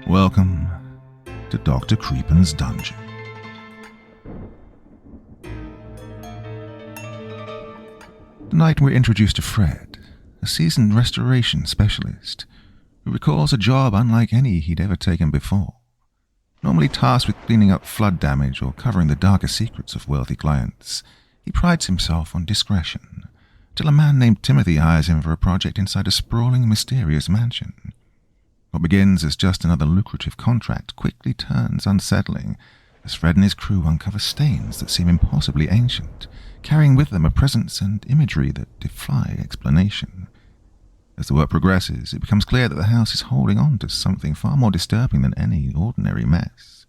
Welcome to Dr. Creepin's Dungeon. Tonight we're introduced to Fred, a seasoned restoration specialist who recalls a job unlike any he'd ever taken before. Normally tasked with cleaning up flood damage or covering the darker secrets of wealthy clients, he prides himself on discretion, till a man named Timothy hires him for a project inside a sprawling, mysterious mansion. What begins as just another lucrative contract quickly turns unsettling as Fred and his crew uncover stains that seem impossibly ancient, carrying with them a presence and imagery that defy explanation. As the work progresses, it becomes clear that the house is holding on to something far more disturbing than any ordinary mess.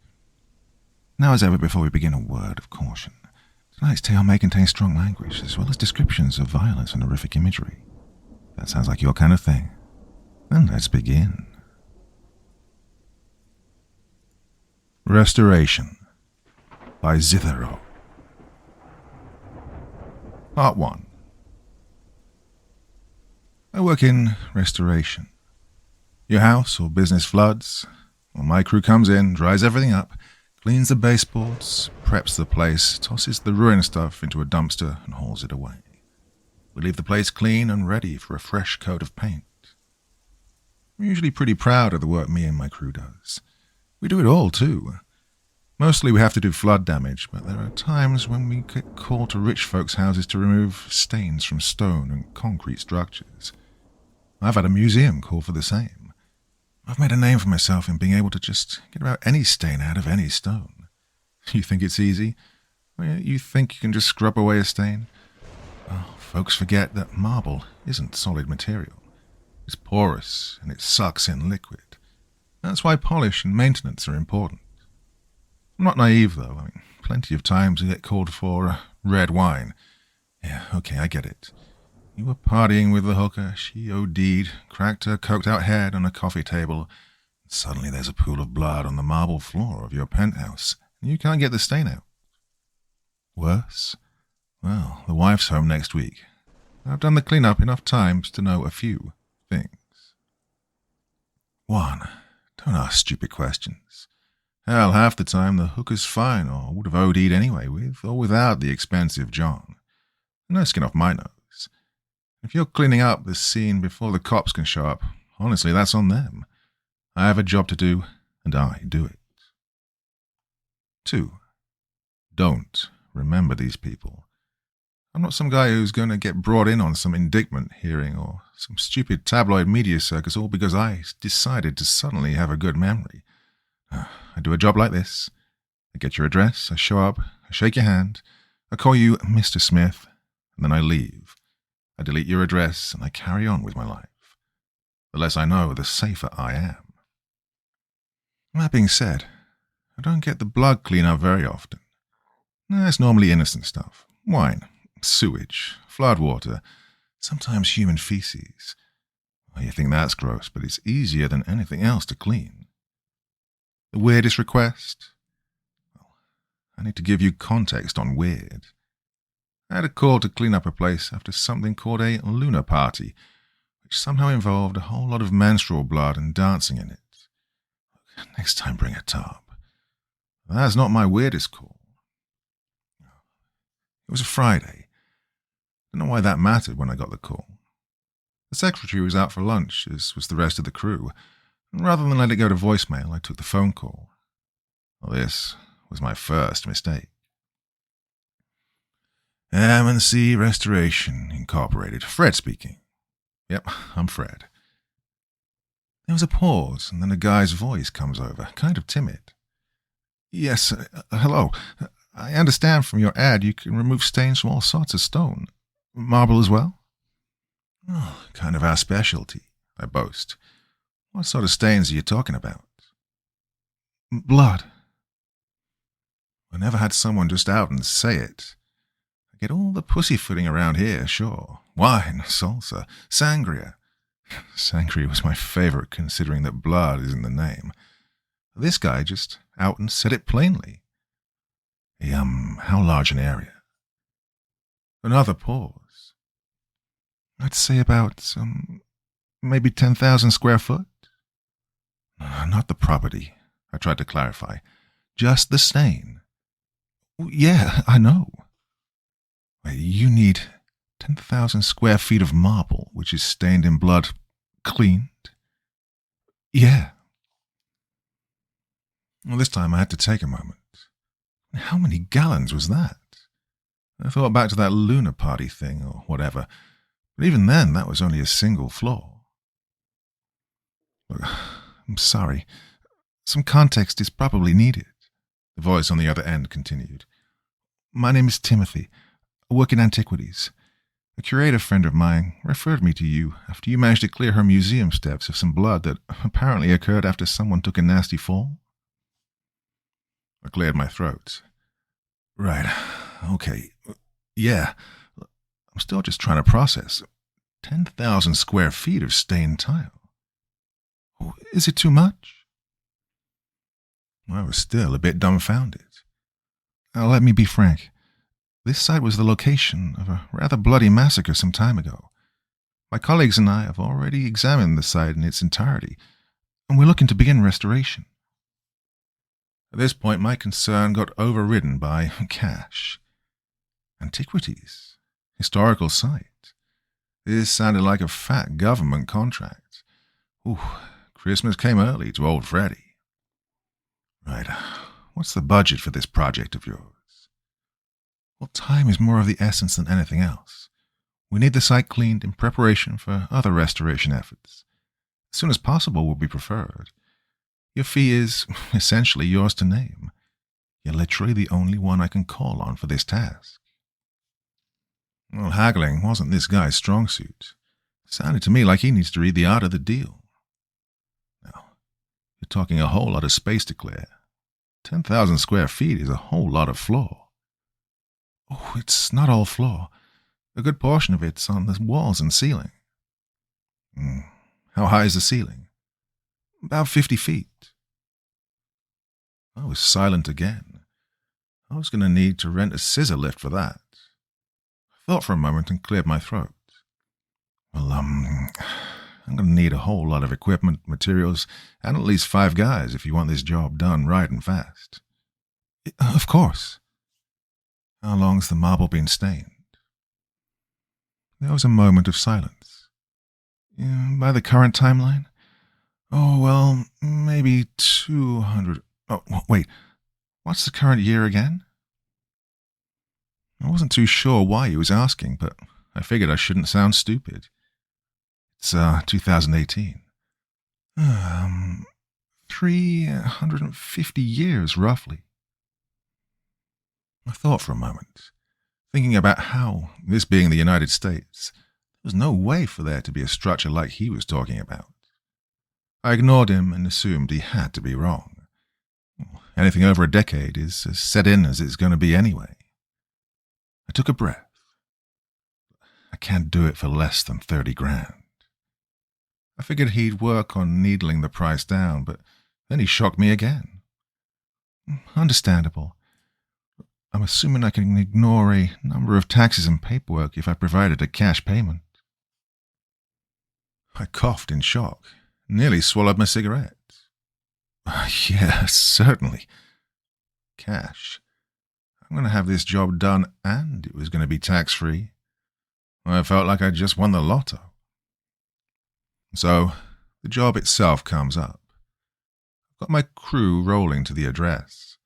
Now as ever, before we begin, a word of caution. Tonight's tale may contain strong language, as well as descriptions of violence and horrific imagery. That sounds like your kind of thing. Then let's begin. Restoration by Zithero. Part 1. I work in restoration. Your house or business floods. Well, my crew comes in, dries everything up, cleans the baseboards, preps the place, tosses the ruined stuff into a dumpster and hauls it away. We leave the place clean and ready for a fresh coat of paint. I'm usually pretty proud of the work me and my crew does. We do it all, too. Mostly we have to do flood damage, but there are times when we get called to rich folks' houses to remove stains from stone and concrete structures. I've had a museum call for the same. I've made a name for myself in being able to just get about any stain out of any stone. You think it's easy? Well, you think you can just scrub away a stain? Well, folks forget that marble isn't solid material. It's porous, and it sucks in liquid. That's why polish and maintenance are important. I'm not naive, though. Plenty of times I get called for red wine. Yeah, okay, I get it. You were partying with the hooker, she OD'd, cracked her coked-out head on a coffee table, and suddenly there's a pool of blood on the marble floor of your penthouse, and you can't get the stain out. Worse? Well, the wife's home next week. I've done the clean-up enough times to know a few things. 1. Don't ask stupid questions. Hell, half the time the hooker's fine or would have OD'd anyway, with or without the expensive John. No skin off my nose. If you're cleaning up the scene before the cops can show up, honestly, that's on them. I have a job to do, and I do it. 2. Don't remember these people. I'm not some guy who's going to get brought in on some indictment hearing or some stupid tabloid media circus all because I decided to suddenly have a good memory. I do a job like this. I get your address, I show up, I shake your hand, I call you Mr. Smith, and then I leave. I delete your address, and I carry on with my life. The less I know, the safer I am. That being said, I don't get the blood cleanup very often. It's normally innocent stuff. Wine, sewage, floodwater, sometimes human feces. Well, you think that's gross, but it's easier than anything else to clean. The weirdest request? Well, I need to give you context on weird. I had a call to clean up a place after something called a lunar party, which somehow involved a whole lot of menstrual blood and dancing in it. Next time bring a tarp. That's not my weirdest call. It was a Friday. Don't know why that mattered when I got the call. The secretary was out for lunch, as was the rest of the crew. And rather than let it go to voicemail, I took the phone call. Well, this was my first mistake. M&C Restoration Incorporated. Fred speaking. Yep, I'm Fred. There was a pause, and then a guy's voice comes over, kind of timid. Yes, hello. I understand from your ad you can remove stains from all sorts of stone. Marble as well? Oh, kind of our specialty, I boast. What sort of stains are you talking about? Blood. I never had someone just out and say it. I get all the pussyfooting around here, sure. Wine, salsa, sangria. Sangria was my favorite, considering that blood is in the name. This guy just out and said it plainly. How large an area? Another pause. I'd say about, maybe 10,000 square foot. Not the property, I tried to clarify. Just the stain. Yeah, I know. You need 10,000 square feet of marble, which is stained in blood, cleaned? Yeah. Well, this time I had to take a moment. How many gallons was that? I thought back to that lunar party thing or whatever, but even then that was only a single floor. Look, I'm sorry. Some context is probably needed. The voice on the other end continued. My name is Timothy. I work in antiquities. A curator friend of mine referred me to you after you managed to clear her museum steps of some blood that apparently occurred after someone took a nasty fall. I cleared my throat. Right. Okay. Yeah. I'm still just trying to process. 10,000 square feet of stained tile. Is it too much? I was still a bit dumbfounded. Now, let me be frank. This site was the location of a rather bloody massacre some time ago. My colleagues and I have already examined the site in its entirety, and we're looking to begin restoration. At this point, my concern got overridden by cash. Antiquities. Historical site. This sounded like a fat government contract. Ooh, Christmas came early to old Freddy. Right, what's the budget for this project of yours? Well, time is more of the essence than anything else. We need the site cleaned in preparation for other restoration efforts. As soon as possible will be preferred. Your fee is essentially yours to name. You're literally the only one I can call on for this task. Well, haggling wasn't this guy's strong suit. It sounded to me like he needs to read the art of the deal. Now, you're talking a whole lot of space to clear. 10,000 square feet is a whole lot of floor. Oh, it's not all floor. A good portion of it's on the walls and ceiling. How high is the ceiling? About 50 feet. I was silent again. I was going to need to rent a scissor lift for that. I thought for a moment and cleared my throat. Well, I'm going to need a whole lot of equipment, materials, and at least 5 guys if you want this job done right and fast. Of course. How long's the marble been stained? There was a moment of silence. By the current timeline? Oh, well, maybe 200... Oh, wait. What's the current year again? I wasn't too sure why he was asking, but I figured I shouldn't sound stupid. It's 2018. 350 years, roughly. I thought for a moment, thinking about how, this being the United States, there was no way for there to be a structure like he was talking about. I ignored him and assumed he had to be wrong. Anything over a decade is as set in as it's going to be anyway. I took a breath. I can't do it for less than 30 grand. I figured he'd work on needling the price down, but then he shocked me again. Understandable. I'm assuming I can ignore a number of taxes and paperwork if I provided a cash payment. I coughed in shock, nearly swallowed my cigarette. Yeah, certainly. Cash. I'm going to have this job done and it was going to be tax-free. I felt like I'd just won the lotto. So, the job itself comes up. I've got my crew rolling to the address.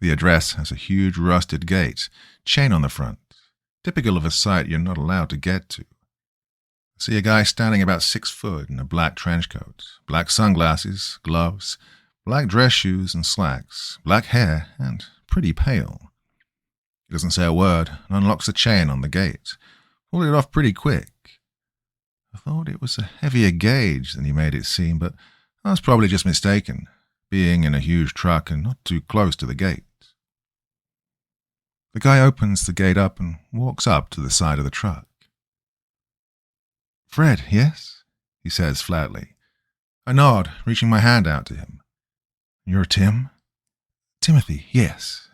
The address has a huge rusted gate, chain on the front, typical of a site you're not allowed to get to. I see a guy standing about 6 foot in a black trench coat, black sunglasses, gloves, black dress shoes and slacks, black hair, and pretty pale. He doesn't say a word and unlocks the chain on the gate, pulling it off pretty quick. I thought it was a heavier gauge than he made it seem, but I was probably just mistaken, being in a huge truck and not too close to the gate. The guy opens the gate up and walks up to the side of the truck. Fred, yes? He says flatly. I nod, reaching my hand out to him. You're Tim? Timothy, yes.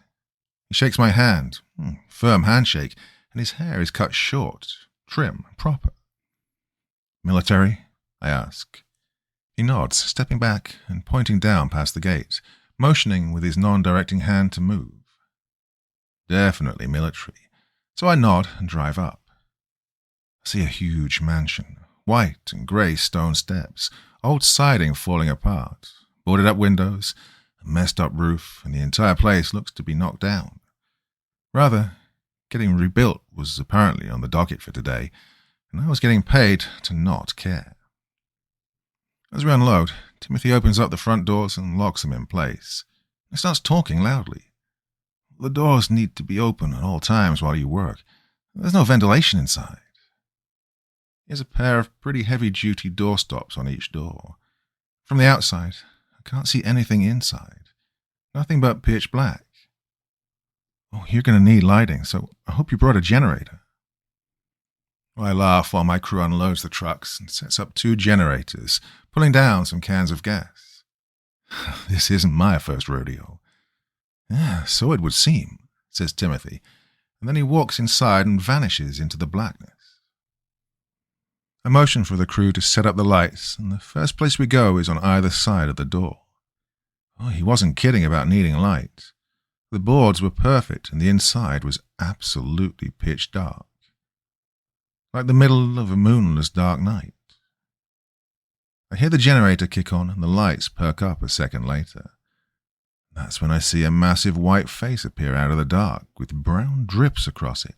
He shakes my hand, firm handshake, and his hair is cut short, trim, proper. Military? I ask. He nods, stepping back and pointing down past the gate, motioning with his non-directing hand to move. Definitely military, so I nod and drive up. I see a huge mansion, white and grey stone steps, old siding falling apart, boarded up windows, a messed up roof, and the entire place looks to be knocked down. Rather, getting rebuilt was apparently on the docket for today, and I was getting paid to not care. As we unload, Timothy opens up the front doors and locks them in place. He starts talking loudly. The doors need to be open at all times while you work. There's no ventilation inside. He has a pair of pretty heavy-duty doorstops on each door. From the outside, I can't see anything inside. Nothing but pitch black. Oh, you're going to need lighting, so I hope you brought a generator. I laugh while my crew unloads the trucks and sets up 2 generators, pulling down some cans of gas. This isn't my first rodeo. Yeah, so it would seem, says Timothy, and then he walks inside and vanishes into the blackness. I motion for the crew to set up the lights, and the first place we go is on either side of the door. Oh, he wasn't kidding about needing light. The boards were perfect, and the inside was absolutely pitch dark. Like the middle of a moonless dark night. I hear the generator kick on and the lights perk up a second later. That's when I see a massive white face appear out of the dark with brown drips across it.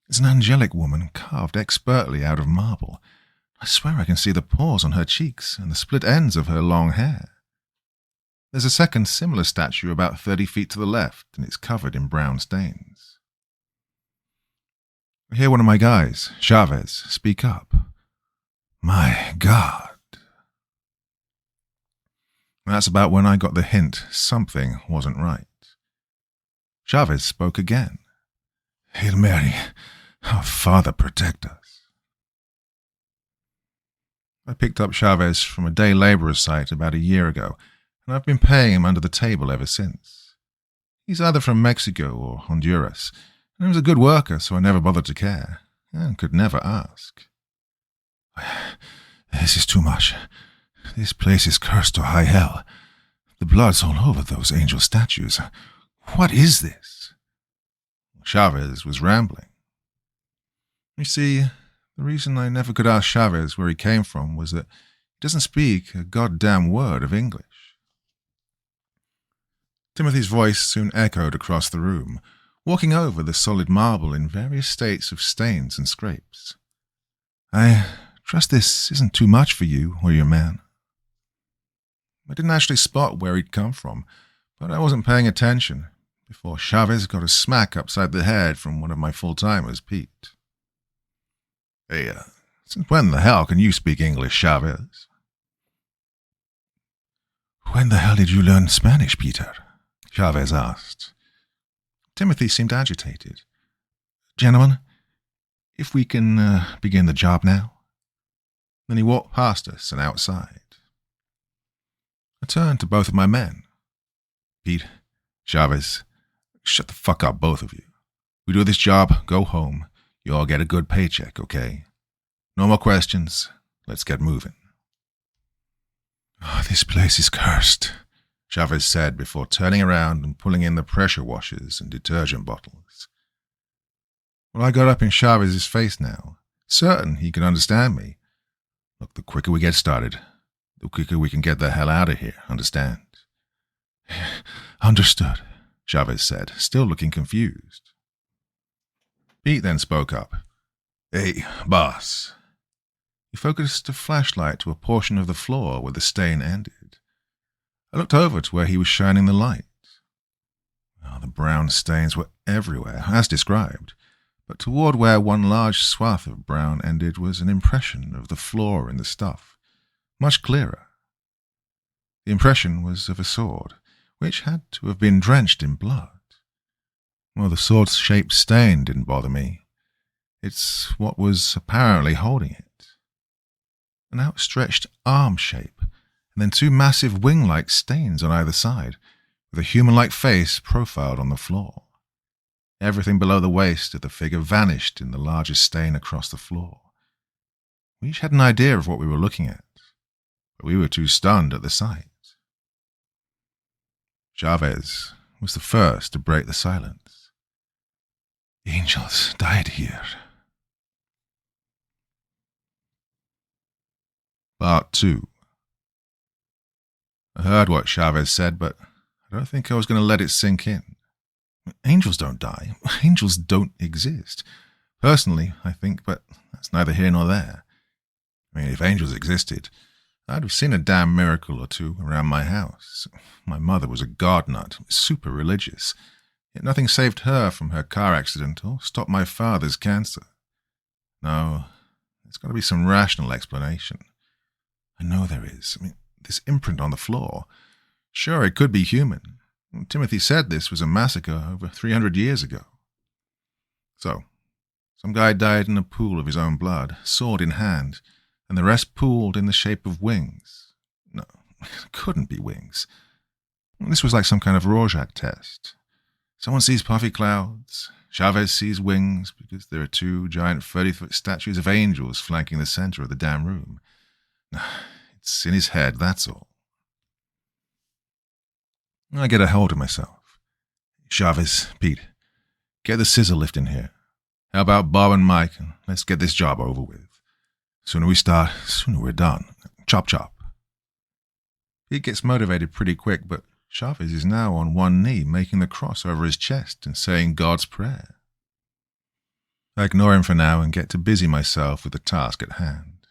It's an angelic woman carved expertly out of marble. I swear I can see the pores on her cheeks and the split ends of her long hair. There's a second similar statue about 30 feet to the left, and it's covered in brown stains. I hear one of my guys, Chavez, speak up. My God. That's about when I got the hint something wasn't right. Chavez spoke again. Hail Mary, our Father protect us. I picked up Chavez from a day labourer's site about a year ago, and I've been paying him under the table ever since. He's either from Mexico or Honduras, and he was a good worker, so I never bothered to care, and could never ask. This is too much. This place is cursed to high hell. The blood's all over those angel statues. What is this? Chavez was rambling. You see, the reason I never could ask Chavez where he came from was that he doesn't speak a goddamn word of English. Timothy's voice soon echoed across the room, walking over the solid marble in various states of stains and scrapes. I trust this isn't too much for you or your man. I didn't actually spot where he'd come from, but I wasn't paying attention before Chavez got a smack upside the head from one of my full-timers, Pete. Hey, since when the hell can you speak English, Chavez? When the hell did you learn Spanish, Peter? Chavez asked. Timothy seemed agitated. Gentlemen, if we can begin the job now. Then he walked past us and outside. I turned to both of my men. Pete, Chavez, shut the fuck up, both of you. We do this job, go home. You all get a good paycheck, okay? No more questions. Let's get moving. Oh, this place is cursed, Chavez said before turning around and pulling in the pressure washers and detergent bottles. Well, I got up in Chavez's face now, certain he could understand me. Look, the quicker we get started, the quicker we can get the hell out of here, understand? Understood, Chavez said, still looking confused. Pete then spoke up. Hey, boss. He focused a flashlight to a portion of the floor where the stain ended. I looked over to where he was shining the light. Oh, the brown stains were everywhere, as described, but toward where one large swath of brown ended was an impression of the floor and the stuff, much clearer. The impression was of a sword, which had to have been drenched in blood. Well, the sword-shaped stain didn't bother me. It's what was apparently holding it. An outstretched arm shape, and then 2 massive wing-like stains on either side, with a human-like face profiled on the floor. Everything below the waist of the figure vanished in the largest stain across the floor. We each had an idea of what we were looking at, but we were too stunned at the sight. Chavez was the first to break the silence. "Angels died here." Part 2. I heard what Chavez said, but I don't think I was going to let it sink in. Angels don't die. Angels don't exist. Personally, I think, but that's neither here nor there. I mean, if angels existed, I'd have seen a damn miracle or two around my house. My mother was a God nut, super religious, yet nothing saved her from her car accident or stopped my father's cancer. No, there's got to be some rational explanation. I know there is. I mean, this imprint on the floor. Sure, it could be human. Timothy said this was a massacre over 300 years ago. So, some guy died in a pool of his own blood, sword in hand, and the rest pooled in the shape of wings. No, it couldn't be wings. This was like some kind of Rorschach test. Someone sees puffy clouds. Chavez sees wings because there are two giant 30-foot statues of angels flanking the center of the damn room. It's in his head, that's all. I get a hold of myself. "Chavez, Pete, get the scissor lift in here. How about Bob and Mike, and let's get this job over with. Sooner we start, sooner we're done. Chop chop." Pete gets motivated pretty quick, but Chavez is now on one knee, making the cross over his chest and saying God's prayer. I ignore him for now and get to busy myself with the task at hand.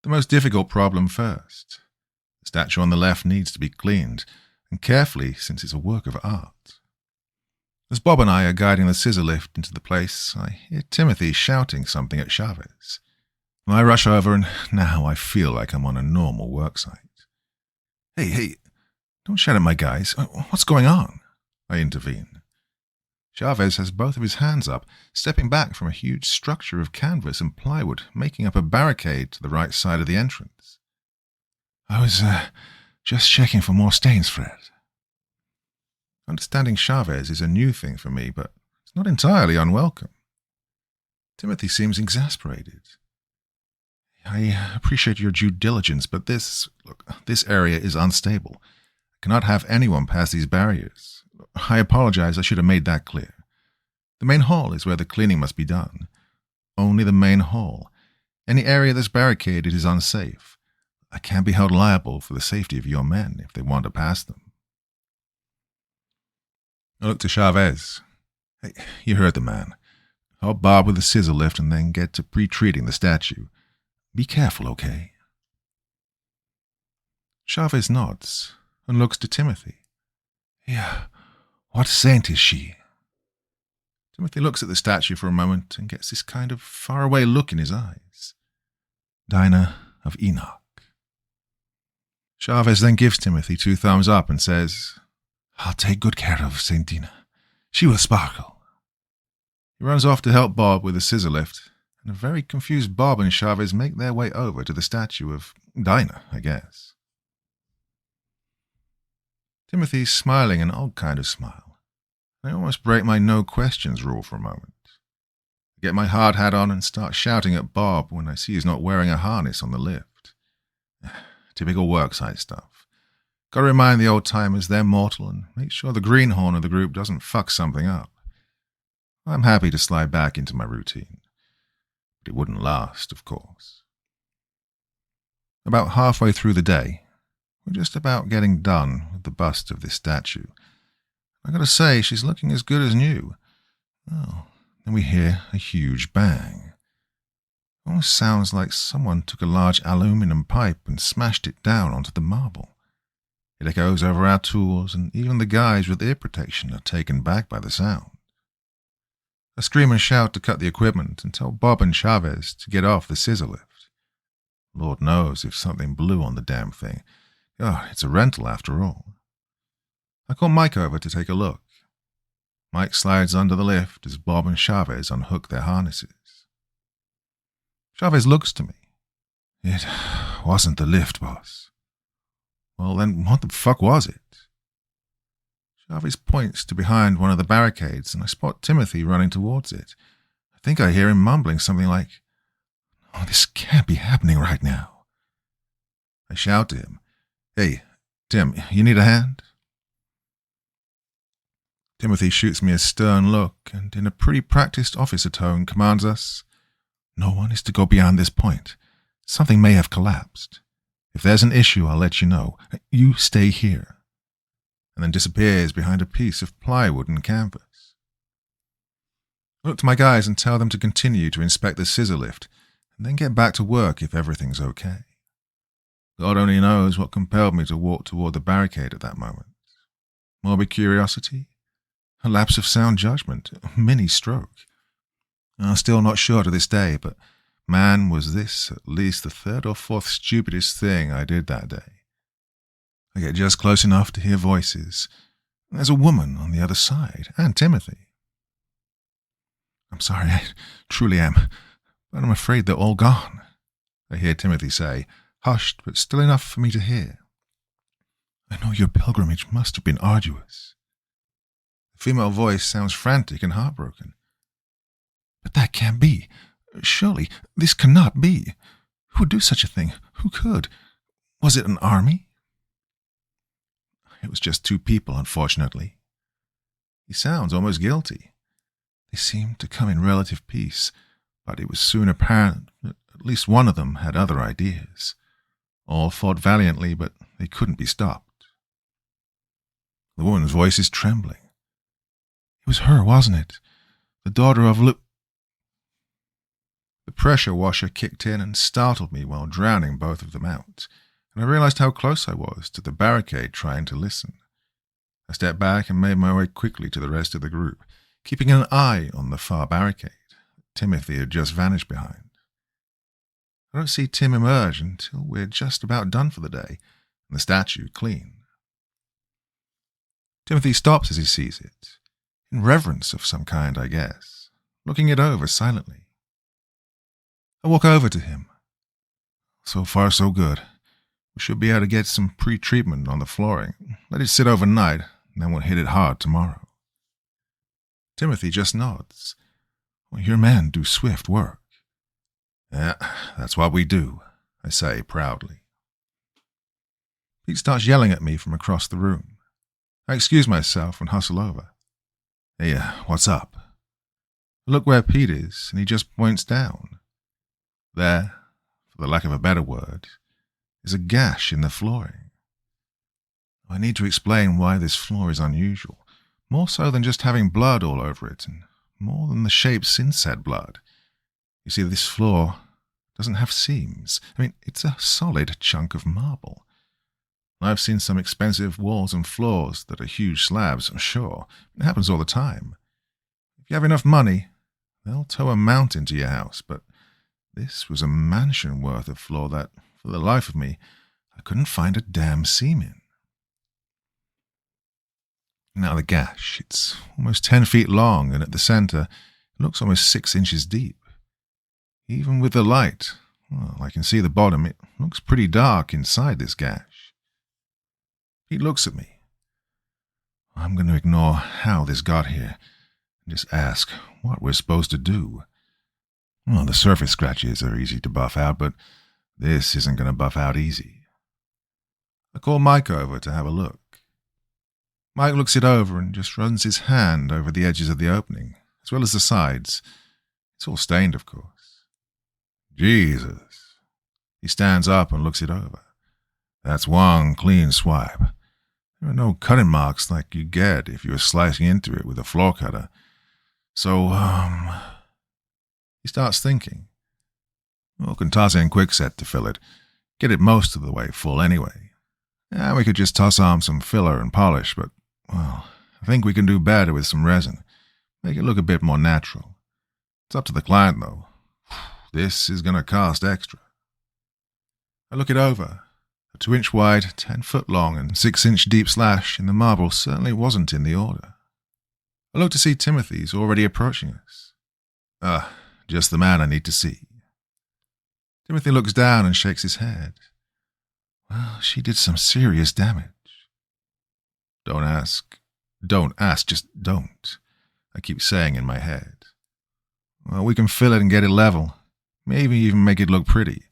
The most difficult problem first. The statue on the left needs to be cleaned, and carefully since it's a work of art. As Bob and I are guiding the scissor lift into the place, I hear Timothy shouting something at Chavez. I rush over and now I feel like I'm on a normal worksite. Hey, don't shout at my guys. What's going on?" I intervene. Chavez has both of his hands up, stepping back from a huge structure of canvas and plywood, making up a barricade to the right side of the entrance. "I was, just checking for more stains, Fred." Understanding Chavez is a new thing for me, but it's not entirely unwelcome. Timothy seems exasperated. "I appreciate your due diligence, but this area is unstable. I cannot have anyone pass these barriers. I apologize, I should have made that clear. The main hall is where the cleaning must be done. Only the main hall. Any area that's barricaded is unsafe. I can't be held liable for the safety of your men if they want to pass them." I look to Chavez. "Hey, you heard the man. Help Bob with the scissor lift and then get to pre-treating the statue. Be careful, okay?" Chavez nods and looks to Timothy. "Yeah, what saint is she?" Timothy looks at the statue for a moment and gets this kind of faraway look in his eyes. "Dinah of Enoch." Chavez then gives Timothy 2 thumbs up and says, "I'll take good care of Saint Dinah. She will sparkle." He runs off to help Bob with the scissor lift, and a very confused Bob and Chavez make their way over to the statue of Dinah, I guess. Timothy's smiling an odd kind of smile. I almost break my no questions rule for a moment. I get my hard hat on and start shouting at Bob when I see he's not wearing a harness on the lift. Typical worksite stuff. Gotta remind the old-timers they're mortal and make sure the greenhorn of the group doesn't fuck something up. I'm happy to slide back into my routine. But it wouldn't last, of course. About halfway through the day, we're just about getting done with the bust of this statue. I gotta say, she's looking as good as new. Oh, then we hear a huge bang. Almost sounds like someone took a large aluminum pipe and smashed it down onto the marble. It echoes over our tools, and even the guys with ear protection are taken back by the sound. I scream and shout to cut the equipment and tell Bob and Chavez to get off the scissor lift. Lord knows if something blew on the damn thing. Oh, it's a rental after all. I call Mike over to take a look. Mike slides under the lift as Bob and Chavez unhook their harnesses. Chavez looks to me. "It wasn't the lift, boss." "Well, then what the fuck was it?" Chavez points to behind one of the barricades, and I spot Timothy running towards it. I think I hear him mumbling something like, "Oh, this can't be happening right now." I shout to him, "Hey, Tim, you need a hand?" Timothy shoots me a stern look and, in a pretty practiced officer tone, commands us, "No one is to go beyond this point. Something may have collapsed. If there's an issue, I'll let you know. You stay here." And then disappears behind a piece of plywood and canvas. I look to my guys and tell them to continue to inspect the scissor lift and then get back to work if everything's okay. God only knows what compelled me to walk toward the barricade at that moment. Morbid curiosity? A lapse of sound judgment? A mini-stroke? I'm still not sure to this day, but man, was this at least the third or fourth stupidest thing I did that day. I get just close enough to hear voices. There's a woman on the other side, and Timothy. "I'm sorry, I truly am, but I'm afraid they're all gone," I hear Timothy say, hushed but still enough for me to hear. "I know your pilgrimage must have been arduous." The female voice sounds frantic and heartbroken. "But that can't be. Surely, this cannot be. Who would do such a thing? Who could? Was it an army?" "It was just 2 people, unfortunately." He sounds almost guilty. They seemed to come in relative peace, but it was soon apparent that at least one of them had other ideas. All fought valiantly, but they couldn't be stopped. The woman's voice is trembling. "It was her, wasn't it? The daughter of The pressure washer kicked in and startled me while drowning both of them out, and I realized how close I was to the barricade trying to listen. I stepped back and made my way quickly to the rest of the group, keeping an eye on the far barricade Timothy had just vanished behind. I don't see Tim emerge until we're just about done for the day, and the statue clean. Timothy stops as he sees it, in reverence of some kind, I guess, looking it over silently. I walk over to him. "So far, so good. We should be able to get some pre-treatment on the flooring. Let it sit overnight, and then we'll hit it hard tomorrow." Timothy just nods. "Well, your men do swift work." "Yeah, that's what we do," I say proudly. Pete starts yelling at me from across the room. I excuse myself and hustle over. "Hey, what's up?" I look where Pete is, and he just points down. There, for the lack of a better word, is a gash in the flooring. I need to explain why this floor is unusual, more so than just having blood all over it, and more than the shape since said blood. You see, this floor doesn't have seams. It's a solid chunk of marble. I've seen some expensive walls and floors that are huge slabs, sure. It happens all the time. If you have enough money, they'll tow a mountain to your house, but this was a mansion worth of floor that, for the life of me, I couldn't find a damn seam in. Now the gash, it's almost 10 feet long, and at the center, it looks almost 6 inches deep. Even with the light, well, I can see the bottom. It looks pretty dark inside this gash. Pete looks at me. I'm going to ignore how this got here and just ask what we're supposed to do. Well, the surface scratches are easy to buff out, but this isn't going to buff out easy. I call Mike over to have a look. Mike looks it over and just runs his hand over the edges of the opening, as well as the sides. It's all stained, of course. Jesus. He stands up and looks it over. That's one clean swipe. There are no cutting marks like you get if you were slicing into it with a floor cutter. So, He starts thinking. We can toss in quickset to fill it. Get it most of the way full anyway. Yeah, we could just toss on some filler and polish, but, well, I think we can do better with some resin. Make it look a bit more natural. It's up to the client, though. This is going to cost extra. I look it over. A 2-inch wide, 10-foot long, and 6-inch deep slash in the marble certainly wasn't in the order. I look to see Timothy's already approaching us. Just the man I need to see. Timothy looks down and shakes his head. Well, she did some serious damage. Don't ask, just don't, I keep saying in my head. Well, we can fill it and get it level, maybe even make it look pretty.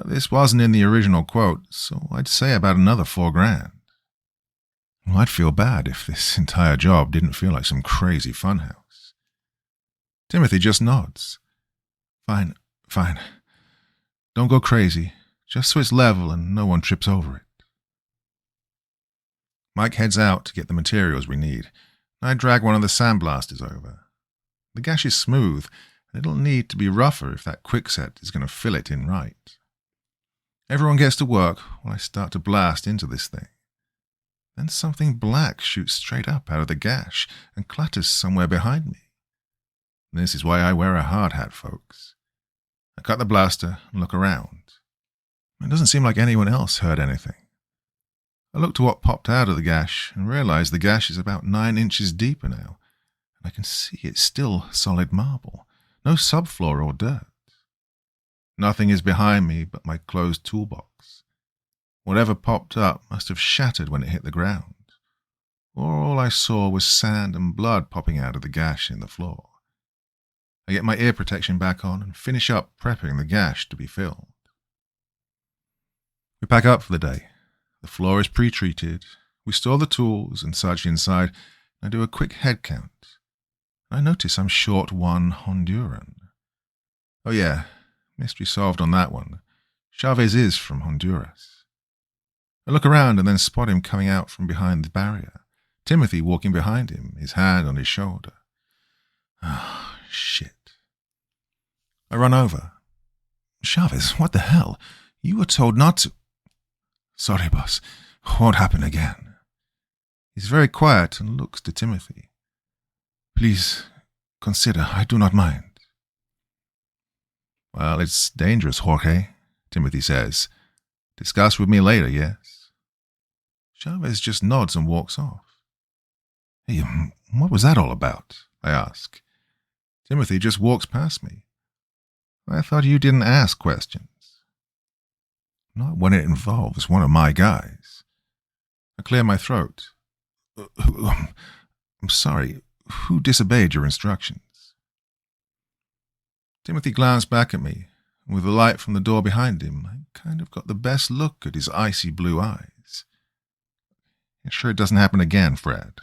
This wasn't in the original quote, so I'd say about another $4,000. Well, I'd feel bad if this entire job didn't feel like some crazy funhouse. Timothy just nods. Fine. Don't go crazy, just so it's level and no one trips over it. Mike heads out to get the materials we need. I drag one of the sandblasters over. The gash is smooth, and it'll need to be rougher if that quickset is going to fill it in right. Everyone gets to work while I start to blast into this thing. Then something black shoots straight up out of the gash and clatters somewhere behind me. This is why I wear a hard hat, folks. I cut the blaster and look around. It doesn't seem like anyone else heard anything. I look to what popped out of the gash and realize the gash is about 9 inches deeper now, and I can see it's still solid marble, no subfloor or dirt. Nothing is behind me but my closed toolbox. Whatever popped up must have shattered when it hit the ground, or all I saw was sand and blood popping out of the gash in the floor. I get my ear protection back on and finish up prepping the gash to be filled. We pack up for the day. The floor is pre-treated. We store the tools and such inside. I do a quick head count. I notice I'm short 1 Honduran. Oh yeah, mystery solved on that one. Chavez is from Honduras. I look around and then spot him coming out from behind the barrier. Timothy walking behind him, his hand on his shoulder. Ah, shit. I run over. Chavez, what the hell? You were told not to. Sorry, boss. Won't happen again. He's very quiet and looks to Timothy. Please, consider. I do not mind. Well, it's dangerous, Jorge, Timothy says. Discuss with me later, yes? Chavez just nods and walks off. Hey, what was that all about? I ask. Timothy just walks past me. I thought you didn't ask questions. Not when it involves one of my guys. I clear my throat. I'm sorry. Who disobeyed your instructions? Timothy glanced back at me, and with the light from the door behind him, I kind of got the best look at his icy blue eyes. I'm sure it doesn't happen again, Fred.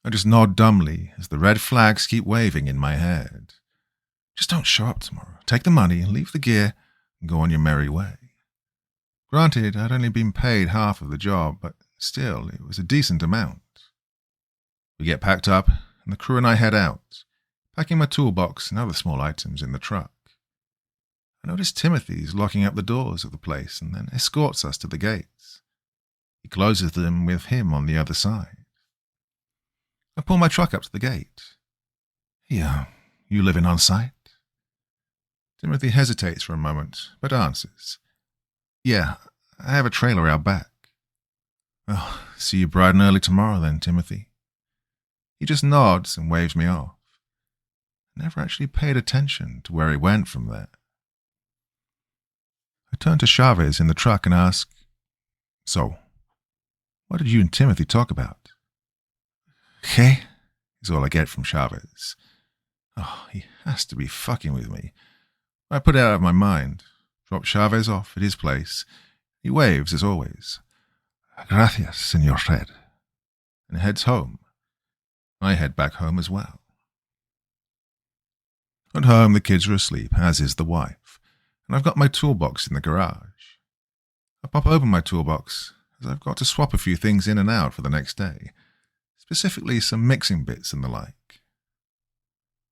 I just nod dumbly as the red flags keep waving in my head. Just don't show up tomorrow. Take the money and leave the gear and go on your merry way. Granted, I'd only been paid half of the job, but still, it was a decent amount. We get packed up, and the crew and I head out, packing my toolbox and other small items in the truck. I notice Timothy's locking up the doors of the place and then escorts us to the gates. He closes them with him on the other side. I pull my truck up to the gate. Here, you living on site? Timothy hesitates for a moment, but answers. Yeah, I have a trailer out back. Well, see you bright and early tomorrow then, Timothy. He just nods and waves me off. I never actually paid attention to where he went from there. I turn to Chavez in the truck and ask, So, what did you and Timothy talk about? Okay, is all I get from Chavez. Oh, he has to be fucking with me. I put it out of my mind, drop Chavez off at his place. He waves as always. Gracias, Senor Fred, and heads home. I head back home as well. At home, the kids are asleep, as is the wife, and I've got my toolbox in the garage. I pop open my toolbox, as I've got to swap a few things in and out for the next day, specifically some mixing bits and the like.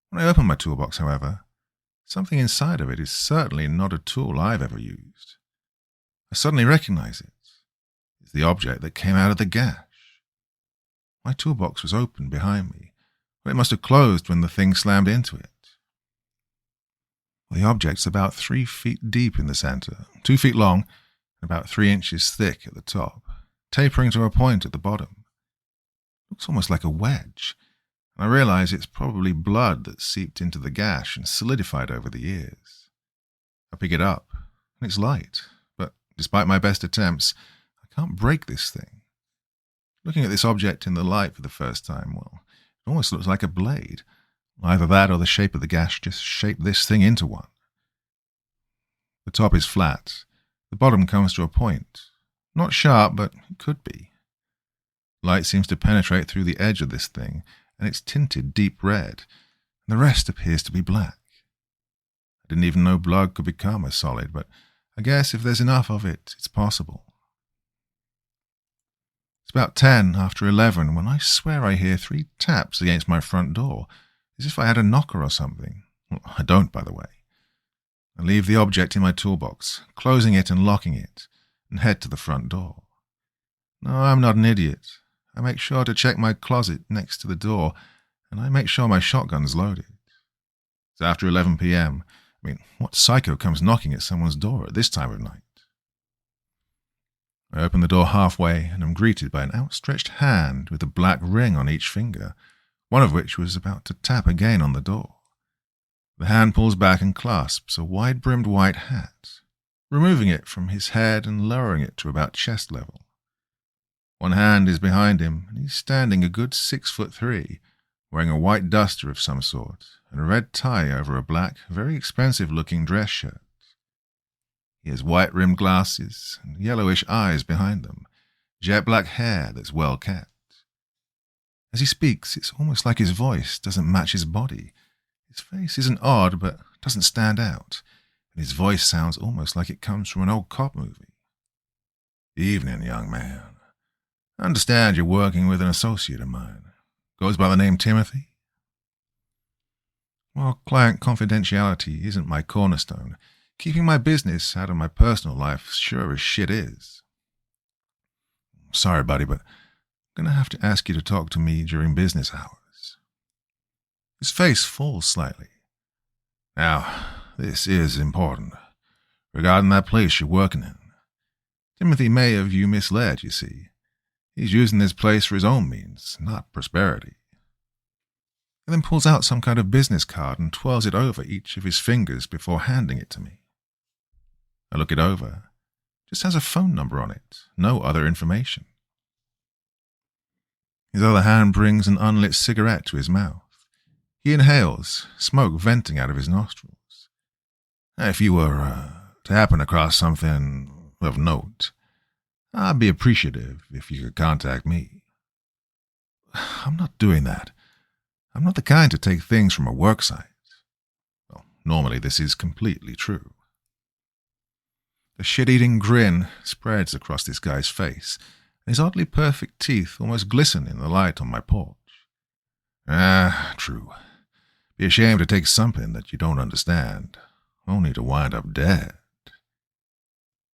When I open my toolbox, however, something inside of it is certainly not a tool I've ever used. I suddenly recognize it. It's the object that came out of the gash. My toolbox was open behind me, but it must have closed when the thing slammed into it. The object's about 3 feet deep in the center, 2 feet long, and about 3 inches thick at the top, tapering to a point at the bottom. It looks almost like a wedge, and I realize it's probably blood that seeped into the gash and solidified over the years. I pick it up, and it's light, but despite my best attempts, I can't break this thing. Looking at this object in the light for the first time, well, it almost looks like a blade. Either that or the shape of the gash just shaped this thing into one. The top is flat. The bottom comes to a point. Not sharp, but it could be. Light seems to penetrate through the edge of this thing, and it's tinted deep red, and the rest appears to be black. I didn't even know blood could become a solid, but I guess if there's enough of it, it's possible. It's about 10 after 11 when I swear I hear 3 taps against my front door, as if I had a knocker or something. Well, I don't, by the way. I leave the object in my toolbox, closing it and locking it, and head to the front door. No, I'm not an idiot. I make sure to check my closet next to the door, and I make sure my shotgun's loaded. It's after 11 p.m. I mean, what psycho comes knocking at someone's door at this time of night? I open the door halfway and am greeted by an outstretched hand with a black ring on each finger, one of which was about to tap again on the door. The hand pulls back and clasps a wide-brimmed white hat, removing it from his head and lowering it to about chest level. One hand is behind him, and he's standing a good 6'3", wearing a white duster of some sort and a red tie over a black, very expensive-looking dress shirt. He has white-rimmed glasses and yellowish eyes behind them, jet-black hair that's well kept. As he speaks, it's almost like his voice doesn't match his body. His face isn't odd, but doesn't stand out, and his voice sounds almost like it comes from an old cop movie. "Evening, young man. I understand you're working with an associate of mine. Goes by the name Timothy?" While client confidentiality isn't my cornerstone, keeping my business out of my personal life sure as shit is. "Sorry, buddy, but I'm going to have to ask you to talk to me during business hours." His face falls slightly. "Now, this is important. Regarding that place you're working in. Timothy may have you misled, you see. He's using this place for his own means, not prosperity." He then pulls out some kind of business card and twirls it over each of his fingers before handing it to me. I look it over. It just has a phone number on it, no other information. His other hand brings an unlit cigarette to his mouth. He inhales, smoke venting out of his nostrils. "If you were to happen across something of note, I'd be appreciative if you could contact me." "I'm not doing that. I'm not the kind to take things from a work site." Well, normally this is completely true. The shit-eating grin spreads across this guy's face, and his oddly perfect teeth almost glisten in the light on my porch. True. Be ashamed to take something that you don't understand, only to wind up dead."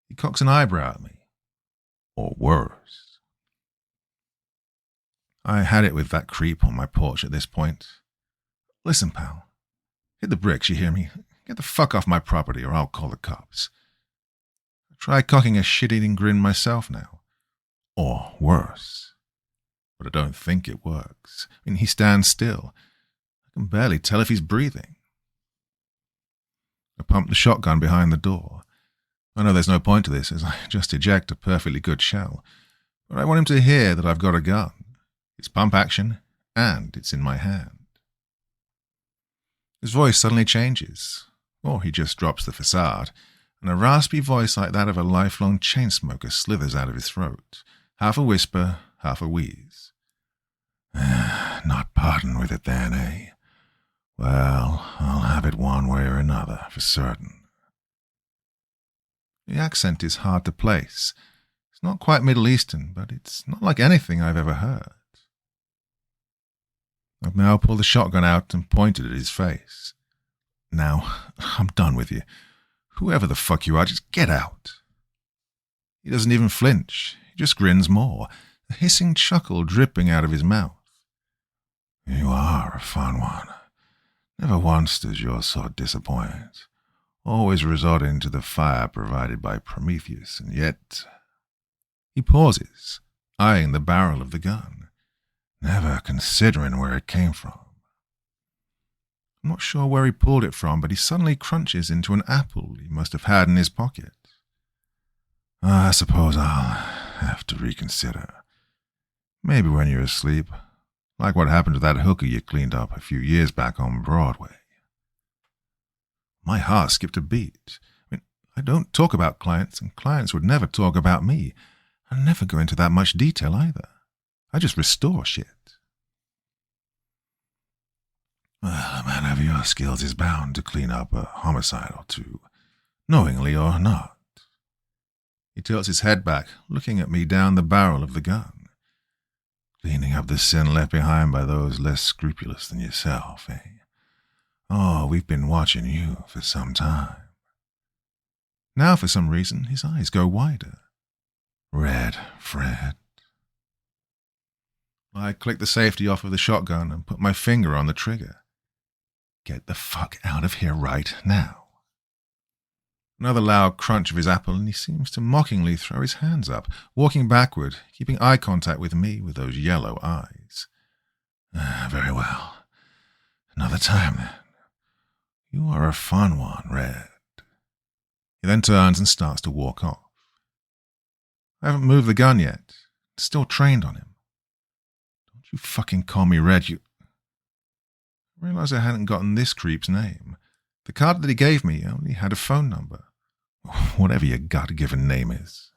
He cocks an eyebrow at me. "Or worse." I had it with that creep on my porch at this point. "Listen, pal. Hit the bricks, you hear me? Get the fuck off my property or I'll call the cops." I try cocking a shit-eating grin myself now. "Or worse." But I don't think it works. I mean, he stands still. I can barely tell if he's breathing. I pump the shotgun behind the door. I know there's no point to this, as I just eject a perfectly good shell, but I want him to hear that I've got a gun. It's pump action, and it's in my hand. His voice suddenly changes, or he just drops the facade, and a raspy voice like that of a lifelong chain smoker slithers out of his throat, half a whisper, half a wheeze. "Not parting with it then, eh? Well, I'll have it one way or another, for certain." The accent is hard to place. It's not quite Middle Eastern, but it's not like anything I've ever heard. I've now pulled the shotgun out and pointed at his face. "Now, I'm done with you. Whoever the fuck you are, just get out." He doesn't even flinch. He just grins more, a hissing chuckle dripping out of his mouth. "You are a fun one. Never once does your sort disappoint. Always resorting to the fire provided by Prometheus, and yet—" He pauses, eyeing the barrel of the gun, never considering where it came from. I'm not sure where he pulled it from, but he suddenly crunches into an apple he must have had in his pocket. "I suppose I'll have to reconsider. Maybe when you're asleep, like what happened to that hooker you cleaned up a few years back on Broadway." My heart skipped a beat. I mean, I don't talk about clients, and clients would never talk about me. I never go into that much detail either. I just restore shit. Well, a man of your skills is bound to clean up a homicide or two, knowingly or not. He tilts his head back, looking at me down the barrel of the gun. Cleaning up the sin left behind by those less scrupulous than yourself, eh? Oh, we've been watching you for some time. Now, for some reason, his eyes go wider. Red, Fred. I click the safety off of the shotgun and put my finger on the trigger. Get the fuck out of here right now. Another loud crunch of his apple, and he seems to mockingly throw his hands up, walking backward, keeping eye contact with me with those yellow eyes. Very well. Another time, then. You are a fun one, Red. He then turns and starts to walk off. I haven't moved the gun yet. Still trained on him. Don't you fucking call me Red, you... I realized I hadn't gotten this creep's name. The card that he gave me only had a phone number. Whatever your God-given name is.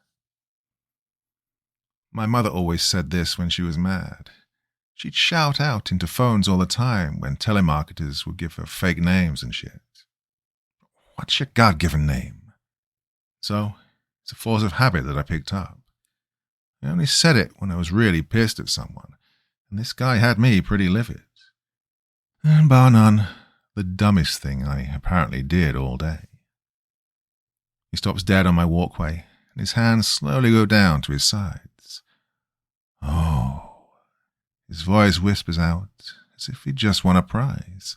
My mother always said this when she was mad. She'd shout out into phones all the time when telemarketers would give her fake names and shit. What's your God-given name? So, it's a force of habit that I picked up. I only said it when I was really pissed at someone, and this guy had me pretty livid. And bar none, the dumbest thing I apparently did all day. He stops dead on my walkway, and his hands slowly go down to his sides. Oh. His voice whispers out, as if he just won a prize.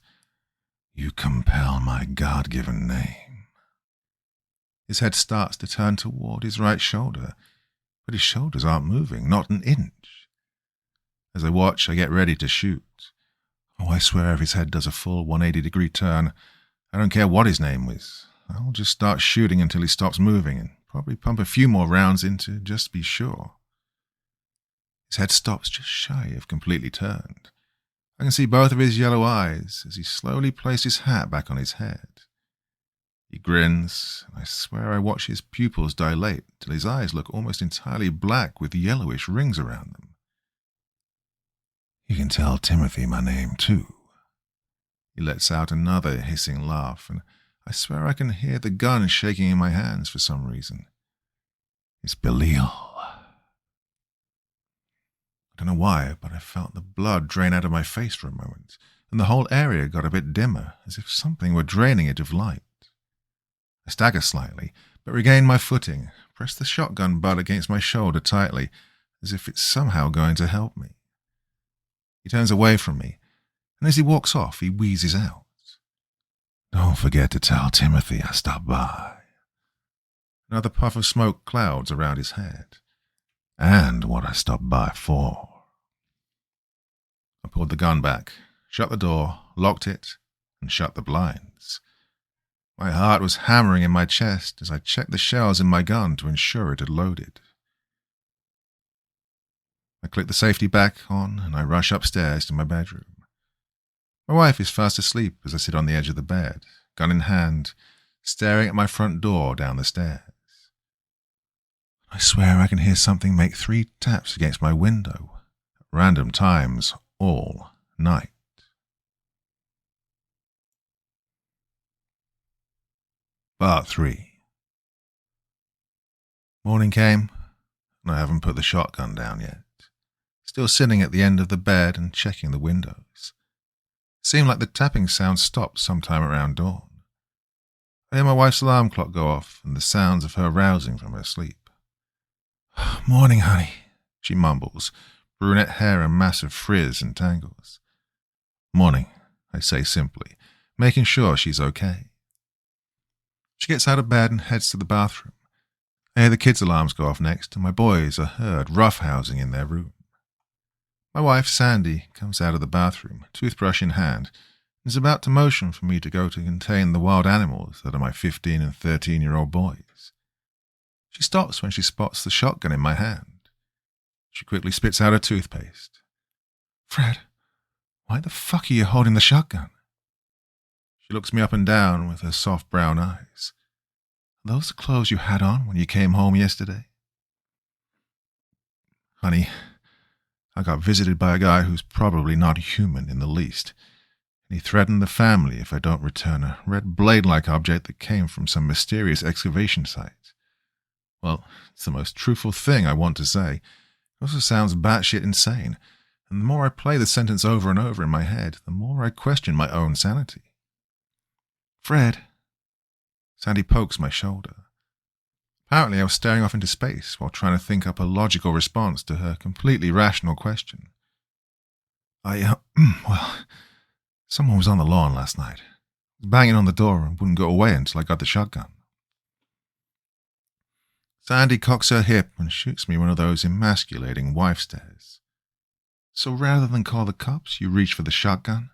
You compel my God-given name. His head starts to turn toward his right shoulder, but his shoulders aren't moving, not an inch. As I watch, I get ready to shoot. Oh, I swear if his head does a full 180-degree turn, I don't care what his name is. I'll just start shooting until he stops moving and probably pump a few more rounds in to just be sure. His head stops just shy of completely turned. I can see both of his yellow eyes as he slowly places his hat back on his head. He grins, and I swear I watch his pupils dilate till his eyes look almost entirely black with yellowish rings around them. You can tell Timothy my name, too. He lets out another hissing laugh, and I swear I can hear the gun shaking in my hands for some reason. It's Belil. I don't know why, but I felt the blood drain out of my face for a moment, and the whole area got a bit dimmer, as if something were draining it of light. I stagger slightly, but regain my footing, press the shotgun butt against my shoulder tightly, as if it's somehow going to help me. He turns away from me, and as he walks off, he wheezes out. Don't forget to tell Timothy I stopped by. Another puff of smoke clouds around his head. And what I stopped by for. I pulled the gun back, shut the door, locked it, and shut the blinds. My heart was hammering in my chest as I checked the shells in my gun to ensure it had loaded. I click the safety back on and I rush upstairs to my bedroom. My wife is fast asleep as I sit on the edge of the bed, gun in hand, staring at my front door down the stairs. I swear I can hear something make 3 taps against my window, at random times, all night. Part 3. Morning came, and I haven't put the shotgun down yet. Still sitting at the end of the bed and checking the windows. It seemed like the tapping sound stopped sometime around dawn. I hear my wife's alarm clock go off and the sounds of her rousing from her sleep. Morning, honey, she mumbles, brunette hair a mass of frizz and tangles. Morning, I say simply, making sure she's okay. She gets out of bed and heads to the bathroom. I hear the kids' alarms go off next, and my boys are heard roughhousing in their room. My wife, Sandy, comes out of the bathroom, toothbrush in hand, and is about to motion for me to go to contain the wild animals that are my 15 and 13-year-old boys. She stops when she spots the shotgun in my hand. She quickly spits out her toothpaste. Fred, why the fuck are you holding the shotgun? She looks me up and down with her soft brown eyes. Are those the clothes you had on when you came home yesterday? Honey, I got visited by a guy who's probably not human in the least. He threatened the family if I don't return a red blade-like object that came from some mysterious excavation site. Well, it's the most truthful thing I want to say. It also sounds batshit insane, and the more I play the sentence over and over in my head, the more I question my own sanity. Fred. Sandy pokes my shoulder. Apparently I was staring off into space while trying to think up a logical response to her completely rational question. Well, someone was on the lawn last night. Was banging on the door and wouldn't go away until I got the shotgun. Sandy cocks her hip and shoots me one of those emasculating wife stares. So rather than call the cops, you reach for the shotgun?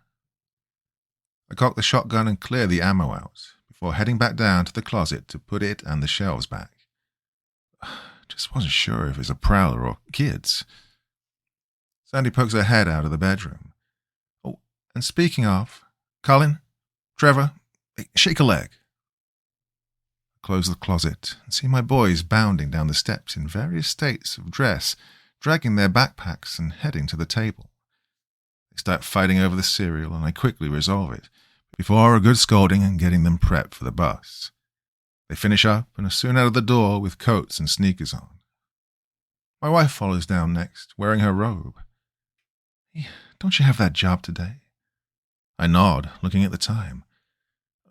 I cock the shotgun and clear the ammo out, before heading back down to the closet to put it and the shelves back. Just wasn't sure if it's a prowler or kids. Sandy pokes her head out of the bedroom. Oh, and speaking of, Colin, Trevor, shake a leg. I close the closet and see my boys bounding down the steps in various states of dress, dragging their backpacks and heading to the table. They start fighting over the cereal and I quickly resolve it, before a good scolding and getting them prepped for the bus. They finish up and are soon out of the door with coats and sneakers on. My wife follows down next, wearing her robe. Hey, don't you have that job today? I nod, looking at the time.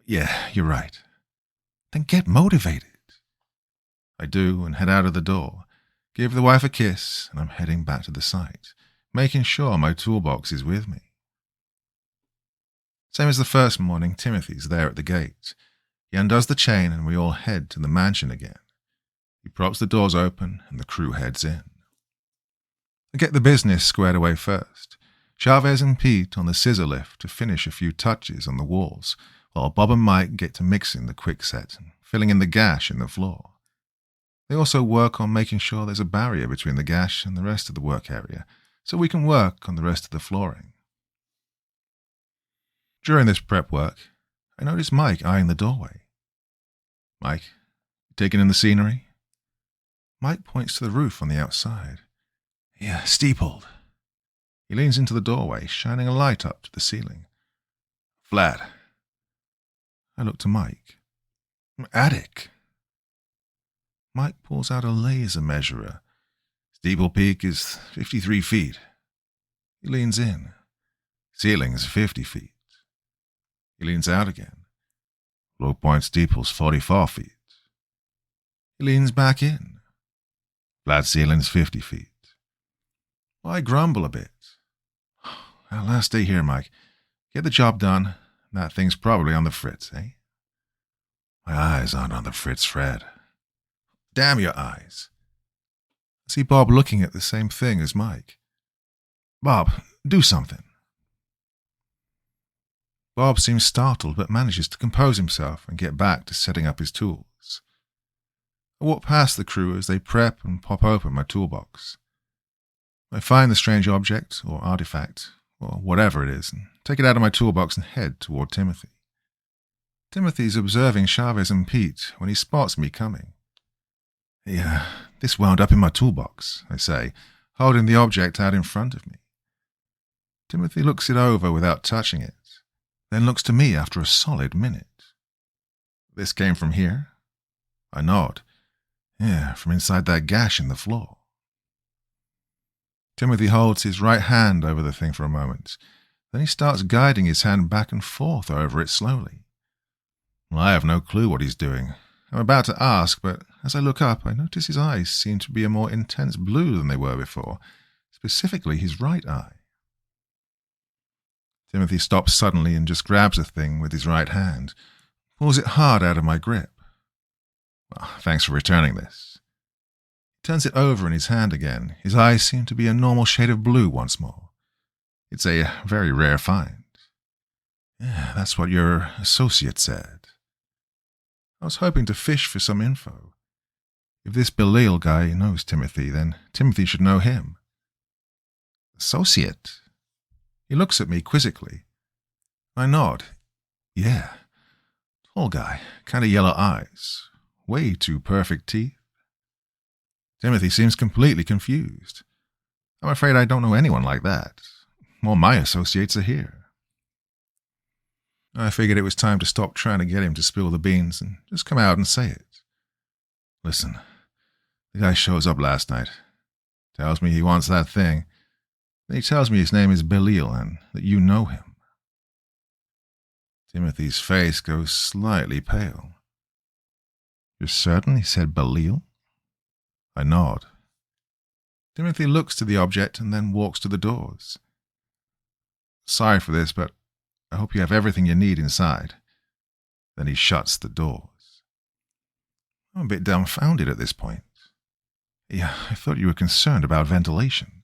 Yeah, you're right. Then get motivated. I do and head out of the door, give the wife a kiss, and I'm heading back to the site, making sure my toolbox is with me. Same as the first morning, Timothy's there at the gate. He undoes the chain and we all head to the mansion again. He props the doors open and the crew heads in. I get the business squared away first. Chavez and Pete on the scissor lift to finish a few touches on the walls, while Bob and Mike get to mixing the quickset and filling in the gash in the floor. They also work on making sure there's a barrier between the gash and the rest of the work area, so we can work on the rest of the flooring. During this prep work, I notice Mike eyeing the doorway. Mike, you taking in the scenery? Mike points to the roof on the outside. Yeah, steepled. He leans into the doorway, shining a light up to the ceiling. Flat. I look to Mike. Attic. Mike pulls out a laser measurer. Steeple peak is 53 feet. He leans in. Ceiling's 50 feet. He leans out again. Low point steeple's 44 feet. He leans back in. Flat ceiling's 50 feet. I grumble a bit. Our last day here, Mike. Get the job done. That thing's probably on the fritz, eh? My eyes aren't on the fritz, Fred. Damn your eyes. I see Bob looking at the same thing as Mike. Bob, do something. Bob seems startled but manages to compose himself and get back to setting up his tools. I walk past the crew as they prep and pop open my toolbox. I find the strange object, or artifact, or whatever it is, and take it out of my toolbox and head toward Timothy. Timothy's observing Chavez and Pete when he spots me coming. Yeah, this wound up in my toolbox, I say, holding the object out in front of me. Timothy looks it over without touching it, then looks to me after a solid minute. This came from here? I nod. Yeah, from inside that gash in the floor. Timothy holds his right hand over the thing for a moment. Then he starts guiding his hand back and forth over it slowly. Well, I have no clue what he's doing. I'm about to ask, but as I look up, I notice his eyes seem to be a more intense blue than they were before, specifically his right eye. Timothy stops suddenly and just grabs the thing with his right hand, pulls it hard out of my grip. Well, thanks for returning this. He turns it over in his hand again. His eyes seem to be a normal shade of blue once more. It's a very rare find. Yeah, that's what your associate said. I was hoping to fish for some info. If this Belil guy knows Timothy, then Timothy should know him. Associate? He looks at me quizzically. I nod. Yeah. Tall guy, kind of yellow eyes. way too perfect teeth. Timothy seems completely confused. I'm afraid I don't know anyone like that. All my associates are here. I figured it was time to stop trying to get him to spill the beans and just come out and say it. Listen, the guy shows up last night, tells me he wants that thing, then he tells me his name is Belil and that you know him. Timothy's face goes slightly pale. You're certain he said Belil? I nod. Timothy looks to the object and then walks to the doors. Sorry for this, but I hope you have everything you need inside. Then he shuts the doors. I'm a bit dumbfounded at this point. Yeah, I thought you were concerned about ventilation.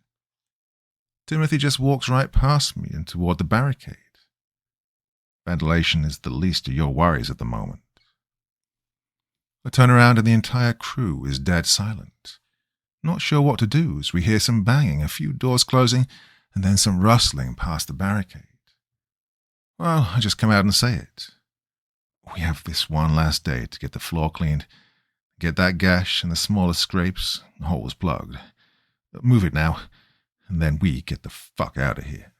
Timothy just walks right past me and toward the barricade. Ventilation is the least of your worries at the moment. I turn around and the entire crew is dead silent. Not sure what to do as we hear some banging, a few doors closing, and then some rustling past the barricade. Well, I just come out and say it. We have this one last day to get the floor cleaned, get that gash and the smallest scrapes, holes plugged. Move it now, and then we get the fuck out of here.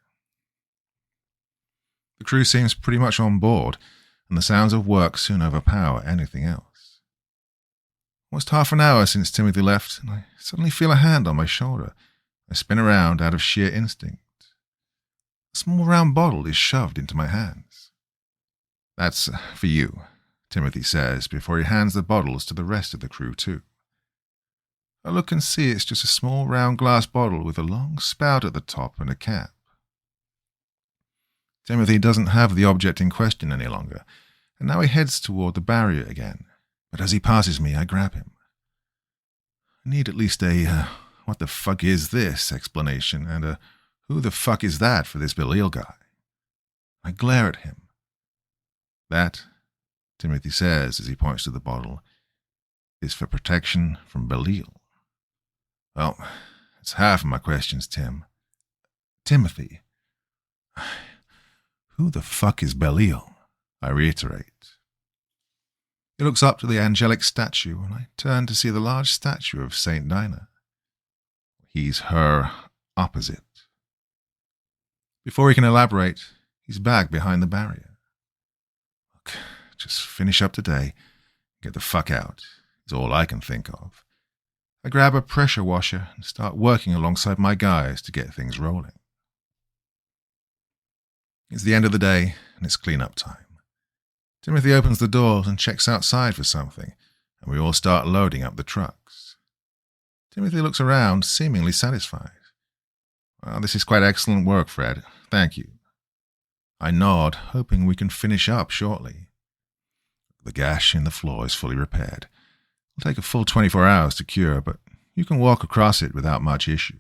The crew seems pretty much on board, and the sounds of work soon overpower anything else. Almost half an hour since Timothy left, and I suddenly feel a hand on my shoulder. I spin around out of sheer instinct. A small round bottle is shoved into my hands. That's for you, Timothy says before he hands the bottles to the rest of the crew too. I look and see it's just a small round glass bottle with a long spout at the top and a cap. Timothy doesn't have the object in question any longer, and now he heads toward the barrier again. But as he passes me, I grab him. I need at least a, what the fuck is this explanation, and a, who the fuck is that for this Belil guy? I glare at him. That, Timothy says as he points to the bottle, is for protection from Belil. Well, it's half of my questions, Tim. Timothy. Who the fuck is Belil? I reiterate. He looks up to the angelic statue, and I turn to see the large statue of Saint Dinah. He's her opposite. Before he can elaborate, he's back behind the barrier. Look, just finish up today, get the fuck out, is all I can think of. I grab a pressure washer and start working alongside my guys to get things rolling. It's the end of the day, and it's clean-up time. Timothy opens the doors and checks outside for something, and we all start loading up the trucks. Timothy looks around, seemingly satisfied. Well, this is quite excellent work, Fred. Thank you. I nod, hoping we can finish up shortly. The gash in the floor is fully repaired. It'll take a full 24 hours to cure, but you can walk across it without much issue.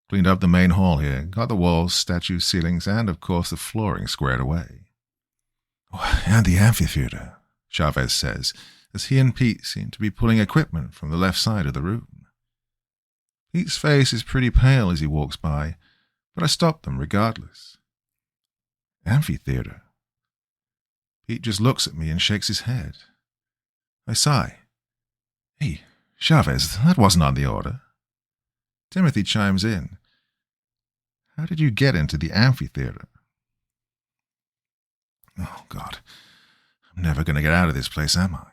Cleaned up the main hall here, got the walls, statues, ceilings, and, of course, the flooring squared away. Oh, and the amphitheater, Chavez says, as he and Pete seem to be pulling equipment from the left side of the room. Pete's face is pretty pale as he walks by, but I stop them regardless. Amphitheater? Pete just looks at me and shakes his head. I sigh. Hey, Chavez, that wasn't on the order. Timothy chimes in. How did you get into the amphitheater? Oh, God. I'm never going to get out of this place, am I?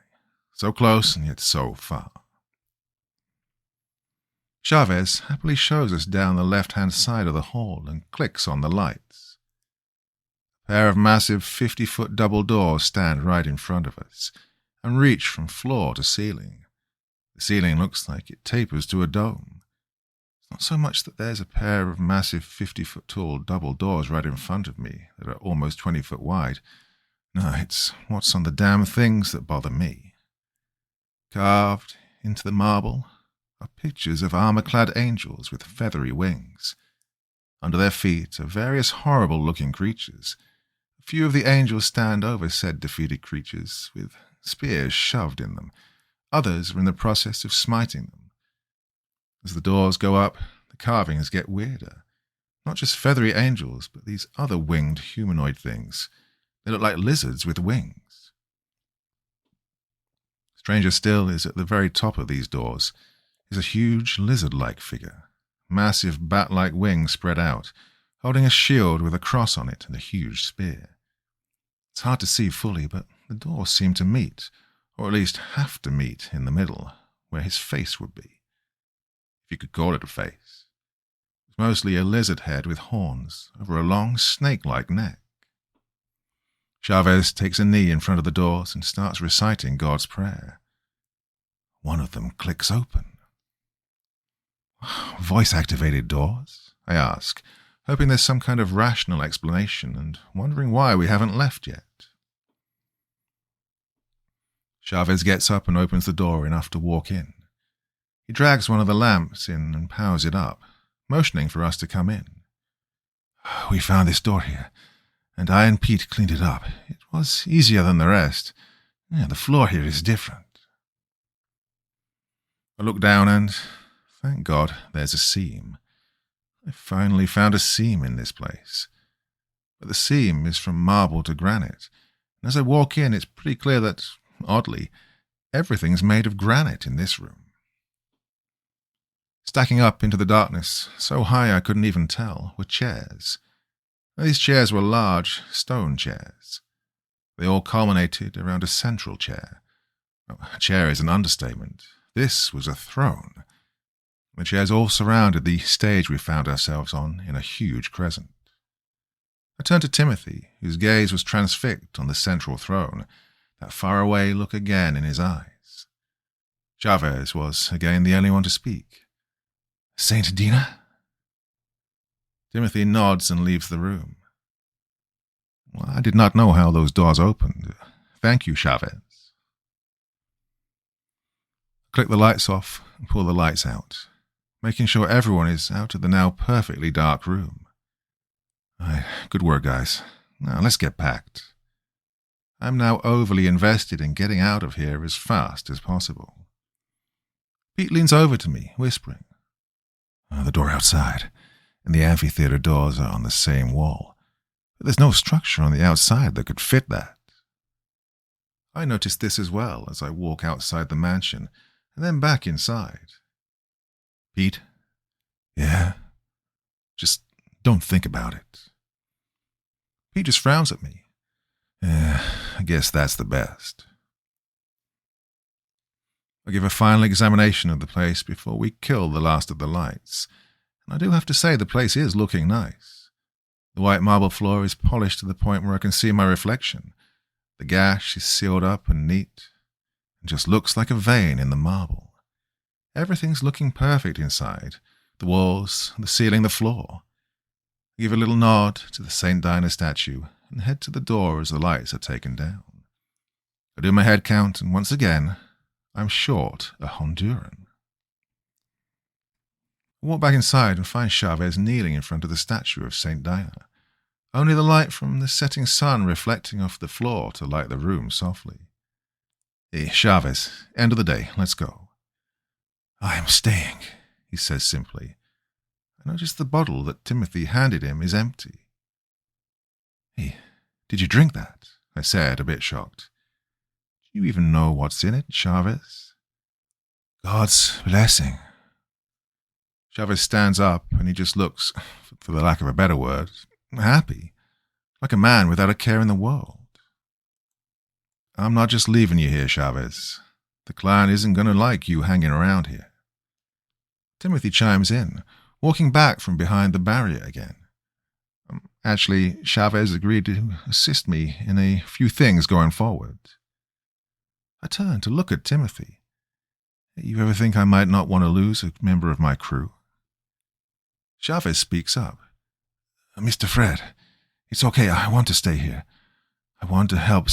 So close and yet so far. Chavez happily shows us down the left-hand side of the hall and clicks on the lights. A pair of massive 50-foot double doors stand right in front of us and reach from floor to ceiling. The ceiling looks like it tapers to a dome. It's not so much that there's a pair of massive 50-foot tall double doors right in front of me that are almost 20 foot wide. No, it's what's on the damn things that bother me. Carved into the marble are pictures of armor-clad angels with feathery wings. Under their feet are various horrible-looking creatures. A few of the angels stand over said defeated creatures, with spears shoved in them. Others are in the process of smiting them. As the doors go up, the carvings get weirder. Not just feathery angels, but these other winged humanoid things. They look like lizards with wings. Stranger still is at the very top of these doors is a huge lizard-like figure, massive bat-like wings spread out, holding a shield with a cross on it and a huge spear. It's hard to see fully, but the doors seem to meet, or at least have to meet, in the middle, where his face would be. If you could call it a face. It's mostly a lizard head with horns over a long snake-like neck. Chavez takes a knee in front of the doors and starts reciting God's prayer. One of them clicks open. Voice-activated doors? I ask, hoping there's some kind of rational explanation and wondering why we haven't left yet. Chavez gets up and opens the door enough to walk in. He drags one of the lamps in and powers it up, motioning for us to come in. We found this door here, and I and Pete cleaned it up. It was easier than the rest. The floor here is different. I look down and, thank God, there's a seam. I finally found a seam in this place. But the seam is from marble to granite, and as I walk in, it's pretty clear that, oddly, everything's made of granite in this room. Stacking up into the darkness, so high I couldn't even tell, were chairs. These chairs were large, stone chairs. They all culminated around a central chair. A chair is an understatement. This was a throne. The chairs all surrounded the stage we found ourselves on in a huge crescent. I turned to Timothy, whose gaze was transfixed on the central throne, that faraway look again in his eyes. Chavez was again the only one to speak. "Saint Dina?" Timothy nods and leaves the room. Well, I did not know how those doors opened. Thank you, Chavez. Click the lights off and pull the lights out, making sure everyone is out of the now perfectly dark room. Good work, guys. Now let's get packed. I'm now overly invested in getting out of here as fast as possible. Pete leans over to me, whispering. The door outside and the amphitheater doors are on the same wall, but there's no structure on the outside that could fit that. I notice this as well as I walk outside the mansion and then back inside. Pete? Yeah? Just don't think about it. Pete just frowns at me. I guess that's the best. I give a final examination of the place before we kill the last of the lights, and I do have to say the place is looking nice. The white marble floor is polished to the point where I can see my reflection. The gash is sealed up and neat, and just looks like a vein in the marble. Everything's looking perfect inside, the walls, the ceiling, the floor. I give a little nod to the St. Dinah statue and head to the door as the lights are taken down. I do my head count, and once again, I'm short a Honduran. I walk back inside and find Chavez kneeling in front of the statue of St. Dinah, only the light from the setting sun reflecting off the floor to light the room softly. Hey, Chavez, end of the day, let's go. I am staying, he says simply. I notice the bottle that Timothy handed him is empty. Hey, did you drink that? I said, a bit shocked. Do you even know what's in it, Chavez? God's blessing. Chavez stands up and he just looks, for the lack of a better word, happy, like a man without a care in the world. I'm not just leaving you here, Chavez. The clan isn't going to like you hanging around here. Timothy chimes in, walking back from behind the barrier again. Actually, Chavez agreed to assist me in a few things going forward. I turn to look at Timothy. You ever think I might not want to lose a member of my crew? Chavez speaks up. Mr. Fred, it's okay. I want to stay here. I want to help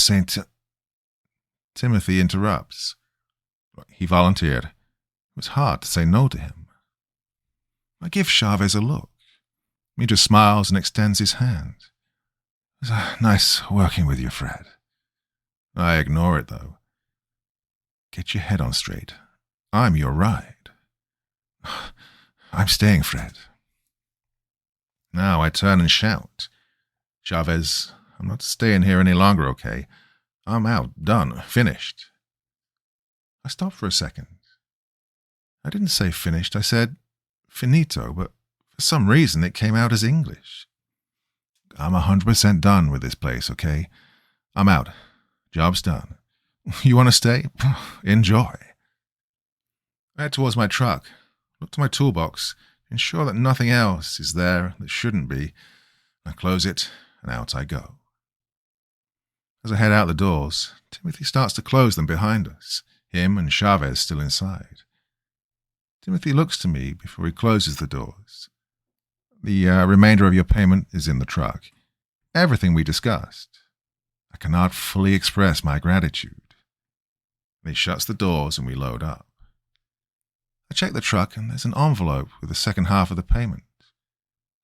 Timothy interrupts. He volunteered. It was hard to say no to him. I give Chavez a look. He just smiles and extends his hand. It was nice working with you, Fred. I ignore it, though. Get your head on straight. I'm your ride. I'm staying, Fred. Now I turn and shout. Chavez, I'm not staying here any longer, okay? I'm out, done, finished. I stopped for a second. I didn't say finished, I said finito, but for some reason it came out as English. I'm 100% done with this place, okay? I'm out. Job's done. You want to stay? Enjoy. I head towards my truck, look to my toolbox, ensure that nothing else is there that shouldn't be. I close it, and out I go. As I head out the doors, Timothy starts to close them behind us, him and Chavez still inside. Timothy looks to me before he closes the doors. The remainder of your payment is in the truck. Everything we discussed. I cannot fully express my gratitude. And he shuts the doors and we load up. I check the truck and there's an envelope with the second half of the payment.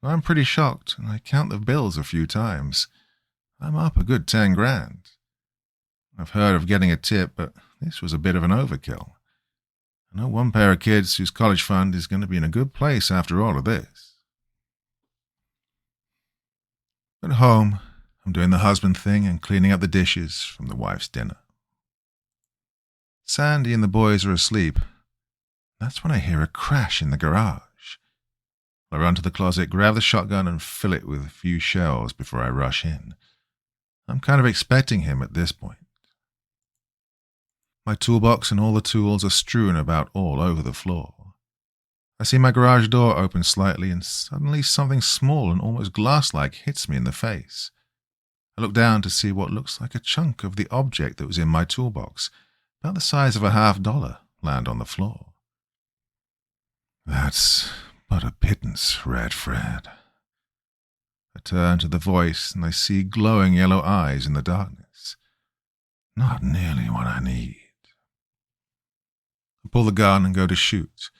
I'm pretty shocked and I count the bills a few times. I'm up a good 10 grand. I've heard of getting a tip, but this was a bit of an overkill. I know one pair of kids whose college fund is going to be in a good place after all of this. At home, I'm doing the husband thing and cleaning up the dishes from the wife's dinner. Sandy and the boys are asleep. That's when I hear a crash in the garage. I run to the closet, grab the shotgun, and fill it with a few shells before I rush in. I'm kind of expecting him at this point. My toolbox and all the tools are strewn about all over the floor. I see my garage door open slightly, and suddenly something small and almost glass-like hits me in the face. I look down to see what looks like a chunk of the object that was in my toolbox, about the size of a $50, land on the floor. That's but a pittance, Red Fred. I turn to the voice and I see glowing yellow eyes in the darkness. Not nearly what I need. I pull the gun and go to shoot,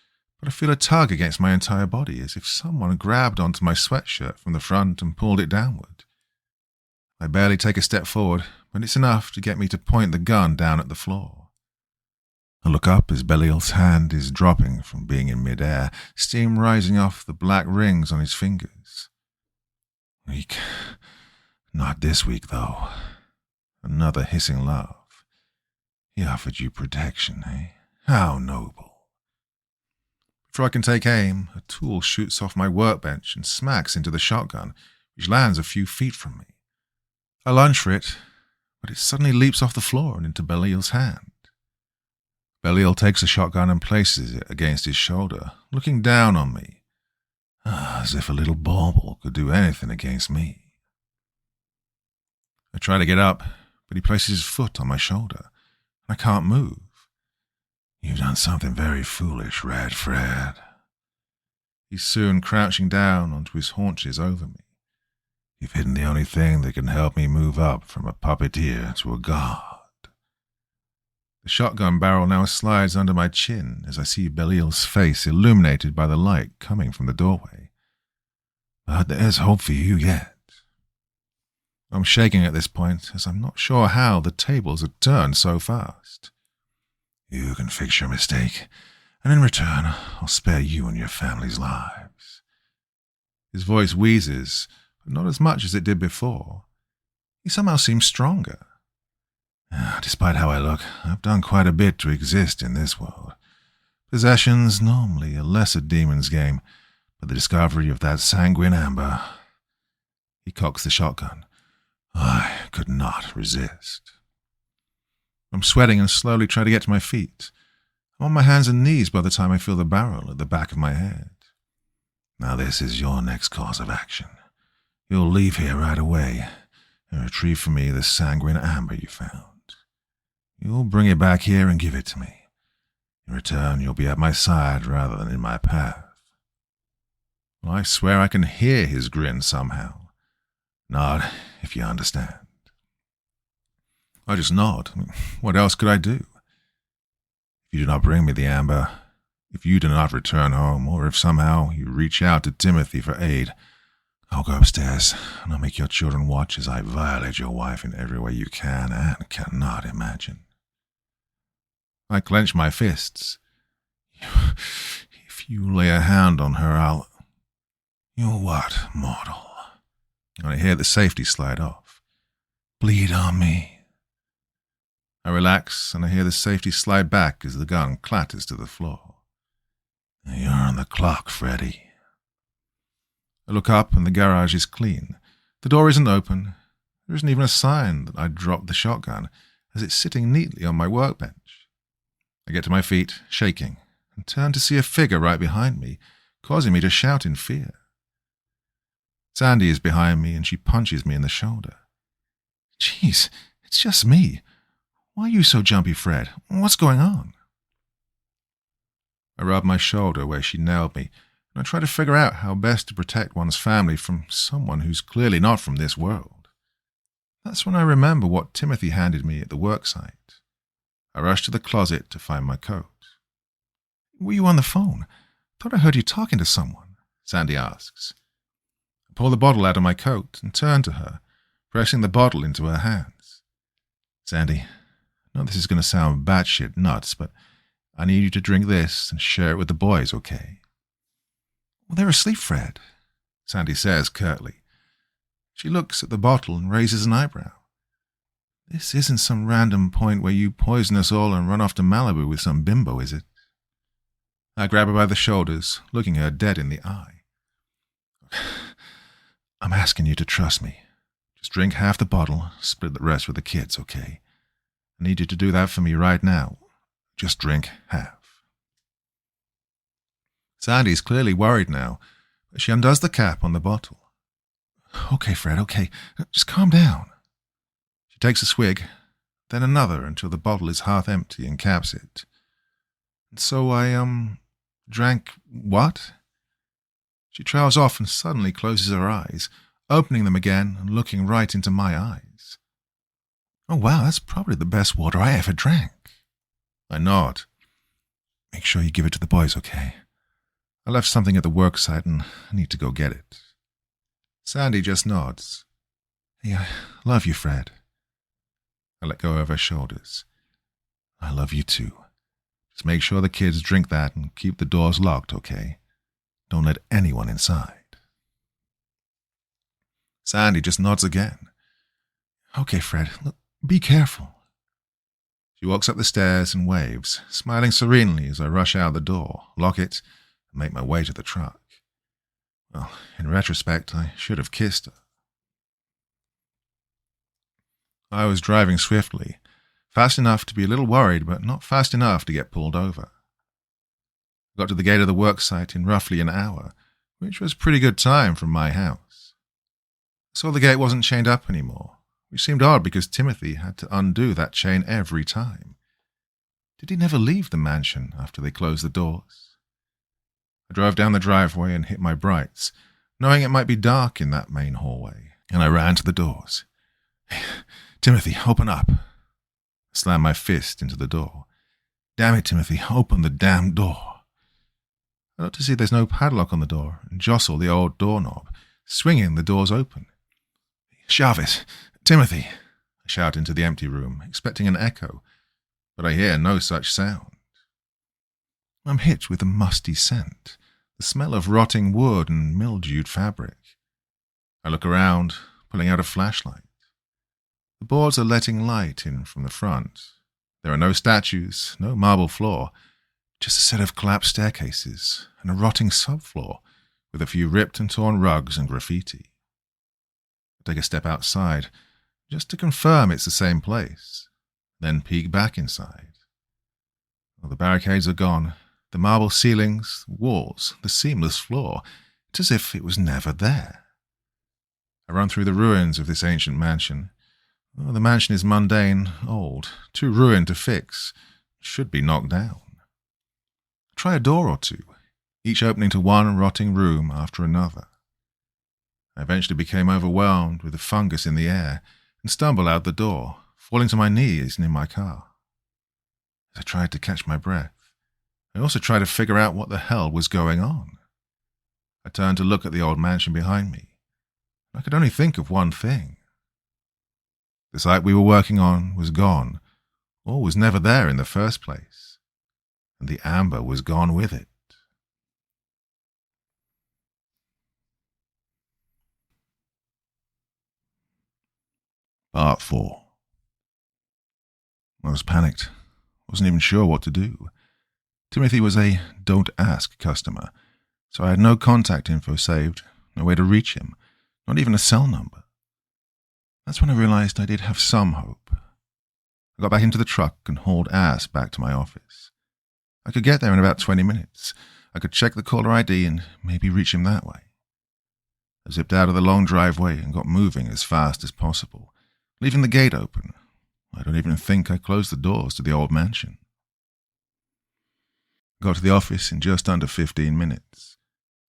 but I feel a tug against my entire body as if someone grabbed onto my sweatshirt from the front and pulled it downward. I barely take a step forward, but it's enough to get me to point the gun down at the floor. I look up as Belil's hand is dropping from being in midair, steam rising off the black rings on his fingers. Weak. Not this week, though. Another hissing laugh. He offered you protection, eh? How noble. Before I can take aim, a tool shoots off my workbench and smacks into the shotgun, which lands a few feet from me. I lunge for it, but it suddenly leaps off the floor and into Belil's hand. Belil takes the shotgun and places it against his shoulder, looking down on me, as if a little bauble could do anything against me. I try to get up, but he places his foot on my shoulder, and I can't move. You've done something very foolish, Red Fred. He's soon crouching down onto his haunches over me. You've hidden the only thing that can help me move up from a puppeteer to a god. The shotgun barrel now slides under my chin as I see Belil's face illuminated by the light coming from the doorway. But there's hope for you yet. I'm shaking at this point as I'm not sure how the tables had turned so fast. You can fix your mistake, and in return, I'll spare you and your family's lives. His voice wheezes, but not as much as it did before. He somehow seems stronger. Despite how I look, I've done quite a bit to exist in this world. Possession's normally a lesser demon's game, but the discovery of that sanguine amber... He cocks the shotgun. I could not resist. I'm sweating and slowly try to get to my feet. I'm on my hands and knees by the time I feel the barrel at the back of my head. Now this is your next course of action. You'll leave here right away and retrieve for me the sanguine amber you found. You'll bring it back here and give it to me. In return, you'll be at my side rather than in my path. Well, I swear I can hear his grin somehow. Nod, if you understand. I just nod. What else could I do? If you do not bring me the amber, if you do not return home, or if somehow you reach out to Timothy for aid, I'll go upstairs, and I'll make your children watch as I violate your wife in every way you can and cannot imagine. I clench my fists. If you lay a hand on her, I'll... You're what, mortal? And I hear the safety slide off. Bleed on me. I relax, and I hear the safety slide back as the gun clatters to the floor. You're on the clock, Freddy. I look up, and the garage is clean. The door isn't open. There isn't even a sign that I dropped the shotgun, as it's sitting neatly on my workbench. I get to my feet, shaking, and turn to see a figure right behind me, causing me to shout in fear. Sandy is behind me, and she punches me in the shoulder. Jeez, it's just me. Why are you so jumpy, Fred? What's going on? I rub my shoulder where she nailed me, and I try to figure out how best to protect one's family from someone who's clearly not from this world. That's when I remember what Timothy handed me at the worksite. I rush to the closet to find my coat. Were you on the phone? Thought I heard you talking to someone, Sandy asks. I pull the bottle out of my coat and turn to her, pressing the bottle into her hands. Sandy, I know this is going to sound batshit nuts, but I need you to drink this and share it with the boys, okay? Well, they're asleep, Fred, Sandy says curtly. She looks at the bottle and raises an eyebrow. This isn't some random point where you poison us all and run off to Malibu with some bimbo, is it? I grab her by the shoulders, looking her dead in the eye. I'm asking you to trust me. Just drink half the bottle, split the rest with the kids, okay? I need you to do that for me right now. Just drink half. Sandy's clearly worried now, but she undoes the cap on the bottle. Okay, Fred, okay. Just calm down. She takes a swig, then another until the bottle is half empty and caps it. And so I, drank what? She trails off and suddenly closes her eyes, opening them again and looking right into my eyes. Oh, wow, that's probably the best water I ever drank. I nod. Make sure you give it to the boys, okay? I left something at the worksite and I need to go get it. Sandy just nods. Hey, I love you, Fred. I let go of her shoulders. I love you too. Just make sure the kids drink that and keep the doors locked, okay? Don't let anyone inside. Sandy just nods again. Okay, Fred, look, be careful. She walks up the stairs and waves, smiling serenely as I rush out the door, lock it, and make my way to the truck. Well, in retrospect, I should have kissed her. I was driving swiftly, fast enough to be a little worried, but not fast enough to get pulled over. I got to the gate of the worksite in roughly an hour, which was pretty good time from my house. I saw the gate wasn't chained up anymore, which seemed odd because Timothy had to undo that chain every time. Did he never leave the mansion after they closed the doors? I drove down the driveway and hit my brights, knowing it might be dark in that main hallway, and I ran to the doors. Timothy, open up. I slammed my fist into the door. Damn it, Timothy, open the damn door. I look to see there's no padlock on the door and jostle the old doorknob, swinging the doors open. Jarvis, Timothy, I shout into the empty room, expecting an echo, but I hear no such sound. I'm hit with a musty scent, the smell of rotting wood and mildewed fabric. I look around, pulling out a flashlight. The boards are letting light in from the front. There are no statues, no marble floor, just a set of collapsed staircases and a rotting subfloor with a few ripped and torn rugs and graffiti. I take a step outside, just to confirm it's the same place, then peek back inside. Well, the barricades are gone, the marble ceilings, walls, the seamless floor. It's as if it was never there. I run through the ruins of this ancient mansion. Oh, the mansion is mundane, old, too ruined to fix, should be knocked down. Try a door or two, each opening to one rotting room after another. I eventually became overwhelmed with the fungus in the air and stumbled out the door, falling to my knees in my car. As I tried to catch my breath, I also tried to figure out what the hell was going on. I turned to look at the old mansion behind me. I could only think of one thing. The site we were working on was gone, or was never there in the first place, and the amber was gone with it. Part 4. I was panicked. Wasn't even sure what to do. Timothy was a don't ask customer, so I had no contact info saved, no way to reach him, not even a cell number. That's when I realized I did have some hope. I got back into the truck and hauled ass back to my office. I could get there in about 20 minutes. I could check the caller ID and maybe reach him that way. I zipped out of the long driveway and got moving as fast as possible, leaving the gate open. I don't even think I closed the doors to the old mansion. I got to the office in just under 15 minutes.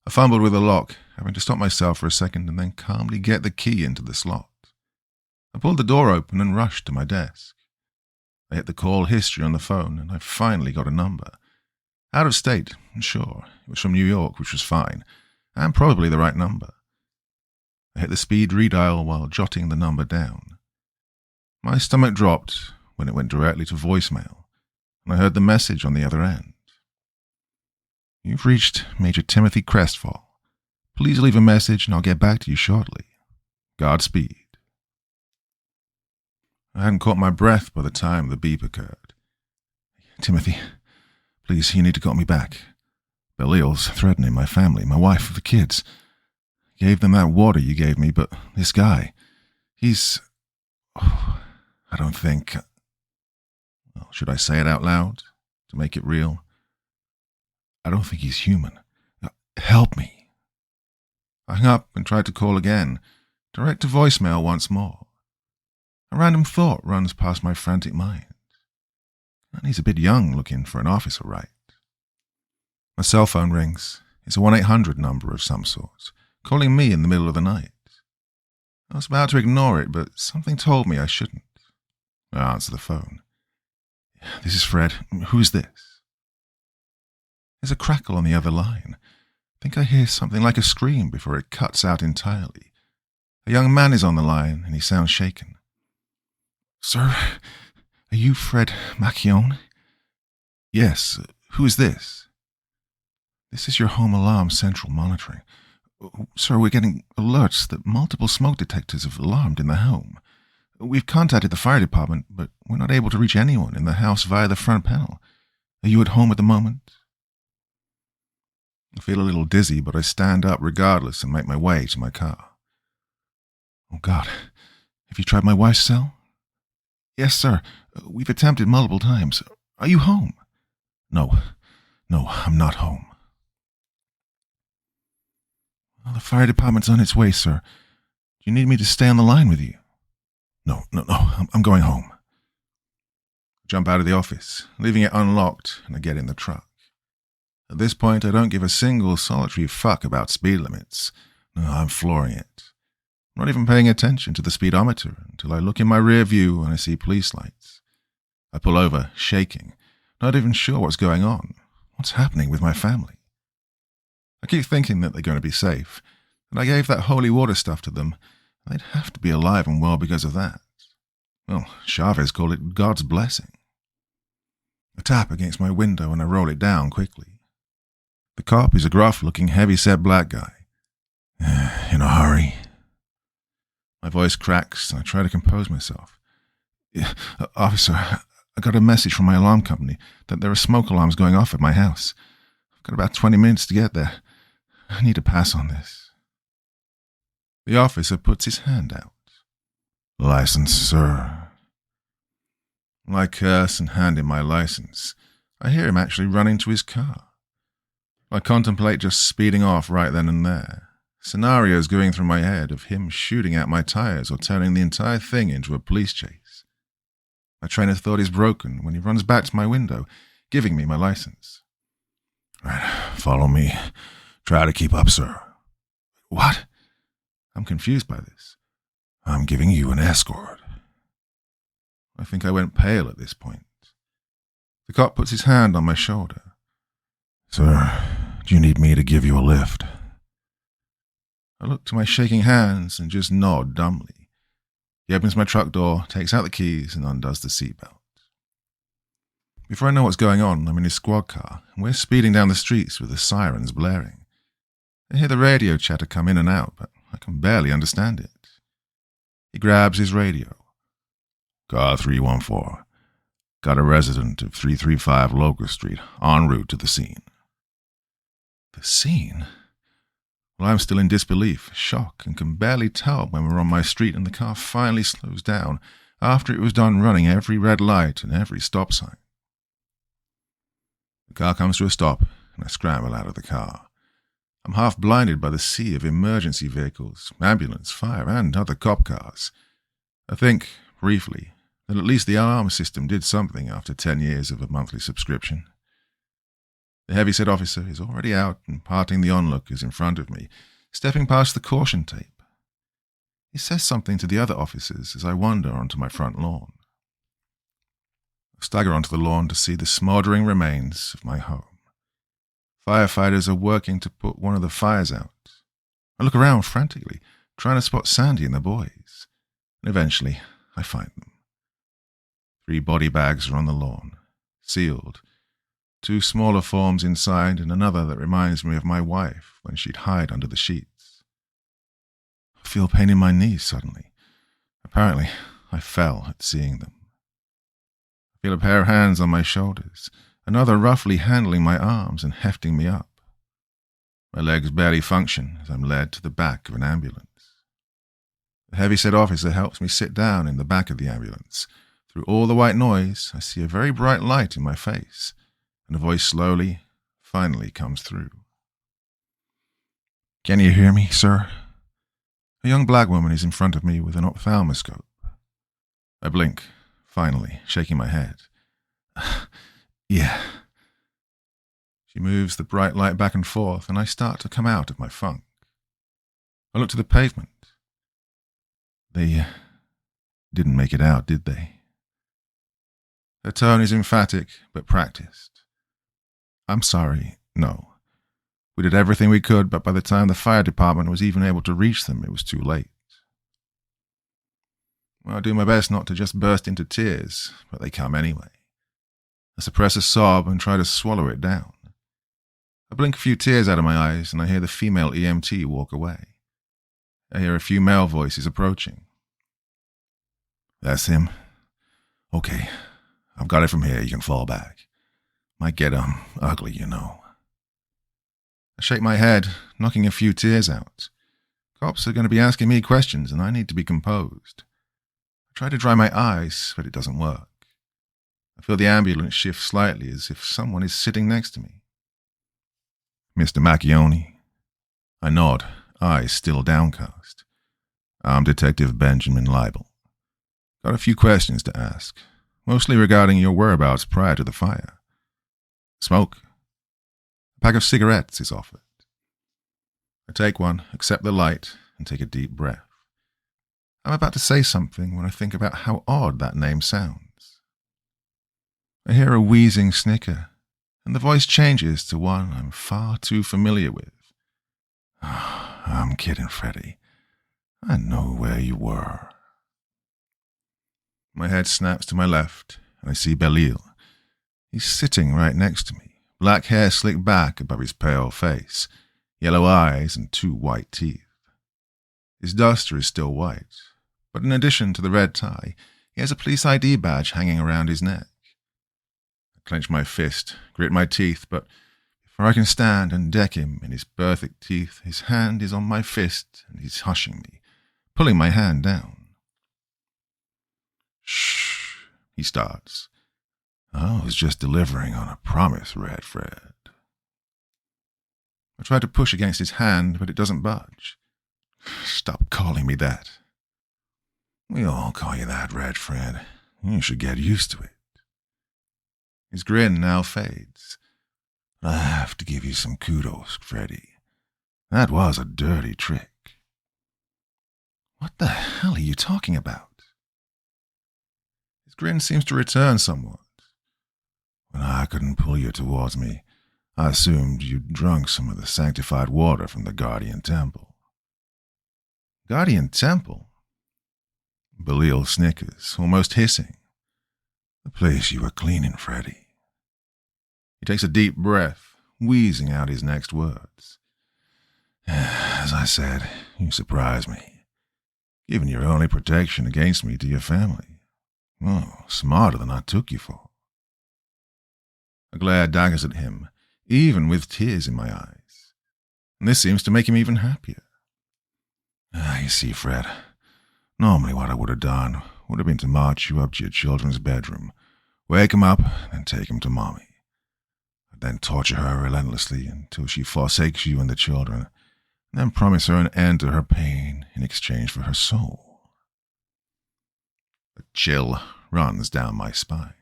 I fumbled with the lock, having to stop myself for a second and then calmly get the key into the slot. I pulled the door open and rushed to my desk. I hit the call history on the phone and I finally got a number. Out of state, sure. It was from New York, which was fine, and probably the right number. I hit the speed redial while jotting the number down. My stomach dropped when it went directly to voicemail, and I heard the message on the other end. You've reached Major Timothy Crestfall. Please leave a message and I'll get back to you shortly. Godspeed. I hadn't caught my breath by the time the beep occurred. Timothy, please, you need to call me back. Belil's threatening my family, my wife, the kids. Gave them that water you gave me, but this guy, he's... Oh, I don't think... Well, should I say it out loud to make it real? I don't think he's human. Help me. I hung up and tried to call again, direct to voicemail once more. A random thought runs past my frantic mind. And he's a bit young looking for an officer, right? My cell phone rings. It's a 1-800 number of some sort, calling me in the middle of the night. I was about to ignore it, but something told me I shouldn't. I answered the phone. This is Fred. Who's this? There's a crackle on the other line. I think I hear something like a scream before it cuts out entirely. A young man is on the line, and he sounds shaken. Sir, are you Fred Macchione? Yes. Who is this? This is your home alarm central monitoring. Sir, we're getting alerts that multiple smoke detectors have alarmed in the home. We've contacted the fire department, but we're not able to reach anyone in the house via the front panel. Are you at home at the moment? I feel a little dizzy, but I stand up regardless and make my way to my car. Oh, God. Have you tried my wife's cell? Yes, sir. We've attempted multiple times. Are you home? No, I'm not home. Well, the fire department's on its way, sir. Do you need me to stay on the line with you? No, I'm going home. I jump out of the office, leaving it unlocked, and I get in the truck. At this point, I don't give a single solitary fuck about speed limits. No, I'm flooring it. I'm not even paying attention to the speedometer until I look in my rear view and I see police lights. I pull over, shaking, not even sure what's going on. What's happening with my family? I keep thinking that they're going to be safe, and I gave that holy water stuff to them. They'd have to be alive and well because of that. Well, Chavez called it God's blessing. A tap against my window and I roll it down quickly. The cop is a gruff-looking, heavy-set black guy. In a hurry. My voice cracks and I try to compose myself. Officer, I got a message from my alarm company that there are smoke alarms going off at my house. I've got about 20 minutes to get there. I need to pass on this. The officer puts his hand out. License, sir. I curse and hand him my license. I hear him actually running to his car. I contemplate just speeding off right then and there. Scenarios going through my head of him shooting out my tires or turning the entire thing into a police chase. My train of thought is broken when he runs back to my window, giving me my license. Right, follow me. Try to keep up, sir. What? I'm confused by this. I'm giving you an escort. I think I went pale at this point. The cop puts his hand on my shoulder. Sir, do you need me to give you a lift? I look to my shaking hands and just nod dumbly. He opens my truck door, takes out the keys, and undoes the seatbelt. Before I know what's going on, I'm in his squad car, and we're speeding down the streets with the sirens blaring. I hear the radio chatter come in and out, but I can barely understand it. He grabs his radio. Car 314. Got a resident of 335 Locust Street en route to the scene. The scene? Well, I'm still in disbelief, shock, and can barely tell when we're on my street and the car finally slows down after it was done running every red light and every stop sign. The car comes to a stop, and I scramble out of the car. I'm half blinded by the sea of emergency vehicles, ambulance, fire, and other cop cars. I think, briefly, that at least the alarm system did something after 10 years of a monthly subscription. The heavyset officer is already out and parting the onlookers in front of me, stepping past the caution tape. He says something to the other officers as I wander onto my front lawn. I stagger onto the lawn to see the smouldering remains of my home. Firefighters are working to put one of the fires out. I look around frantically, trying to spot Sandy and the boys, and eventually I find them. 3 body bags are on the lawn, sealed. 2 smaller forms inside and another that reminds me of my wife when she'd hide under the sheets. I feel pain in my knees suddenly. Apparently, I fell at seeing them. I feel a pair of hands on my shoulders, another roughly handling my arms and hefting me up. My legs barely function as I'm led to the back of an ambulance. The heavyset officer helps me sit down in the back of the ambulance. Through all the white noise, I see a very bright light in my face, and a voice slowly, finally comes through. "Can you hear me, sir?" A young black woman is in front of me with an ophthalmoscope. I blink, finally, shaking my head. "Yeah." She moves the bright light back and forth, and I start to come out of my funk. I look to the pavement. They didn't make it out, did they? Her tone is emphatic, but practiced. "I'm sorry, no. We did everything we could, but by the time the fire department was even able to reach them, it was too late." I do my best not to just burst into tears, but they come anyway. I suppress a sob and try to swallow it down. I blink a few tears out of my eyes, and I hear the female EMT walk away. I hear a few male voices approaching. "That's him. Okay, I've got it from here. You can fall back. Might get, ugly, you know." I shake my head, knocking a few tears out. Cops are going to be asking me questions, and I need to be composed. I try to dry my eyes, but it doesn't work. I feel the ambulance shift slightly as if someone is sitting next to me. "Mr. Macchione." I nod, eyes still downcast. "I'm Detective Benjamin Leibel. Got a few questions to ask, mostly regarding your whereabouts prior to the fire." "Smoke?" A pack of cigarettes is offered. I take one, accept the light, and take a deep breath. I'm about to say something when I think about how odd that name sounds. I hear a wheezing snicker, and the voice changes to one I'm far too familiar with. "I'm kidding, Freddy. I know where you were." My head snaps to my left, and I see Belil. He's sitting right next to me, black hair slicked back above his pale face, yellow eyes and 2 white teeth. His duster is still white, but in addition to the red tie, he has a police ID badge hanging around his neck. I clench my fist, grit my teeth, but before I can stand and deck him in his perfect teeth, his hand is on my fist and he's hushing me, pulling my hand down. "Shh," he starts. "I was just delivering on a promise, Red Fred." I try to push against his hand, but it doesn't budge. "Stop calling me that." "We all call you that, Red Fred. You should get used to it." His grin now fades. "I have to give you some kudos, Freddy. That was a dirty trick." "What the hell are you talking about?" His grin seems to return somewhat. "When I couldn't pull you towards me, I assumed you'd drunk some of the sanctified water from the Guardian Temple." "Guardian Temple?" Belil snickers, almost hissing. "The place you were cleaning, Freddy." He takes a deep breath, wheezing out his next words. "As I said, you surprised me, giving your only protection against me to your family. Oh, smarter than I took you for." I glare daggers at him, even with tears in my eyes. And this seems to make him even happier. You see, Fred, normally what I would have done would have been to march you up to your children's bedroom, wake 'em up, and take 'em to Mommy. I'd then torture her relentlessly until she forsakes you and the children, and then promise her an end to her pain in exchange for her soul. A chill runs down my spine.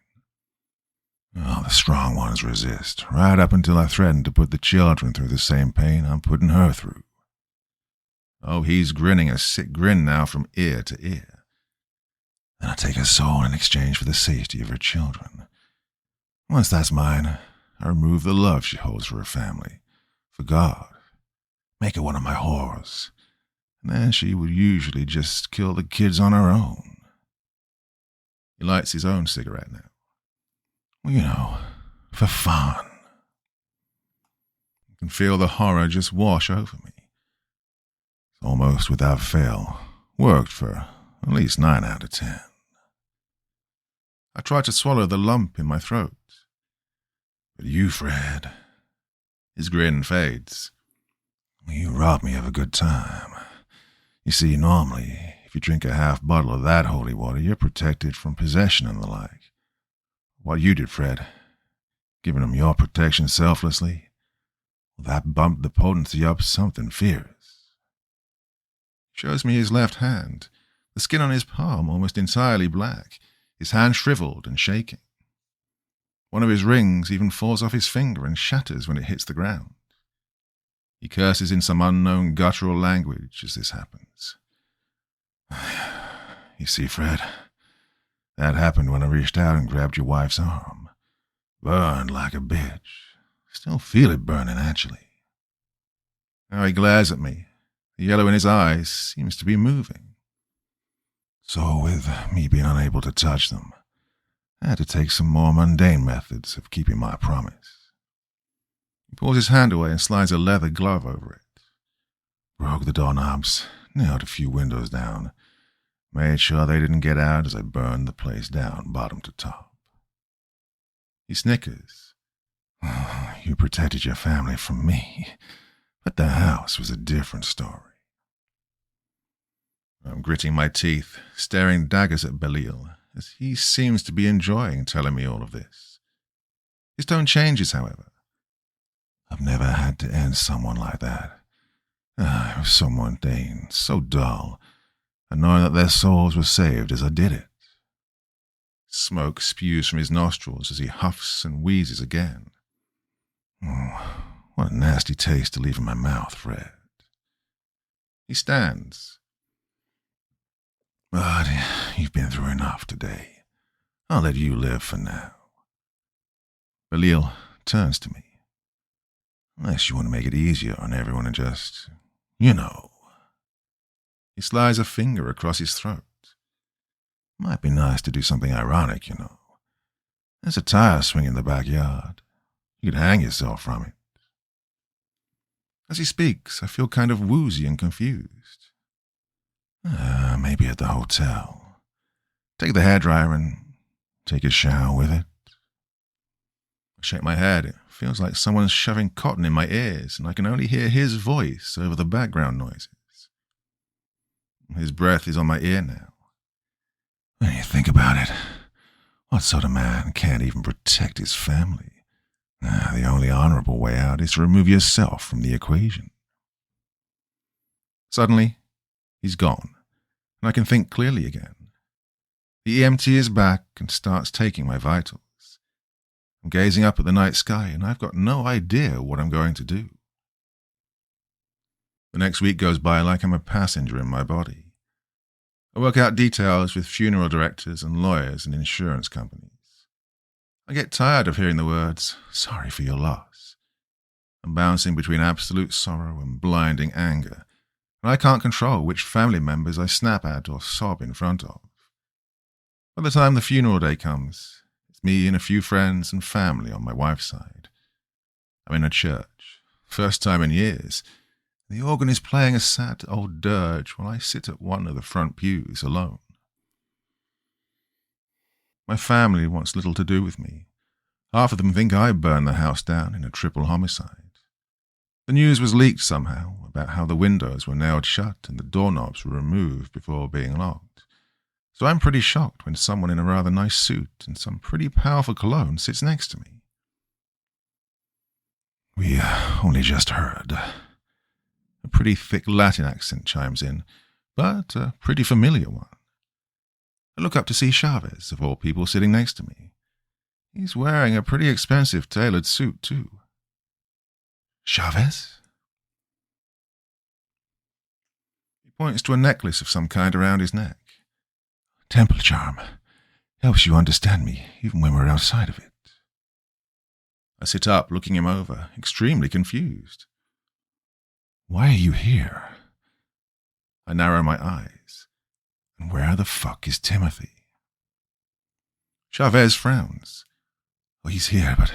Oh, the strong ones resist, right up until I threaten to put the children through the same pain I'm putting her through. Oh, he's grinning a sick grin now from ear to ear. Then I take her soul in exchange for the safety of her children. Once that's mine, I remove the love she holds for her family, for God, make her one of my whores, and then she would usually just kill the kids on her own. He lights his own cigarette now. Well, you know, for fun. I can feel the horror just wash over me. It's almost without fail worked for at least 9 out of 10. I try to swallow the lump in my throat. But you, Fred, his grin fades. You robbed me of a good time. You see, normally, if you drink a half bottle of that holy water, you're protected from possession and the like. What you did, Fred, giving him your protection selflessly, well, that bumped the potency up something fierce. He shows me his left hand, the skin on his palm almost entirely black, his hand shriveled and shaking. One of his rings even falls off his finger and shatters when it hits the ground. He curses in some unknown guttural language as this happens. You see, Fred, that happened when I reached out and grabbed your wife's arm. Burned like a bitch. Still feel it burning, actually. Now he glares at me. The yellow in his eyes seems to be moving. So with me being unable to touch them, I had to take some more mundane methods of keeping my promise. He pulls his hand away and slides a leather glove over it. Broke the doorknobs, nailed a few windows down, made sure they didn't get out as I burned the place down bottom to top. He snickers. You protected your family from me, but the house was a different story. I'm gritting my teeth, staring daggers at Belil, as he seems to be enjoying telling me all of this. His tone changes, however. I've never had to end someone like that. It was so mundane, so dull, and knowing that their souls were saved as I did it. Smoke spews from his nostrils as he huffs and wheezes again. Oh, what a nasty taste to leave in my mouth, Fred. He stands. But you've been through enough today. I'll let you live for now. Belil turns to me. Unless you want to make it easier on everyone and just, you know. He slides a finger across his throat. Might be nice to do something ironic, you know. There's a tire swing in the backyard. You could hang yourself from it. As he speaks, I feel kind of woozy and confused. Maybe at the hotel. Take the hairdryer and take a shower with it. I shake my head. It feels like someone's shoving cotton in my ears, and I can only hear his voice over the background noises. His breath is on my ear now. When you think about it, what sort of man can't even protect his family? The only honorable way out is to remove yourself from the equation. Suddenly, he's gone, and I can think clearly again. The EMT is back and starts taking my vitals. I'm gazing up at the night sky, and I've got no idea what I'm going to do. The next week goes by like I'm a passenger in my body. I work out details with funeral directors and lawyers and insurance companies. I get tired of hearing the words, sorry for your loss. I'm bouncing between absolute sorrow and blinding anger, and I can't control which family members I snap at or sob in front of. By the time the funeral day comes, it's me and a few friends and family on my wife's side. I'm in a church, first time in years. The organ is playing a sad old dirge while I sit at one of the front pews alone. My family wants little to do with me. Half of them think I burned the house down in a triple homicide. The news was leaked somehow about how the windows were nailed shut and the doorknobs were removed before being locked. So I'm pretty shocked when someone in a rather nice suit and some pretty powerful cologne sits next to me. We only just heard. A pretty thick Latin accent chimes in, but a pretty familiar one. I look up to see Chavez, of all people, sitting next to me. He's wearing a pretty expensive tailored suit, too. Chavez? He points to a necklace of some kind around his neck. Temple charm. Helps you understand me, even when we're outside of it. I sit up, looking him over, extremely confused. Why are you here? I narrow my eyes. And where the fuck is Timothy? Chavez frowns. Oh, he's here, but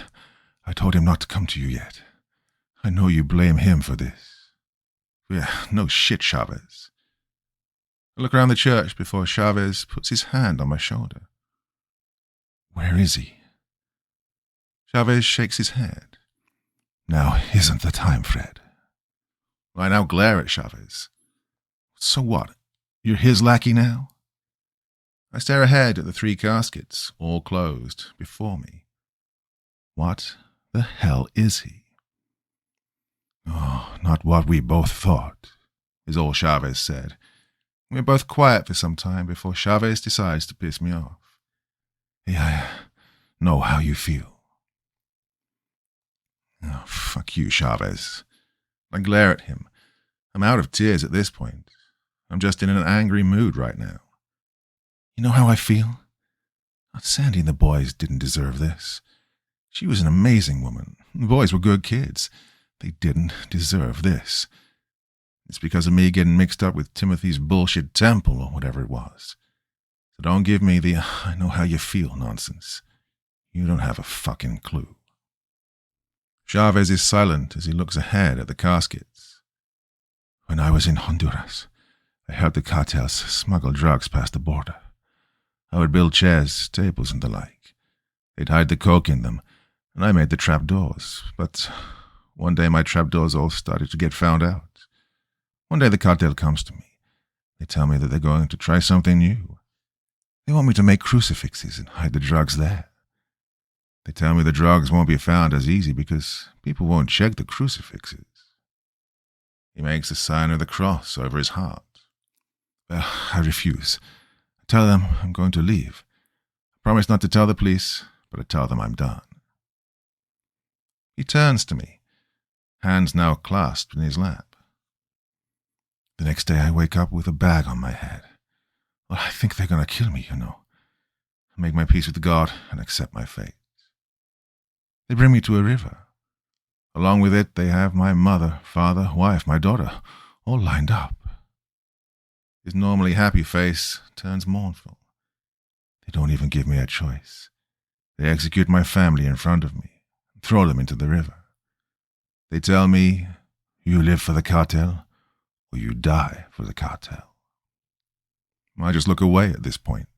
I told him not to come to you yet. I know you blame him for this. Yeah, no shit, Chavez. I look around the church before Chavez puts his hand on my shoulder. Where is he? Chavez shakes his head. Now isn't the time, Fred. I now glare at Chavez. So what? You're his lackey now? I stare ahead at the 3 caskets, all closed, before me. What the hell is he? Oh, not what we both thought, is all Chavez said. We're both quiet for some time before Chavez decides to piss me off. Yeah, I know how you feel. Oh, fuck you, Chavez. I glare at him. I'm out of tears at this point. I'm just in an angry mood right now. You know how I feel? Sandy and the boys didn't deserve this. She was an amazing woman. The boys were good kids. They didn't deserve this. It's because of me getting mixed up with Timothy's bullshit temple or whatever it was. So don't give me the I know how you feel nonsense. You don't have a fucking clue. Chavez is silent as he looks ahead at the caskets. When I was in Honduras, I helped the cartels smuggle drugs past the border. I would build chairs, tables, and the like. They'd hide the coke in them, and I made the trapdoors. But one day my trapdoors all started to get found out. One day the cartel comes to me. They tell me that they're going to try something new. They want me to make crucifixes and hide the drugs there. They tell me the drugs won't be found as easy because people won't check the crucifixes. He makes the sign of the cross over his heart. Well, I refuse. I tell them I'm going to leave. I promise not to tell the police, but I tell them I'm done. He turns to me, hands now clasped in his lap. The next day I wake up with a bag on my head. Well, I think they're going to kill me, you know. I make my peace with God and accept my fate. They bring me to a river. Along with it, they have my mother, father, wife, my daughter, all lined up. His normally happy face turns mournful. They don't even give me a choice. They execute my family in front of me and throw them into the river. They tell me, you live for the cartel, or you die for the cartel. I just look away at this point.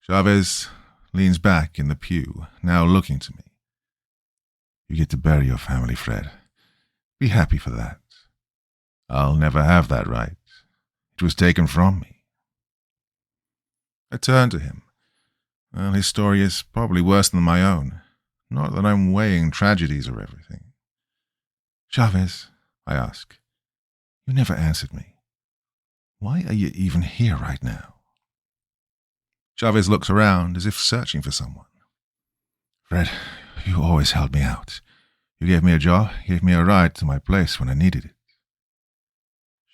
Chavez leans back in the pew, now looking to me. You get to bury your family, Fred. Be happy for that. I'll never have that right. It was taken from me. I turn to him. Well, his story is probably worse than my own. Not that I'm weighing tragedies or everything. Chavez, I ask. You never answered me. Why are you even here right now? Chavez looks around as if searching for someone. Fred, you always helped me out. You gave me a job, gave me a ride to my place when I needed it.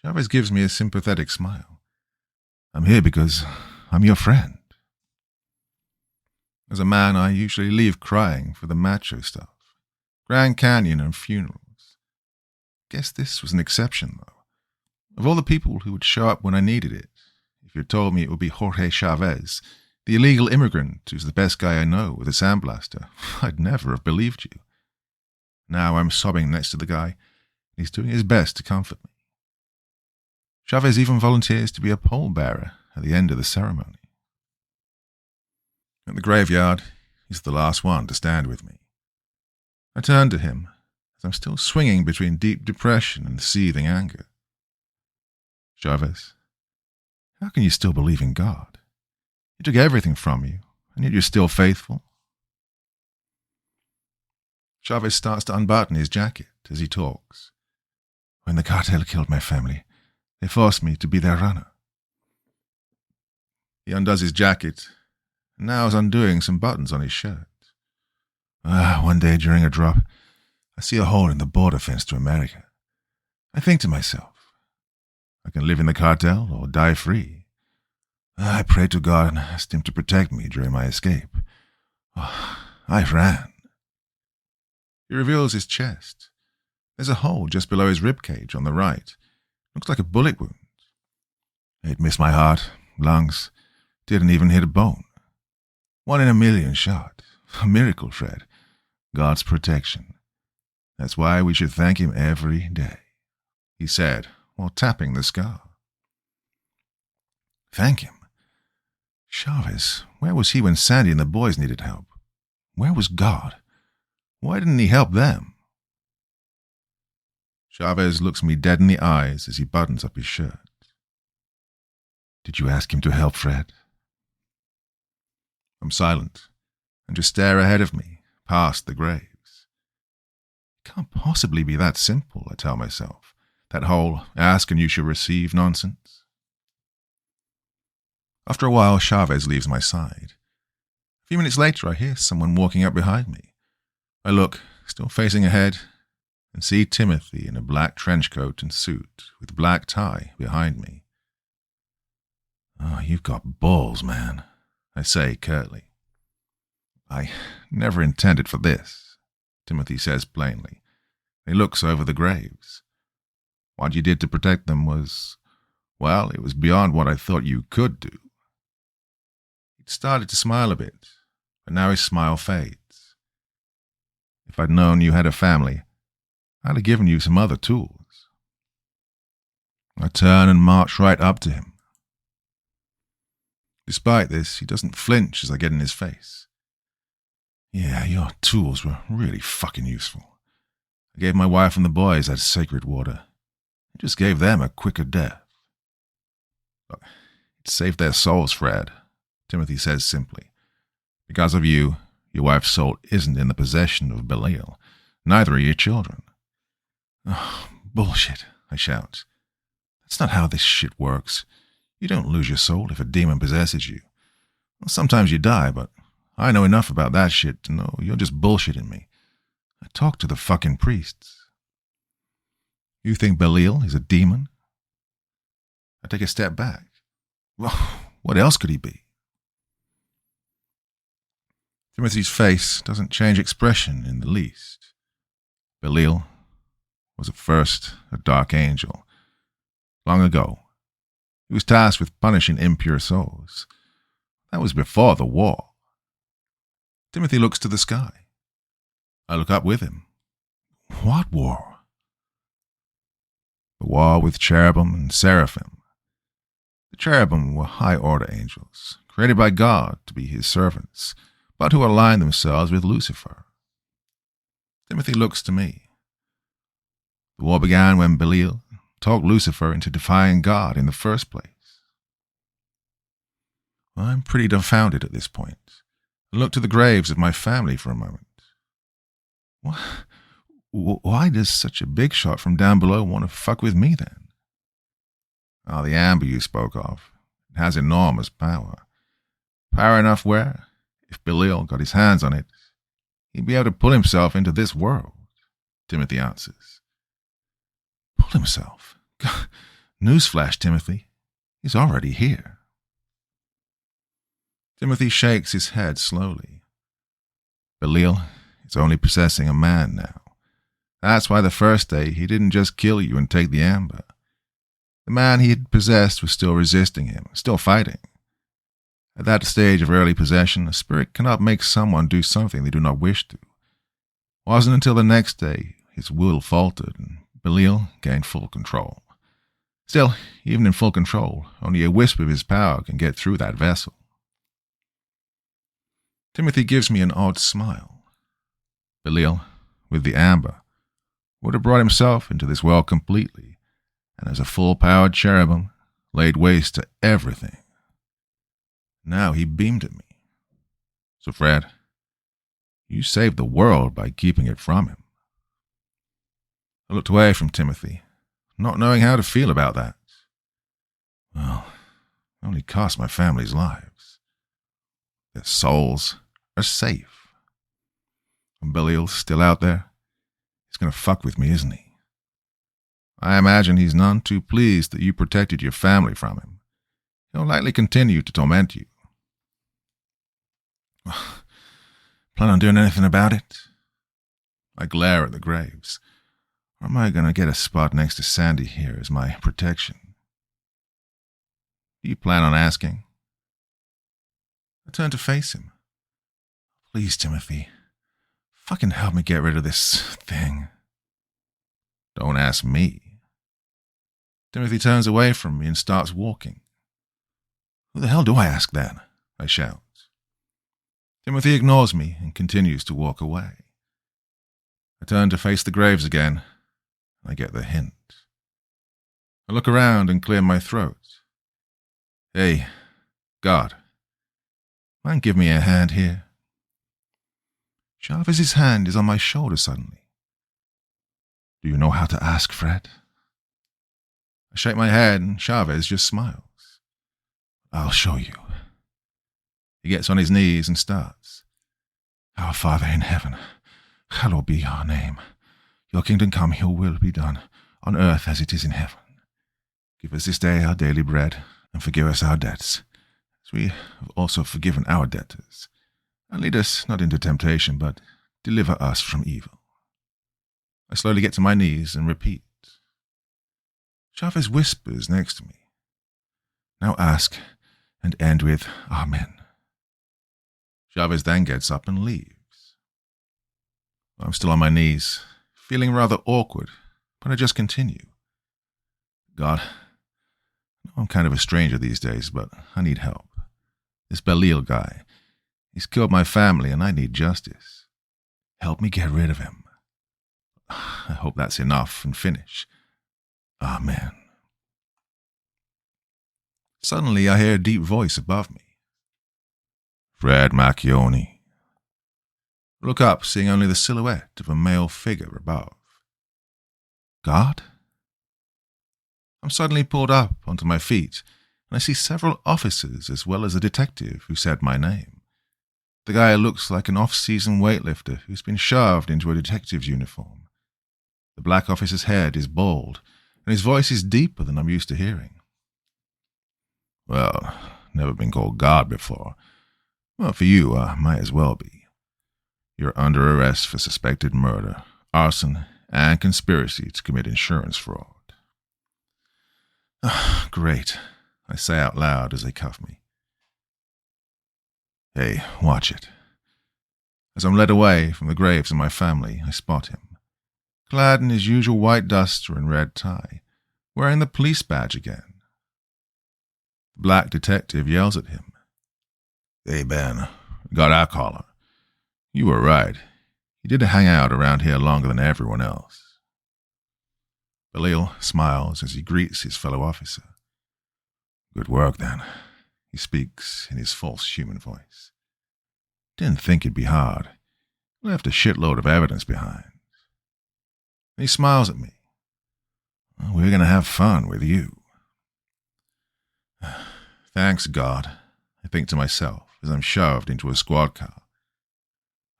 Chavez gives me a sympathetic smile. I'm here because I'm your friend. As a man, I usually leave crying for the macho stuff. Grand Canyon and funerals. Guess this was an exception, though. Of all the people who would show up when I needed it, if you'd told me it would be Jorge Chavez, the illegal immigrant who's the best guy I know with a sandblaster, I'd never have believed you. Now I'm sobbing next to the guy, and he's doing his best to comfort me. Chavez even volunteers to be a pallbearer at the end of the ceremony. At the graveyard, he's the last one to stand with me. I turned to him, as I'm still swinging between deep depression and seething anger. Chavez, how can you still believe in God? He took everything from you, and yet you're still faithful. Chavez starts to unbutton his jacket as he talks. When the cartel killed my family, they forced me to be their runner. He undoes his jacket, and now is undoing some buttons on his shirt. One day during a drop, I see a hole in the border fence to America. I think to myself, I can live in the cartel or die free. I prayed to God and asked him to protect me during my escape. I ran. He reveals his chest. There's a hole just below his ribcage on the right. Looks like a bullet wound. It missed my heart, lungs, didn't even hit a bone. 1 in a million shot. A miracle, Fred. God's protection. That's why we should thank him every day, he said while tapping the scar. Thank him? Chavez, where was he when Sandy and the boys needed help? Where was God? Why didn't he help them? Chavez looks me dead in the eyes as he buttons up his shirt. Did you ask him to help, Fred? I'm silent and just stare ahead of me, past the graves. It can't possibly be that simple, I tell myself. That whole ask and you shall receive nonsense. After a while, Chavez leaves my side. A few minutes later, I hear someone walking up behind me. I look, still facing ahead, and see Timothy in a black trench coat and suit with black tie behind me. Oh, you've got balls, man, I say curtly. I never intended for this, Timothy says plainly. He looks over the graves. What you did to protect them was, well, it was beyond what I thought you could do. He'd started to smile a bit, but now his smile fades. If I'd known you had a family, I'd have given you some other tools. I turn and march right up to him. Despite this, he doesn't flinch as I get in his face. Yeah, your tools were really fucking useful. I gave my wife and the boys that sacred water. It just gave them a quicker death. Look, it saved their souls, Fred, Timothy says simply. Because of you, your wife's soul isn't in the possession of Belil. Neither are your children. Oh, bullshit, I shout. That's not how this shit works. You don't lose your soul if a demon possesses you. Well, sometimes you die, but I know enough about that shit to know you're just bullshitting me. I talked to the fucking priests. You think Belil is a demon? I take a step back. Well, what else could he be? Timothy's face doesn't change expression in the least. Belil was at first a dark angel. Long ago, he was tasked with punishing impure souls. That was before the war. Timothy looks to the sky. I look up with him. What war? The war with cherubim and seraphim. The cherubim were high-order angels, created by God to be his servants, but who aligned themselves with Lucifer. Timothy looks to me. The war began when Belil talked Lucifer into defying God in the first place. I'm pretty dumbfounded at this point. I look to the graves of my family for a moment. Why does such a big shot from down below want to fuck with me then? Oh, the amber you spoke of. It has enormous power. Power enough where, if Belil got his hands on it, he'd be able to pull himself into this world, Timothy answers. Pull himself? God, newsflash, Timothy. He's already here. Timothy shakes his head slowly. Belil is only possessing a man now. That's why the first day he didn't just kill you and take the amber. The man he had possessed was still resisting him, still fighting. At that stage of early possession, a spirit cannot make someone do something they do not wish to. It wasn't until the next day his will faltered and Belil gained full control. Still, even in full control, only a wisp of his power can get through that vessel. Timothy gives me an odd smile. Belil, with the amber, would have brought himself into this world completely, and as a full-powered cherubim, laid waste to everything. Now he beamed at me. So, Fred, you saved the world by keeping it from him. I looked away from Timothy, not knowing how to feel about that. Well, it only cost my family's lives. Their souls are safe. And Belil's still out there. He's going to fuck with me, isn't he? I imagine he's none too pleased that you protected your family from him. He'll likely continue to torment you. Plan on doing anything about it? I glare at the graves. Or am I going to get a spot next to Sandy here as my protection? Do you plan on asking? I turn to face him. Please, Timothy, fucking help me get rid of this thing. Don't ask me. Timothy turns away from me and starts walking. Who the hell do I ask then? I shout. Timothy ignores me and continues to walk away. I turn to face the graves again. I get the hint. I look around and clear my throat. Hey, God, mind give me a hand here? Chavez's hand is on my shoulder suddenly. Do you know how to ask, Fred? I shake my head and Chavez just smiles. I'll show you. He gets on his knees and starts. Our Father in heaven, hallowed be your name. Your kingdom come, your will be done, on earth as it is in heaven. Give us this day our daily bread, and forgive us our debts, as we have also forgiven our debtors. And lead us not into temptation, but deliver us from evil. I slowly get to my knees and repeat. Chavez whispers next to me. Now ask and end with Amen. Chavez then gets up and leaves. I'm still on my knees, feeling rather awkward, but I just continue. God, I know I'm kind of a stranger these days, but I need help. This Belil guy, he's killed my family and I need justice. Help me get rid of him. I hope that's enough and finish. Amen. Suddenly I hear a deep voice above me. Fred Macchione. I look up, seeing only the silhouette of a male figure above. God? I'm suddenly pulled up onto my feet, and I see several officers as well as a detective who said my name. The guy looks like an off-season weightlifter who's been shoved into a detective's uniform. The black officer's head is bald, and his voice is deeper than I'm used to hearing. Well, never been called God before. Well, for you, might as well be. You're under arrest for suspected murder, arson, and conspiracy to commit insurance fraud. Great, I say out loud as they cuff me. Hey, watch it. As I'm led away from the graves of my family, I spot him, clad in his usual white duster and red tie, wearing the police badge again. The black detective yells at him. Hey, Ben, got our collar. You were right. He did hang out around here longer than everyone else. Belil smiles as he greets his fellow officer. Good work, then. He speaks in his false human voice. Didn't think it'd be hard. Left a shitload of evidence behind. And he smiles at me. Well, we're going to have fun with you. Thanks, God, I think to myself as I'm shoved into a squad car.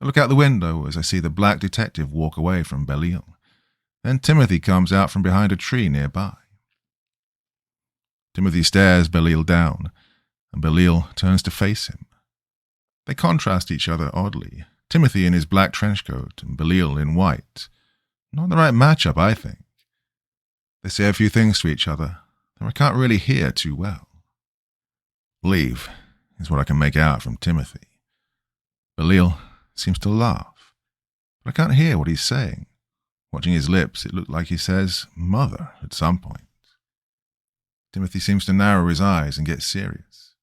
I look out the window as I see the black detective walk away from Belil. Then Timothy comes out from behind a tree nearby. Timothy stares Belil down, and Belil turns to face him. They contrast each other oddly, Timothy in his black trench coat and Belil in white. Not the right matchup, I think. They say a few things to each other, though I can't really hear too well. Leave is what I can make out from Timothy. Belil seems to laugh, but I can't hear what he's saying. Watching his lips, it looked like he says mother at some point. Timothy seems to narrow his eyes and get serious.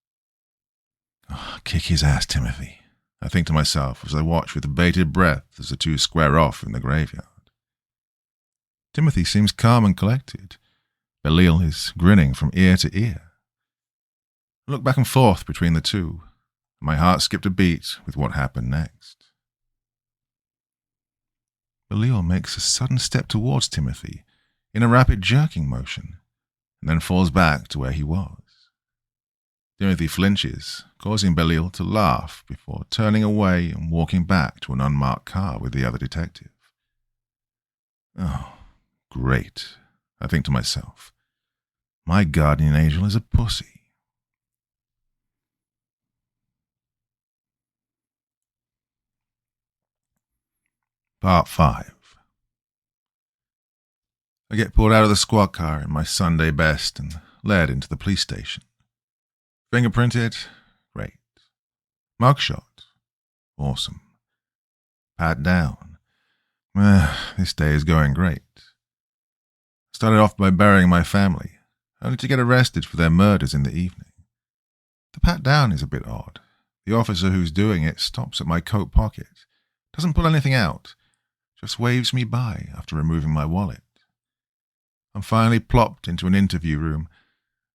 Oh, kick his ass, Timothy, I think to myself as I watch with bated breath as the two square off in the graveyard. Timothy seems calm and collected. Belil is grinning from ear to ear. I look back and forth between the two. My heart skipped a beat with what happened next. Belil makes a sudden step towards Timothy in a rapid jerking motion, and then falls back to where he was. Timothy flinches, causing Belil to laugh before turning away and walking back to an unmarked car with the other detective. Oh, great, I think to myself. My guardian angel is a pussy. Part 5. I get pulled out of the squad car in my Sunday best and led into the police station. Fingerprinted? Great. Mugshot? Awesome. Pat down? This day is going great. I started off by burying my family, only to get arrested for their murders in the evening. The pat down is a bit odd. The officer who's doing it stops at my coat pocket, doesn't pull anything out, just waves me by after removing my wallet. I'm finally plopped into an interview room.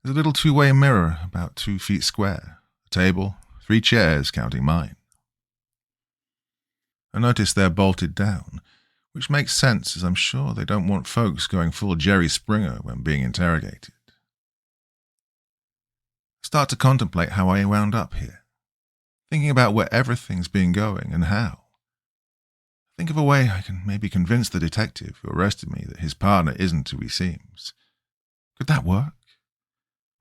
There's a little two-way mirror about 2 feet square, a table, 3 chairs counting mine. I notice they're bolted down, which makes sense as I'm sure they don't want folks going full Jerry Springer when being interrogated. I start to contemplate how I wound up here, thinking about where everything's been going and how. Think of a way I can maybe convince the detective who arrested me that his partner isn't who he seems. Could that work?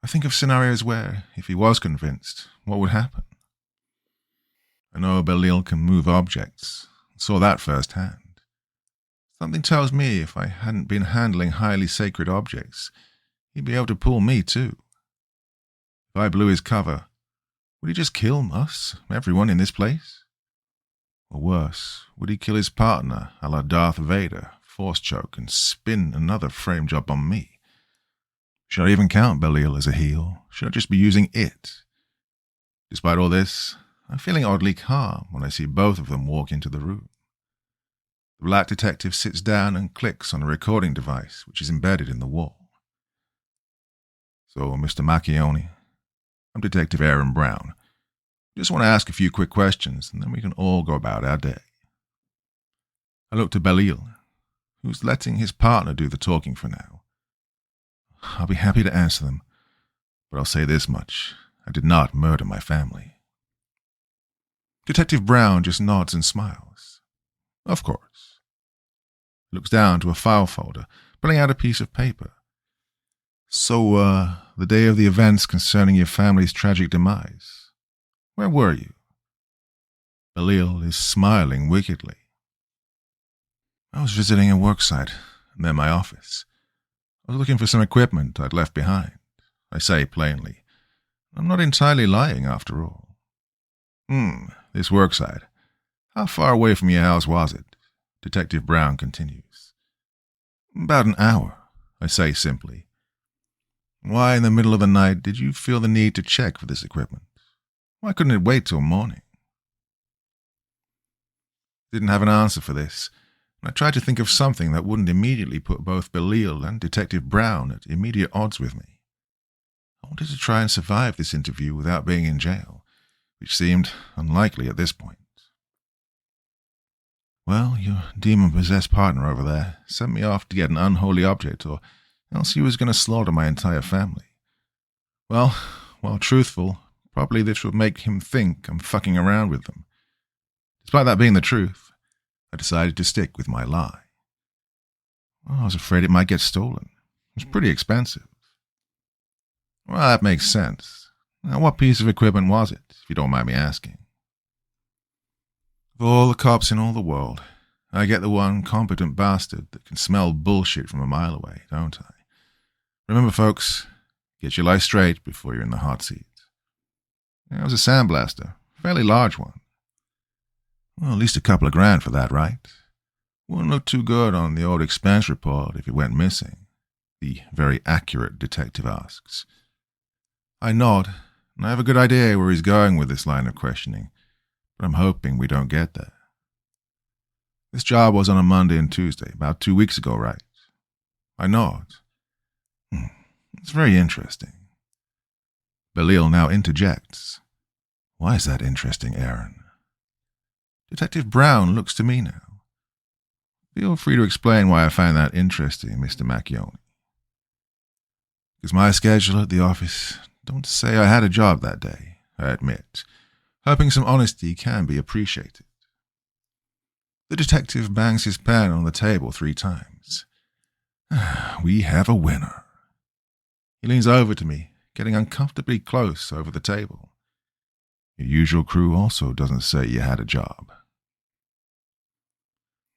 I think of scenarios where, if he was convinced, what would happen? I know Belil can move objects. I saw that firsthand. Something tells me if I hadn't been handling highly sacred objects, he'd be able to pull me too. If I blew his cover, would he just kill us, everyone in this place? Or worse, would he kill his partner, a la Darth Vader, force choke, and spin another frame job on me? Should I even count Belil as a heel? Should I just be using it? Despite all this, I'm feeling oddly calm when I see both of them walk into the room. The black detective sits down and clicks on a recording device which is embedded in the wall. So, Mr. Macchione, I'm Detective Aaron Brown. Just want to ask a few quick questions, and then we can all go about our day. I look to Belil, who's letting his partner do the talking for now. I'll be happy to answer them, but I'll say this much. I did not murder my family. Detective Brown just nods and smiles. Of course. He looks down to a file folder, pulling out a piece of paper. So, the day of the events concerning your family's tragic demise. Where were you? Belil is smiling wickedly. I was visiting a worksite, and then my office. I was looking for some equipment I'd left behind. I say plainly. I'm not entirely lying, after all. This worksite. How far away from your house was it? Detective Brown continues. About an hour, I say simply. Why in the middle of the night did you feel the need to check for this equipment? Why couldn't it wait till morning? Didn't have an answer for this, and I tried to think of something that wouldn't immediately put both Belil and Detective Brown at immediate odds with me. I wanted to try and survive this interview without being in jail, which seemed unlikely at this point. Well, your demon-possessed partner over there sent me off to get an unholy object, or else he was going to slaughter my entire family. Well, while truthful, probably this would make him think I'm fucking around with them. Despite that being the truth, I decided to stick with my lie. Well, I was afraid it might get stolen. It was pretty expensive. Well, that makes sense. Now, what piece of equipment was it, if you don't mind me asking? Of all the cops in all the world, I get the one competent bastard that can smell bullshit from a mile away, don't I? Remember, folks, get your life straight before you're in the hot seat. It was a sandblaster, a fairly large one. Well, at least a couple of grand for that, right? Wouldn't look too good on the old expense report if it went missing, the very accurate detective asks. I nod, and I have a good idea where he's going with this line of questioning, but I'm hoping we don't get there. This job was on a Monday and Tuesday, about 2 weeks ago, right? I nod. It's very interesting. Belil now interjects. Why is that interesting, Aaron? Detective Brown looks to me now. Feel free to explain why I find that interesting, Mr. Macchione. Because my schedule at the office don't say I had a job that day, I admit. Hoping some honesty can be appreciated. The detective bangs his pen on the table 3 times. We have a winner. He leans over to me, getting uncomfortably close over the table. Your usual crew also doesn't say you had a job.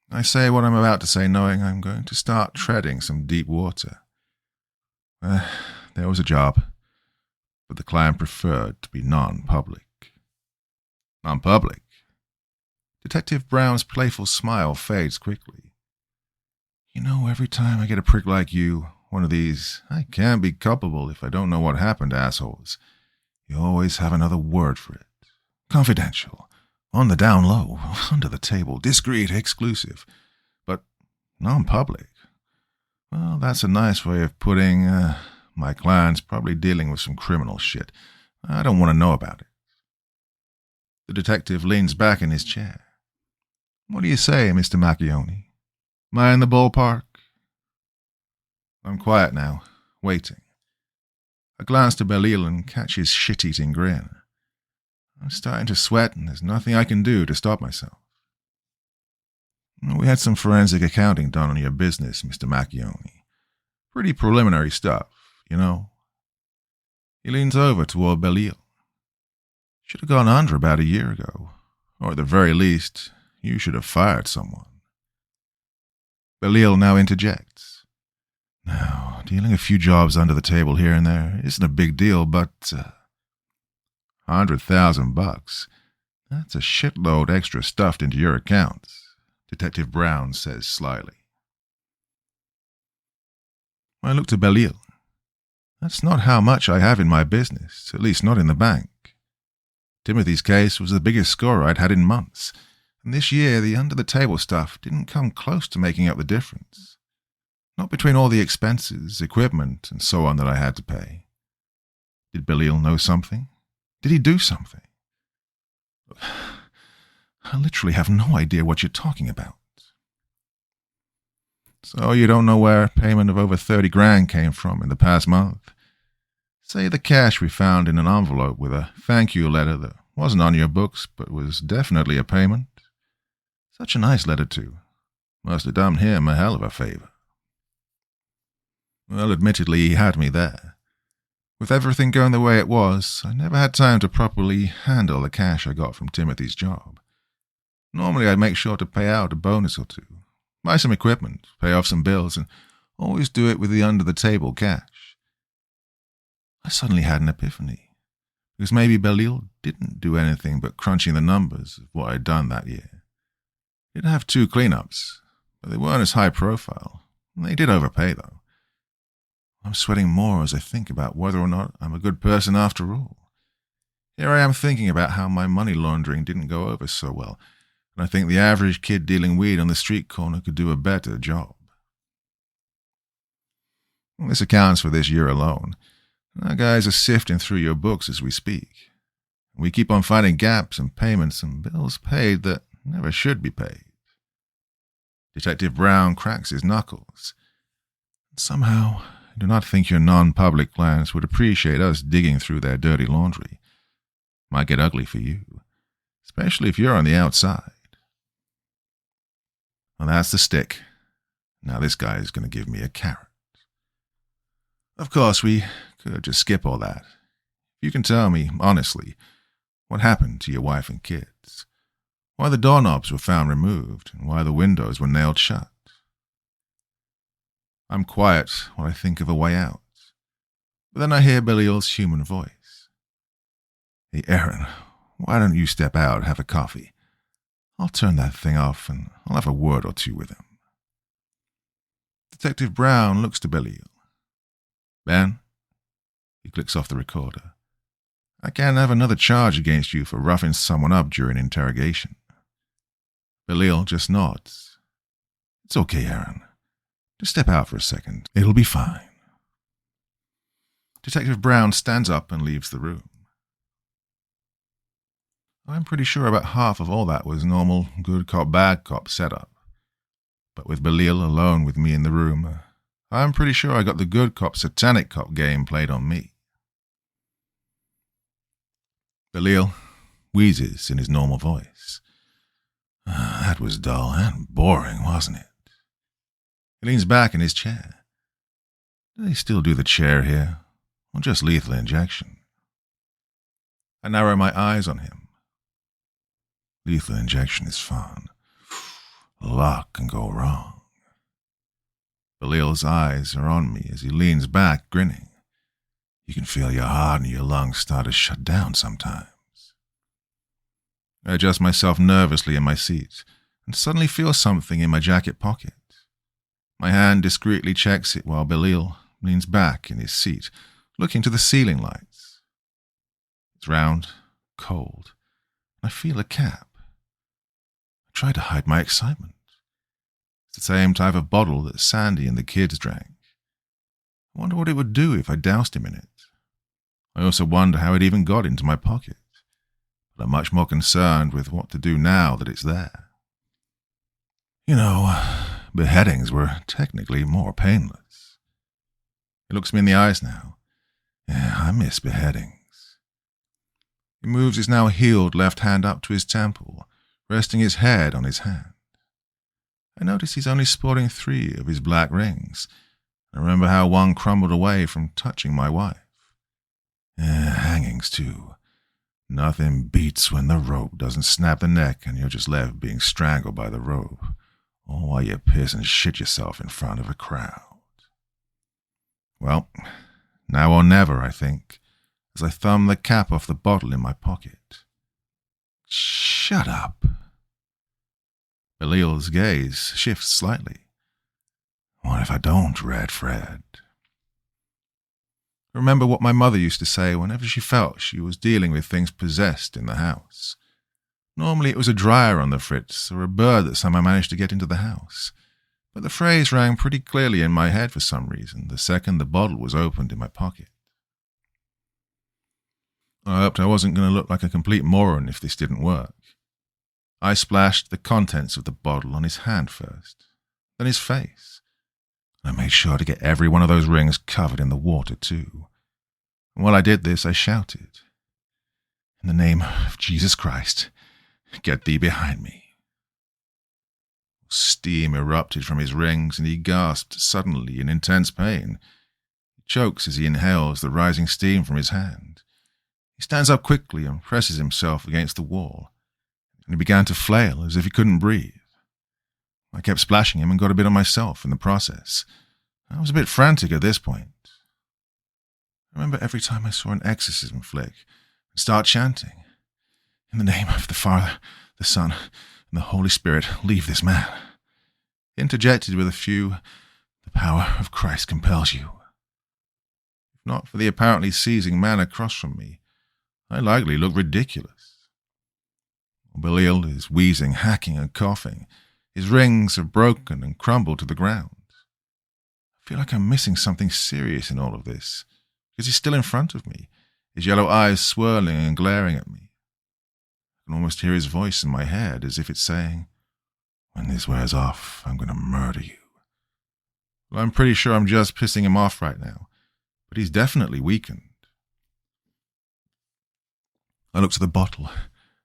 I say what I'm about to say knowing I'm going to start treading some deep water. There was a job, but the client preferred to be non-public. Non-public? Detective Brown's playful smile fades quickly. You know, every time I get a prick like you, one of these, I can be culpable if I don't know what happened, assholes. You always have another word for it. Confidential. On the down low. Under the table. Discreet. Exclusive. But non-public. Well, that's a nice way of putting, my client's probably dealing with some criminal shit. I don't want to know about it. The detective leans back in his chair. What do you say, Mr. Macchione? Am I in the ballpark? I'm quiet now, waiting. I glance to Belil and catch his shit-eating grin. I'm starting to sweat and there's nothing I can do to stop myself. We had some forensic accounting done on your business, Mr. Macchione. Pretty preliminary stuff, you know. He leans over toward Belil. Should have gone under about a year ago, or at the very least, you should have fired someone. Belil now interjects. Now, dealing a few jobs under the table here and there isn't a big deal, but $100,000. That's a shitload extra stuffed into your accounts, Detective Brown says slyly. I look to Belil. That's not how much I have in my business, at least not in the bank. Timothy's case was the biggest score I'd had in months, and this year the under-the-table stuff didn't come close to making up the difference. Not between all the expenses, equipment, and so on that I had to pay. Did Belil know something? Did he do something? I literally have no idea what you're talking about. So you don't know where a payment of over 30 grand came from in the past month? Say the cash we found in an envelope with a thank you letter that wasn't on your books but was definitely a payment. Such a nice letter, too. Must have done him a hell of a favor. Well, admittedly, he had me there. With everything going the way it was, I never had time to properly handle the cash I got from Timothy's job. Normally, I'd make sure to pay out a bonus or two, buy some equipment, pay off some bills, and always do it with the under-the-table cash. I suddenly had an epiphany, because maybe Belil didn't do anything but crunching the numbers of what I'd done that year. He did have 2 cleanups, but they weren't as high profile. They did overpay, though. I'm sweating more as I think about whether or not I'm a good person after all. Here I am thinking about how my money laundering didn't go over so well, and I think the average kid dealing weed on the street corner could do a better job. Well, this accounts for this year alone. Our guys are sifting through your books as we speak. We keep on finding gaps in payments and bills paid that never should be paid. Detective Brown cracks his knuckles. Somehow, I do not think your non-public clients would appreciate us digging through their dirty laundry. Might get ugly for you, especially if you're on the outside. Well, that's the stick. Now this guy is going to give me a carrot. Of course, we could just skip all that. You can tell me, honestly, what happened to your wife and kids. Why the doorknobs were found removed, and why the windows were nailed shut. I'm quiet while I think of a way out. But then I hear Belil's human voice. Hey, Aaron, why don't you step out and have a coffee? I'll turn that thing off and I'll have a word or two with him. Detective Brown looks to Belil. Ben? He clicks off the recorder. I can't have another charge against you for roughing someone up during interrogation. Belil just nods. It's okay, Aaron. Just step out for a second. It'll be fine. Detective Brown stands up and leaves the room. I'm pretty sure about half of all that was normal good cop, bad cop setup. But with Belil alone with me in the room, I'm pretty sure I got the good cop, satanic cop game played on me. Belil wheezes in his normal voice. That was dull and boring, wasn't it? He leans back in his chair. Do they still do the chair here, or just lethal injection? I narrow my eyes on him. Lethal injection is fun. A lot can go wrong. Belil's eyes are on me as he leans back, grinning. You can feel your heart and your lungs start to shut down sometimes. I adjust myself nervously in my seat and suddenly feel something in my jacket pocket. My hand discreetly checks it while Belil leans back in his seat, looking to the ceiling lights. It's round, cold, and I feel a cap. I try to hide my excitement. It's the same type of bottle that Sandy and the kids drank. I wonder what it would do if I doused him in it. I also wonder how it even got into my pocket, but I'm much more concerned with what to do now that it's there. You know, beheadings were technically more painless. He looks me in the eyes now. Yeah, I miss beheadings. He moves his now healed left hand up to his temple, resting his head on his hand. I notice he's only sporting 3 of his black rings. I remember how one crumbled away from touching my wife. Hangings, too. Nothing beats when the rope doesn't snap the neck and you're just left being strangled by the rope, or while you piss and shit yourself in front of a crowd. Well, now or never, I think, as I thumb the cap off the bottle in my pocket. Shut up. Belil's gaze shifts slightly. What if I don't, Red Fred? Remember what my mother used to say whenever she felt she was dealing with things possessed in the house. Normally it was a dryer on the fritz or a bird that somehow managed to get into the house. But the phrase rang pretty clearly in my head for some reason the second the bottle was opened in my pocket. I hoped I wasn't going to look like a complete moron if this didn't work. I splashed the contents of the bottle on his hand first, then his face. I made sure to get every one of those rings covered in the water, too. And while I did this, I shouted, "In the name of Jesus Christ, get thee behind me." Steam erupted from his rings, and he gasped suddenly in intense pain. He chokes as he inhales the rising steam from his hand. He stands up quickly and presses himself against the wall, and he began to flail as if he couldn't breathe. I kept splashing him and got a bit on myself in the process. I was a bit frantic at this point. I remember every time I saw an exorcism flick, I'd start chanting, "In the name of the Father, the Son, and the Holy Spirit, leave this man." He interjected with a few, "The power of Christ compels you." If not for the apparently seizing man across from me, I likely looked ridiculous. Belil is wheezing, hacking, and coughing. His rings are broken and crumbled to the ground. I feel like I'm missing something serious in all of this, because he's still in front of me, his yellow eyes swirling and glaring at me. I can almost hear his voice in my head as if it's saying, "When this wears off, I'm going to murder you." Well, I'm pretty sure I'm just pissing him off right now, but he's definitely weakened. I look to the bottle, and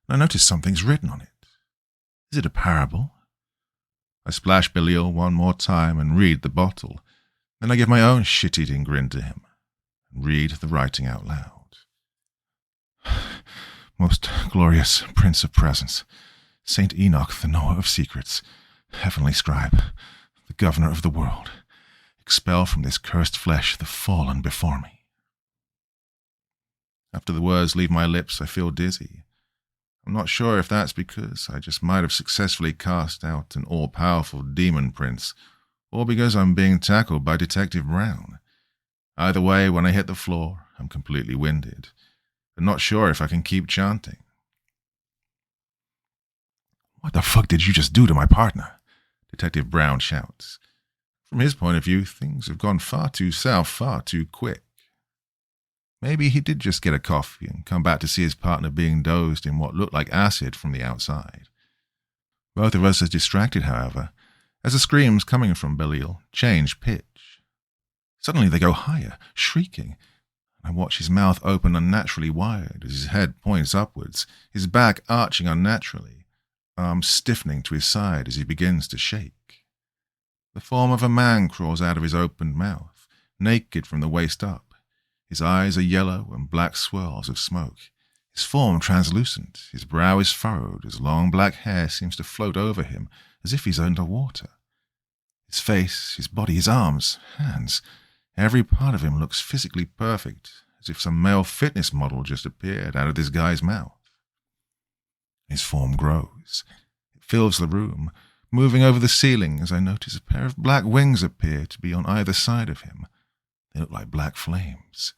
I notice something's written on it. Is it a parable? I splash Belil one more time and read the bottle. Then I give my own shit-eating grin to him and read the writing out loud. "Most glorious Prince of Presence, Saint Enoch, the knower of secrets, heavenly scribe, the governor of the world, expel from this cursed flesh the fallen before me." After the words leave my lips, I feel dizzy. I'm not sure if that's because I just might have successfully cast out an all-powerful demon prince, or because I'm being tackled by Detective Brown. Either way, when I hit the floor, I'm completely winded, but not sure if I can keep chanting. "What the fuck did you just do to my partner?" Detective Brown shouts. From his point of view, things have gone far too south far too quick. Maybe he did just get a coffee and come back to see his partner being dosed in what looked like acid from the outside. Both of us are distracted, however, as the screams coming from Belil change pitch. Suddenly they go higher, shrieking. I watch his mouth open unnaturally wide as his head points upwards, his back arching unnaturally, arms stiffening to his side as he begins to shake. The form of a man crawls out of his opened mouth, naked from the waist up. His eyes are yellow and black swirls of smoke. His form translucent, his brow is furrowed, his long black hair seems to float over him as if he's under water. His face, his body, his arms, hands, every part of him looks physically perfect, as if some male fitness model just appeared out of this guy's mouth. His form grows. It fills the room, moving over the ceiling as I notice a pair of black wings appear to be on either side of him. They look like black flames.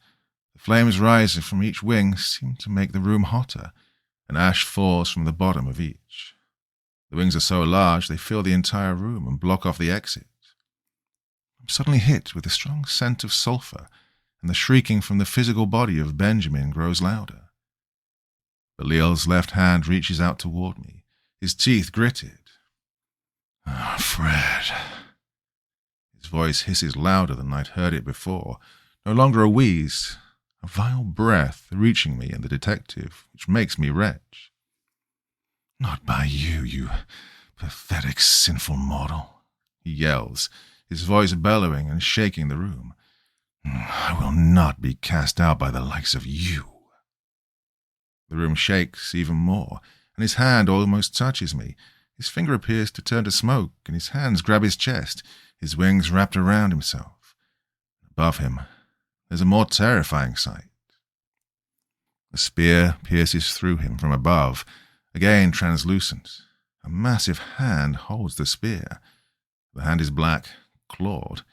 The flames rising from each wing seem to make the room hotter, and ash falls from the bottom of each. The wings are so large they fill the entire room and block off the exit. I'm suddenly hit with a strong scent of sulfur, and the shrieking from the physical body of Benjamin grows louder. Belil's left hand reaches out toward me, his teeth gritted. "Ah, Fred." His voice hisses louder than I'd heard it before, no longer a wheeze, a vile breath reaching me and the detective, which makes me retch. "Not by you, you pathetic, sinful mortal," he yells, his voice bellowing and shaking the room. "I will not be cast out by the likes of you." The room shakes even more, and his hand almost touches me. His finger appears to turn to smoke, and his hands grab his chest, his wings wrapped around himself. Above him, there's a more terrifying sight. A spear pierces through him from above, again translucent. A massive hand holds the spear. The hand is black, clawed,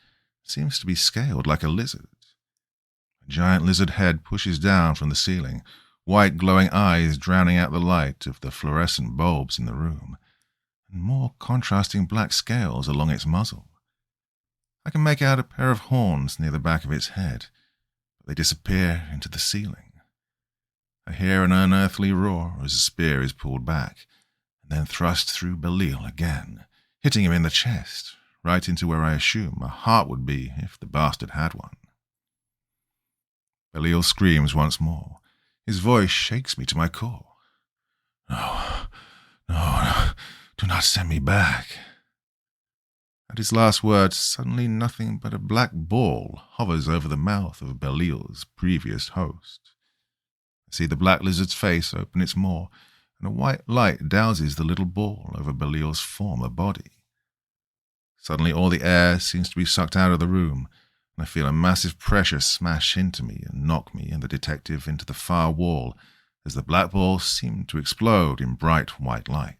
seems to be scaled like a lizard. A giant lizard head pushes down from the ceiling, white glowing eyes drowning out the light of the fluorescent bulbs in the room, and more contrasting black scales along its muzzle. I can make out a pair of horns near the back of its head, but they disappear into the ceiling. I hear an unearthly roar as the spear is pulled back, and then thrust through Belil again, hitting him in the chest, right into where I assume a heart would be if the bastard had one. Belil screams once more. His voice shakes me to my core. No, do not send me back." At his last words, suddenly nothing but a black ball hovers over the mouth of Belil's previous host. I see the black lizard's face open its maw, and a white light douses the little ball over Belil's former body. Suddenly all the air seems to be sucked out of the room, and I feel a massive pressure smash into me and knock me and the detective into the far wall as the black ball seemed to explode in bright white light.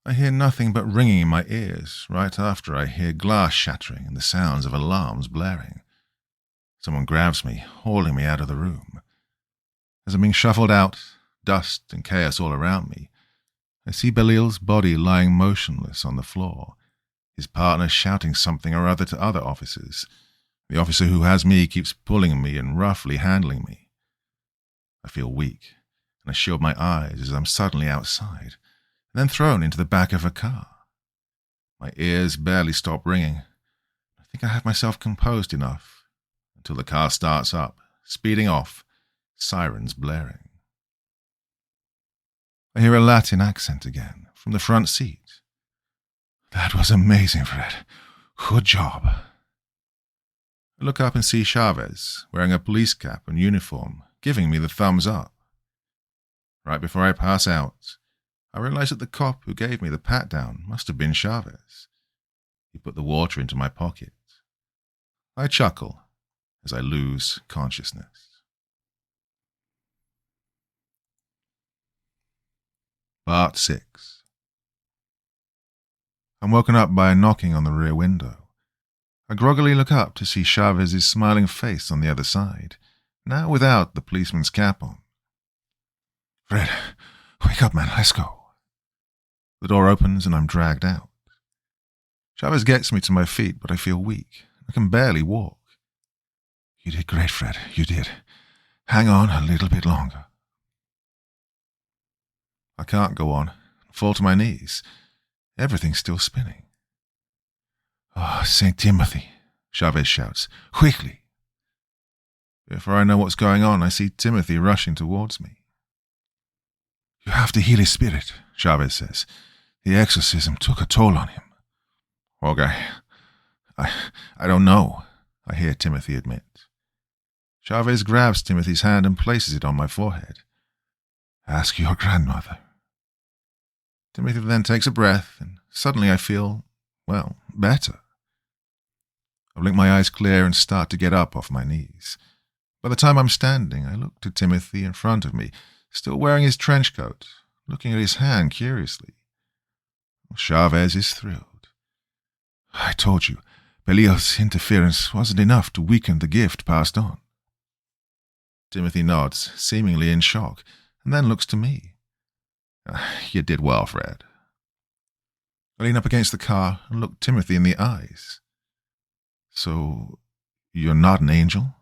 I hear nothing but ringing in my ears right after I hear glass shattering and the sounds of alarms blaring. Someone grabs me, hauling me out of the room. As I'm being shuffled out, dust and chaos all around me, I see Belil's body lying motionless on the floor, his partner shouting something or other to other officers. The officer who has me keeps pulling me and roughly handling me. I feel weak, and I shield my eyes as I'm suddenly outside, and then thrown into the back of a car. My ears barely stop ringing. I think I have myself composed enough until the car starts up, speeding off, sirens blaring. I hear a Latin accent again from the front seat. "That was amazing, Fred. Good job." I look up and see Chavez, wearing a police cap and uniform, giving me the thumbs up. Right before I pass out, I realize that the cop who gave me the pat-down must have been Chavez. He put the water into my pocket. I chuckle as I lose consciousness. Part 6. I'm woken up by a knocking on the rear window. I groggily look up to see Chavez's smiling face on the other side, now without the policeman's cap on. "Fred, wake up, man, let's go." The door opens and I'm dragged out. Chavez gets me to my feet, but I feel weak. I can barely walk. "You did great, Fred, you did. Hang on a little bit longer." I can't go on. I fall to my knees. Everything's still spinning. "Oh, St. Timothy," Chavez shouts. "Quickly." Before I know what's going on, I see Timothy rushing towards me. "You have to heal his spirit," Chavez says. "The exorcism took a toll on him." "Okay. I don't know," I hear Timothy admit. Chavez grabs Timothy's hand and places it on my forehead. "Ask your grandmother." Timothy then takes a breath, and suddenly I feel, well, better. I blink my eyes clear and start to get up off my knees. By the time I'm standing, I look to Timothy in front of me, still wearing his trench coat, looking at his hand curiously. Chavez is thrilled. "I told you, Belil's interference wasn't enough to weaken the gift passed on." Timothy nods, seemingly in shock, and then looks to me. "You did well, Fred." I lean up against the car and look Timothy in the eyes. "So, you're not an angel?"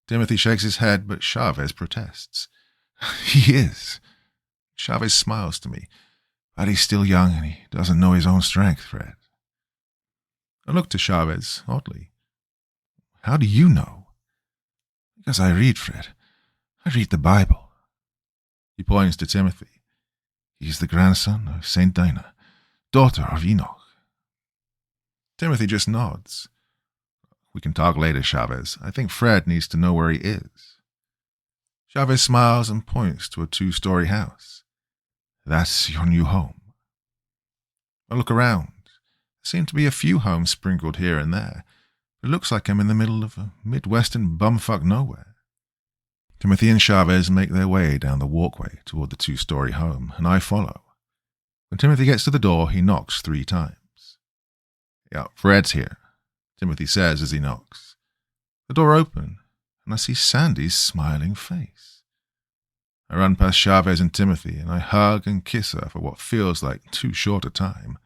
Timothy shakes his head, but Chavez protests. "He is." Chavez smiles to me, but he's still young and he doesn't know his own strength, Fred. I look to Chavez, oddly. "How do you know?" "Because I read, Fred. I read the Bible." He points to Timothy. "He's the grandson of Saint Dinah, daughter of Enoch." Timothy just nods. "We can talk later, Chavez. I think Fred needs to know where he is." Chavez smiles and points to a 2-story house. "That's your new home." I look around. There seem to be a few homes sprinkled here and there. It looks like I'm in the middle of a Midwestern bumfuck nowhere. Timothy and Chavez make their way down the walkway toward the 2-story home, and I follow. When Timothy gets to the door, he knocks 3 times. "Yeah, Fred's here," Timothy says as he knocks. The door opens, and I see Sandy's smiling face. I run past Chavez and Timothy, and I hug and kiss her for what feels like too short a time,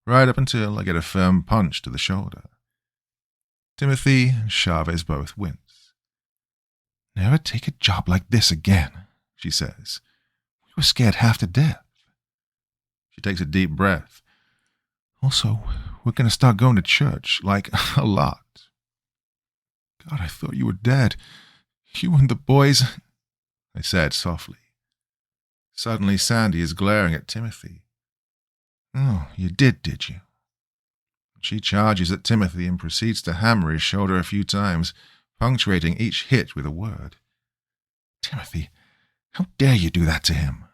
right up until I get a firm punch to the shoulder. Timothy and Chavez both wince. "Never take a job like this again," she says. "We were scared half to death." She takes a deep breath. "Also, we're going to start going to church, like a lot." "God, I thought you were dead. You and the boys," I said softly. Suddenly Sandy is glaring at Timothy. "Oh, you did you?" She charges at Timothy and proceeds to hammer his shoulder a few times, punctuating each hit with a word. "Timothy, how dare you do that to him?"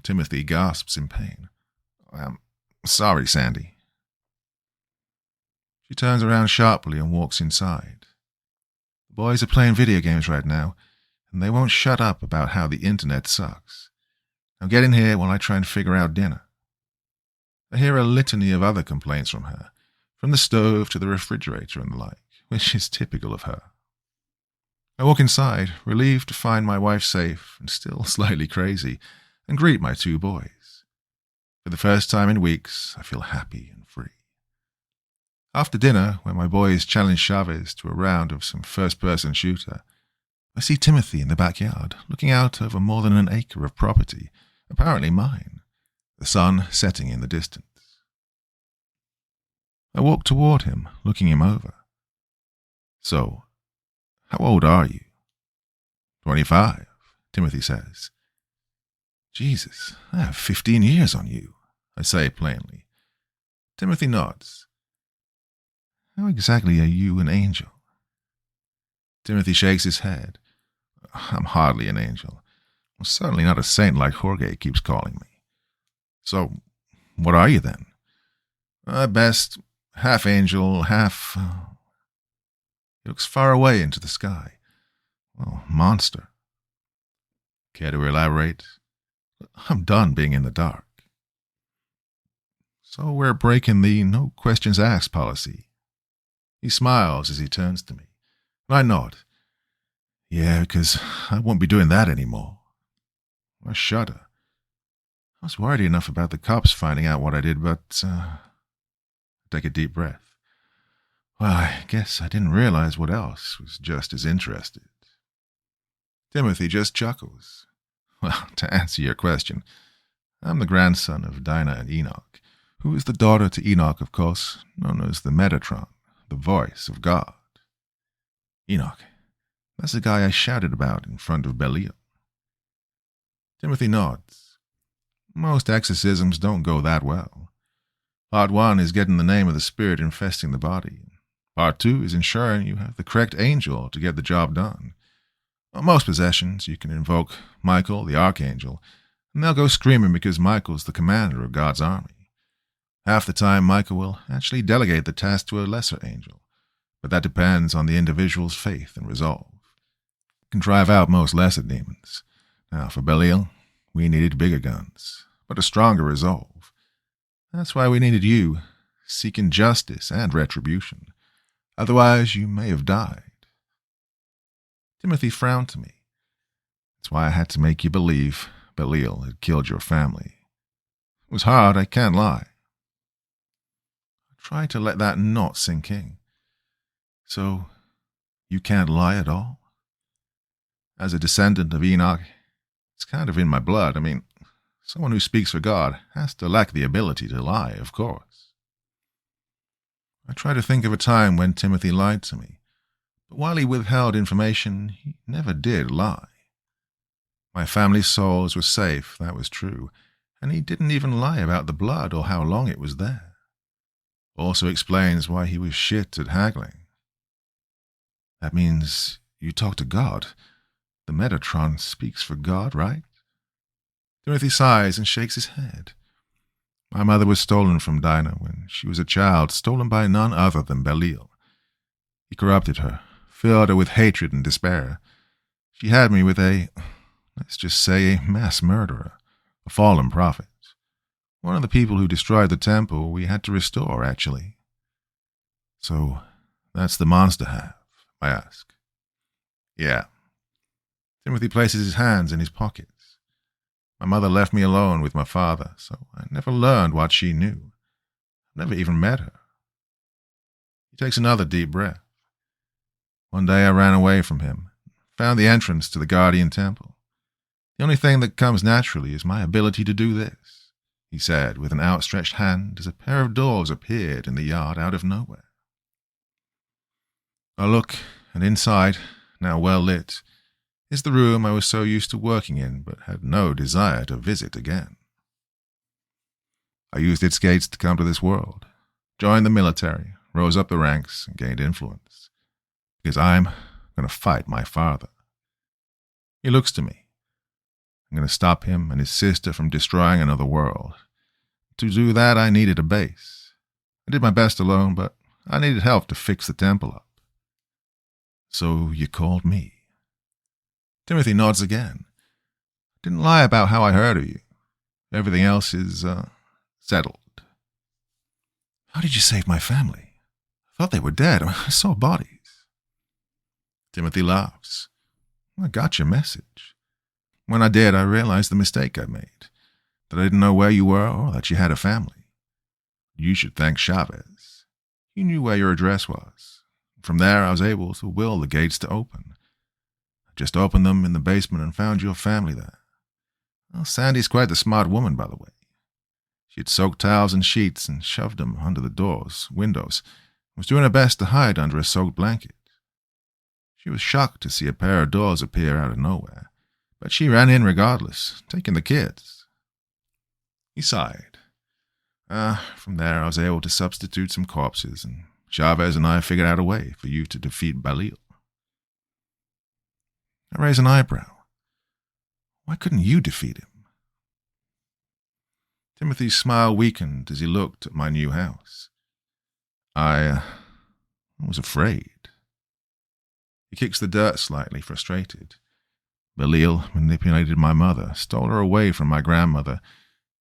Timothy gasps in pain. "I'm sorry, Sandy." She turns around sharply and walks inside. The boys are playing video games right now, and they won't shut up about how the internet sucks. Now get in here while I try and figure out dinner. I hear a litany of other complaints from her, from the stove to the refrigerator and the like, which is typical of her. I walk inside, relieved to find my wife safe and still slightly crazy, and greet my 2 boys. For the first time in weeks, I feel happy and free. After dinner, when my boys challenge Chavez to a round of some first-person shooter, I see Timothy in the backyard, looking out over more than an acre of property, apparently mine, the sun setting in the distance. I walk toward him, looking him over. "So, how old are you?" 25, Timothy says. "Jesus, I have 15 years on you," I say plainly. Timothy nods. "How exactly are you an angel?" Timothy shakes his head. "I'm hardly an angel. I'm certainly not a saint like Jorge keeps calling me." "So, what are you then?" "At best, half angel, half—" He looks far away into the sky. "Well, monster." "Care to elaborate?" "I'm done being in the dark." "So we're breaking the no questions asked policy." He smiles as he turns to me. I nod. Yeah, because I won't be doing that anymore. I shudder. I was worried enough about the cops finding out what I did, but take a deep breath. Well, I guess I didn't realize what else was just as interested. Timothy just chuckles. Well, to answer your question, I'm the grandson of Dinah and Enoch, who is the daughter to Enoch, of course, known as the Metatron, the voice of God. Enoch, that's the guy I shouted about in front of Belil. Timothy nods. Most exorcisms don't go that well. Part 1 is getting the name of the spirit infesting the body. Part 2 is ensuring you have the correct angel to get the job done. On most possessions, you can invoke Michael, the archangel, and they'll go screaming because Michael's the commander of God's army. Half the time, Michael will actually delegate the task to a lesser angel, but that depends on the individual's faith and resolve. You can drive out most lesser demons. Now, for Belil, we needed bigger guns, but a stronger resolve. That's why we needed you, seeking justice and retribution. Otherwise, you may have died. Timothy frowned to me. That's why I had to make you believe Belil had killed your family. It was hard, I can't lie. I tried to let that not sink in. So, you can't lie at all? As a descendant of Enoch, it's kind of in my blood. I mean, someone who speaks for God has to lack the ability to lie, of course. I try to think of a time when Timothy lied to me, but while he withheld information, he never did lie. My family's souls were safe, that was true, and he didn't even lie about the blood or how long it was there. Also explains why he was shit at haggling. That means you talk to God. The Metatron speaks for God, right? Timothy sighs and shakes his head. My mother was stolen from Dinah when she was a child, stolen by none other than Belil. He corrupted her, filled her with hatred and despair. She had me with let's just say, a mass murderer, a fallen prophet. One of the people who destroyed the temple we had to restore, actually. So, that's the monster have, I ask. Yeah. Timothy places his hands in his pockets. My mother left me alone with my father, so I never learned what she knew. I never even met her. He takes another deep breath. One day I ran away from him, found the entrance to the Guardian Temple. The only thing that comes naturally is my ability to do this, he said with an outstretched hand as a pair of doors appeared in the yard out of nowhere. I look, and inside, now well lit, is the room I was so used to working in but had no desire to visit again. I used its gates to come to this world, joined the military, rose up the ranks, and gained influence. Because I'm going to fight my father. He looks to me. I'm going to stop him and his sister from destroying another world. To do that, I needed a base. I did my best alone, but I needed help to fix the temple up. So you called me. Timothy nods again. Didn't lie about how I heard of you. Everything else is, settled. How did you save my family? I thought they were dead. I saw bodies. Timothy laughs. I got your message. When I did, I realized the mistake I made, that I didn't know where you were or that you had a family. You should thank Chavez. He knew where your address was. From there, I was able to will the gates to open. I just opened them in the basement and found your family there. Well, Sandy's quite the smart woman, by the way. She had soaked towels and sheets and shoved them under the doors, windows, and was doing her best to hide under a soaked blanket. She was shocked to see a pair of doors appear out of nowhere, but she ran in regardless, taking the kids. He sighed. From there I was able to substitute some corpses, and Chavez and I figured out a way for you to defeat Belil. I raise an eyebrow. Why couldn't you defeat him? Timothy's smile weakened as he looked at my new house. I was afraid. He kicks the dirt slightly, frustrated. Belil manipulated my mother, stole her away from my grandmother,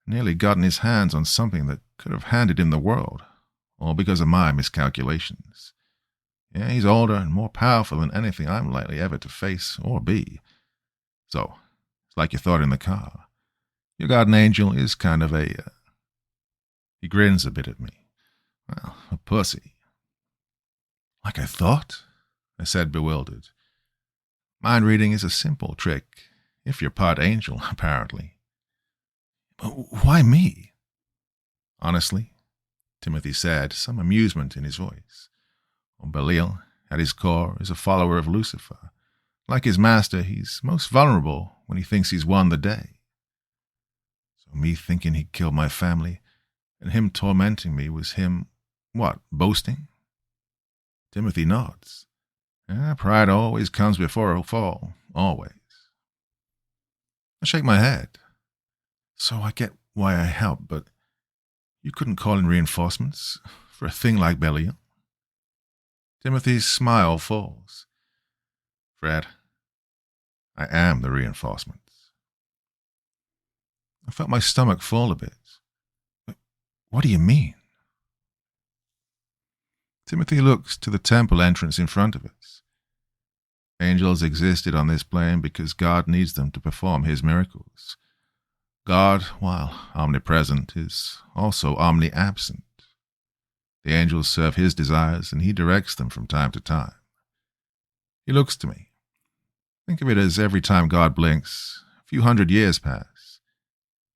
nearly gotten his hands on something that could have handed him the world, all because of my miscalculations. Yeah, he's older and more powerful than anything I'm likely ever to face or be. So, it's like you thought in the car. Your guardian angel is kind of a... He grins a bit at me. Well, a pussy. Like I thought? I said, bewildered. Mind reading is a simple trick, if you're part angel, apparently. But why me? Honestly, Timothy said, some amusement in his voice. Well, Belil, at his core, is a follower of Lucifer. Like his master, he's most vulnerable when he thinks he's won the day. So me thinking he'd killed my family, and him tormenting me was him, what, boasting? Timothy nods. Yeah, pride always comes before a fall, always. I shake my head. So I get why I help, but you couldn't call in reinforcements for a thing like Belil? Timothy's smile falls. Fred, I am the reinforcements. I felt my stomach fall a bit. What do you mean? Timothy looks to the temple entrance in front of us. Angels existed on this plane because God needs them to perform his miracles. God, while omnipresent, is also omni-absent. The angels serve his desires, and he directs them from time to time. He looks to me. Think of it as every time God blinks, a few hundred years pass.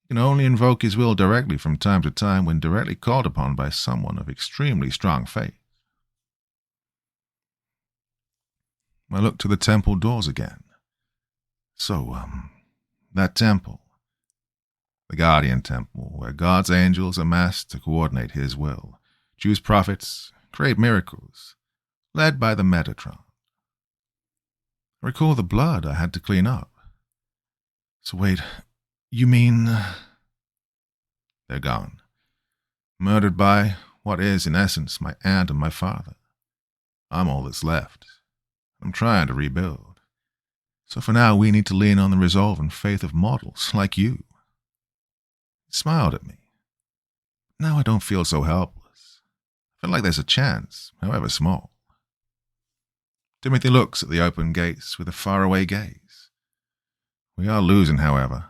He can only invoke his will directly from time to time when directly called upon by someone of extremely strong faith. I look to the temple doors again. So, that temple, the Guardian Temple, where God's angels amass to coordinate his will, choose prophets, create miracles, led by the Metatron. I recall the blood I had to clean up. So wait, you mean... They're gone. Murdered by what is, in essence, my aunt and my father. I'm all that's left. I'm trying to rebuild. So for now, we need to lean on the resolve and faith of mortals like you. He smiled at me. Now I don't feel so helpless. I feel like there's a chance, however small. Timothy looks at the open gates with a faraway gaze. We are losing, however.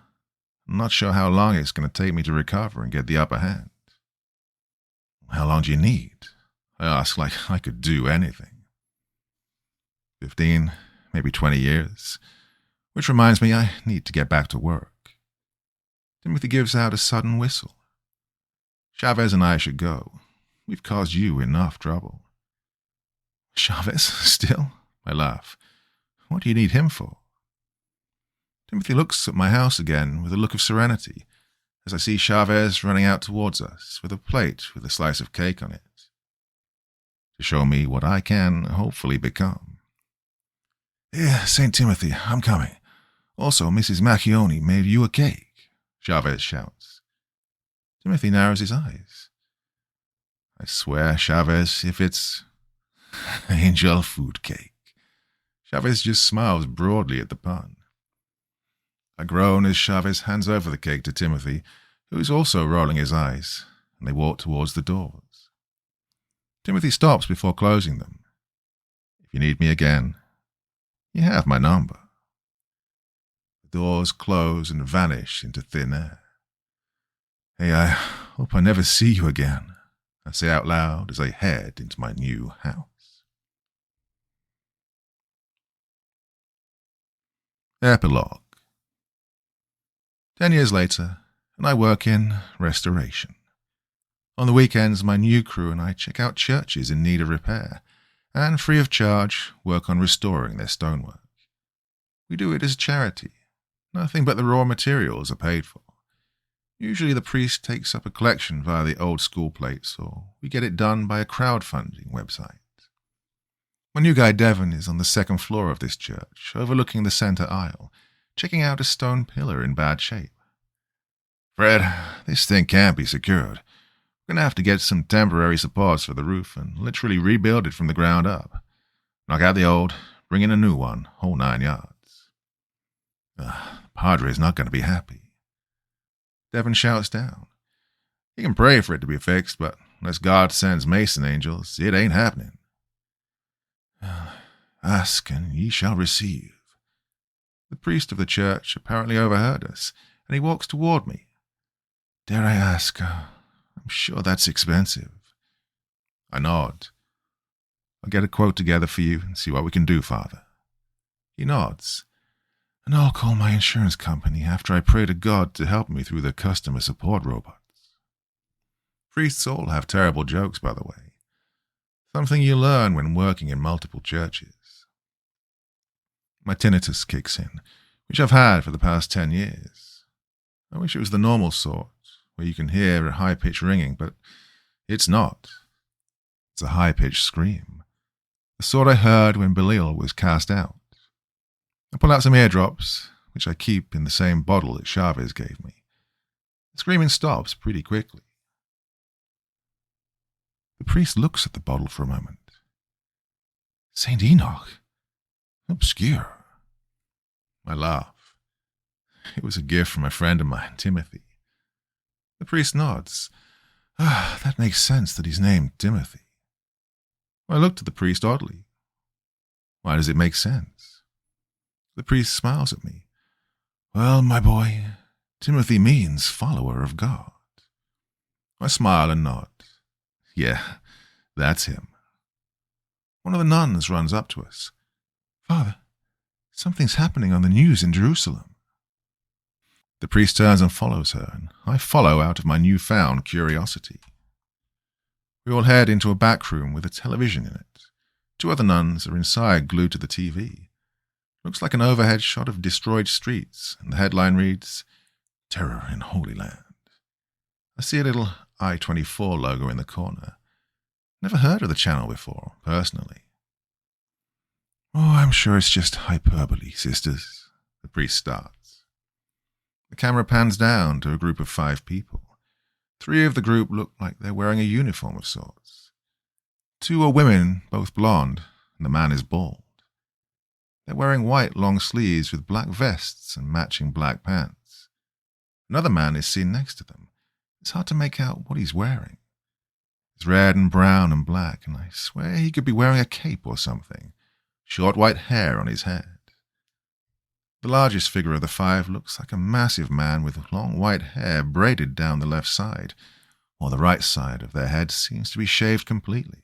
I'm not sure how long it's going to take me to recover and get the upper hand. How long do you need? I ask like I could do anything. 15, maybe 20 years. Which reminds me I need to get back to work. Timothy gives out a sudden whistle. Chavez and I should go. We've caused you enough trouble. Chavez, still? I laugh. What do you need him for? Timothy looks at my house again with a look of serenity as I see Chavez running out towards us with a plate with a slice of cake on it. To show me what I can hopefully become. Yeah, St. Timothy, I'm coming. Also, Mrs. Macchione made you a cake, Chavez shouts. Timothy narrows his eyes. I swear, Chavez, if it's angel food cake. Chavez just smiles broadly at the pun. I groan as Chavez hands over the cake to Timothy, who is also rolling his eyes, and they walk towards the doors. Timothy stops before closing them. If you need me again, you have my number. The doors close and vanish into thin air. Hey, I hope I never see you again, I say out loud as I head into my new house. Epilogue. 10 years later, and I work in restoration. On the weekends, my new crew and I check out churches in need of repair, and free of charge, work on restoring their stonework. We do it as a charity. Nothing but the raw materials are paid for. Usually the priest takes up a collection via the old school plates, or we get it done by a crowdfunding website. My new guy Devon is on the second floor of this church, overlooking the center aisle, checking out a stone pillar in bad shape. Fred, this thing can't be secured. We're going to have to get some temporary supports for the roof and literally rebuild it from the ground up. Knock out the old, bring in a new one, whole 9 yards. The Padre's not going to be happy. Devon shouts down. He can pray for it to be fixed, but unless God sends mason angels, it ain't happening. Ask, and ye shall receive. The priest of the church apparently overheard us, and he walks toward me. Dare I ask, I'm sure that's expensive. I nod. I'll get a quote together for you and see what we can do, Father. He nods. And I'll call my insurance company after I pray to God to help me through the customer support robots. Priests all have terrible jokes, by the way. Something you learn when working in multiple churches. My tinnitus kicks in, which I've had for the past 10 years. I wish it was the normal sort, where you can hear a high-pitched ringing, but it's not. It's a high-pitched scream. The sort I heard when Belil was cast out. I pull out some eardrops, which I keep in the same bottle that Chavez gave me. The screaming stops pretty quickly. The priest looks at the bottle for a moment. St. Enoch? Obscure. I laugh. It was a gift from a friend of mine, Timothy. The priest nods. That makes sense that he's named Timothy. I looked at the priest oddly. Why does it make sense? The priest smiles at me. Well, my boy, Timothy means follower of God. I smile and nod. Yeah, that's him. One of the nuns runs up to us. Father, something's happening on the news in Jerusalem. The priest turns and follows her, and I follow out of my newfound curiosity. We all head into a back room with a television in it. 2 other nuns are inside, glued to the TV. Looks like an overhead shot of destroyed streets, and the headline reads, Terror in Holy Land. I see a little I-24 logo in the corner. Never heard of the channel before, personally. Oh, I'm sure it's just hyperbole, sisters, the priest starts. The camera pans down to a group of 5 people. 3 of the group look like they're wearing a uniform of sorts. 2 are women, both blonde, and the man is bald. They're wearing white long sleeves with black vests and matching black pants. Another man is seen next to them. It's hard to make out what he's wearing. It's red and brown and black, and I swear he could be wearing a cape or something. Short white hair on his head. The largest figure of the 5 looks like a massive man with long white hair braided down the left side, while the right side of their head seems to be shaved completely.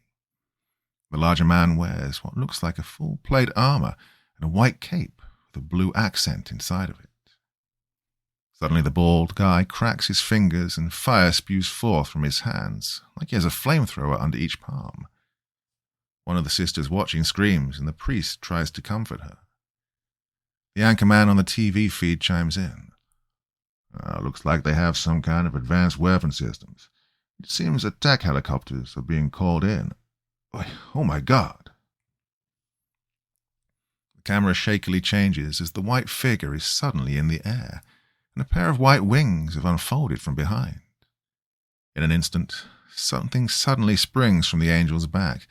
The larger man wears what looks like a full plate armor and a white cape with a blue accent inside of it. Suddenly the bald guy cracks his fingers and fire spews forth from his hands, like he has a flamethrower under each palm. One of the sisters watching screams, and the priest tries to comfort her. The anchorman on the TV feed chimes in. Looks like they have some kind of advanced weapon systems. It seems attack helicopters are being called in. Oh my God. The camera shakily changes as the white figure is suddenly in the air, and a pair of white wings have unfolded from behind. In an instant, something suddenly springs from the angel's back,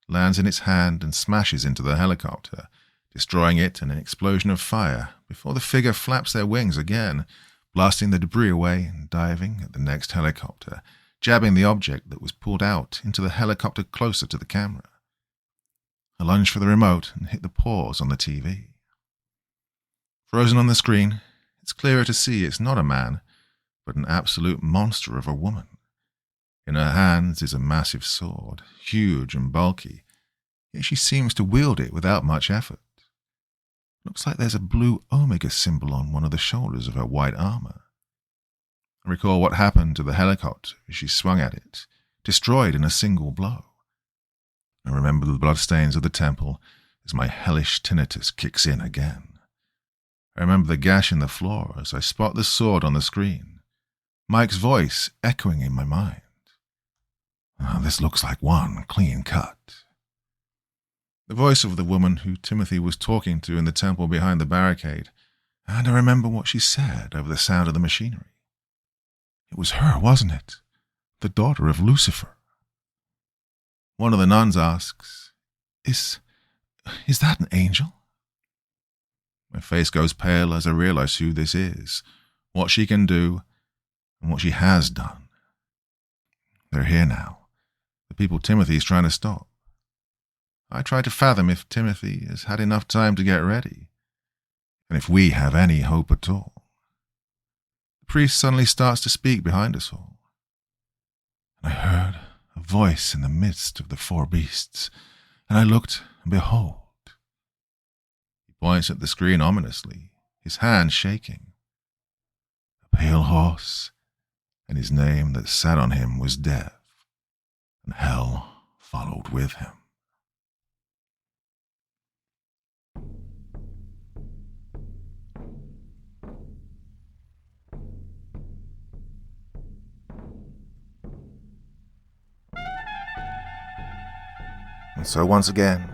lands in its hand and smashes into the helicopter, destroying it in an explosion of fire before the figure flaps their wings again, blasting the debris away and diving at the next helicopter, jabbing the object that was pulled out into the helicopter closer to the camera. I lunge for the remote and hit the pause on the TV. Frozen on the screen, it's clearer to see it's not a man, but an absolute monster of a woman. In her hands is a massive sword, huge and bulky, yet she seems to wield it without much effort. Looks like there's a blue omega symbol on one of the shoulders of her white armor. I recall what happened to the helicopter as she swung at it, destroyed in a single blow. I remember the bloodstains of the temple as my hellish tinnitus kicks in again. I remember the gash in the floor as I spot the sword on the screen, Mike's voice echoing in my mind. This looks like one clean cut. The voice of the woman who Timothy was talking to in the temple behind the barricade, and I remember what she said over the sound of the machinery. It was her, wasn't it? The daughter of Lucifer. One of the nuns asks, Is that an angel? My face goes pale as I realize who this is, what she can do, and what she has done. They're here now, the people Timothy's trying to stop. I try to fathom if Timothy has had enough time to get ready, and if we have any hope at all. The priest suddenly starts to speak behind us all, and I heard a voice in the midst of the four beasts, and I looked, and behold, he points at the screen ominously, his hand shaking. A pale horse, and his name that sat on him was Death, and hell followed with him. And so once again,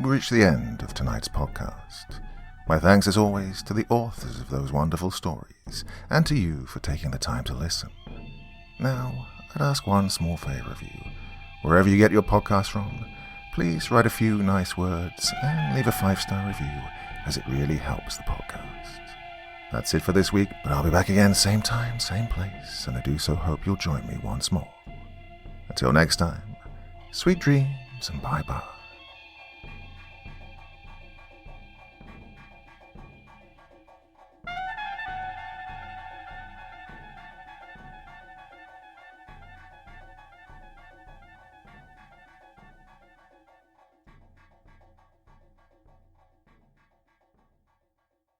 we reach the end of tonight's podcast. My thanks as always to the authors of those wonderful stories, and to you for taking the time to listen. Now, I'd ask one small favor of you. Wherever you get your podcast from, please write a few nice words and leave a 5-star review, as it really helps the podcast. That's it for this week, but I'll be back again same time, same place, and I do so hope you'll join me once more. Until next time, sweet dreams and bye-bye.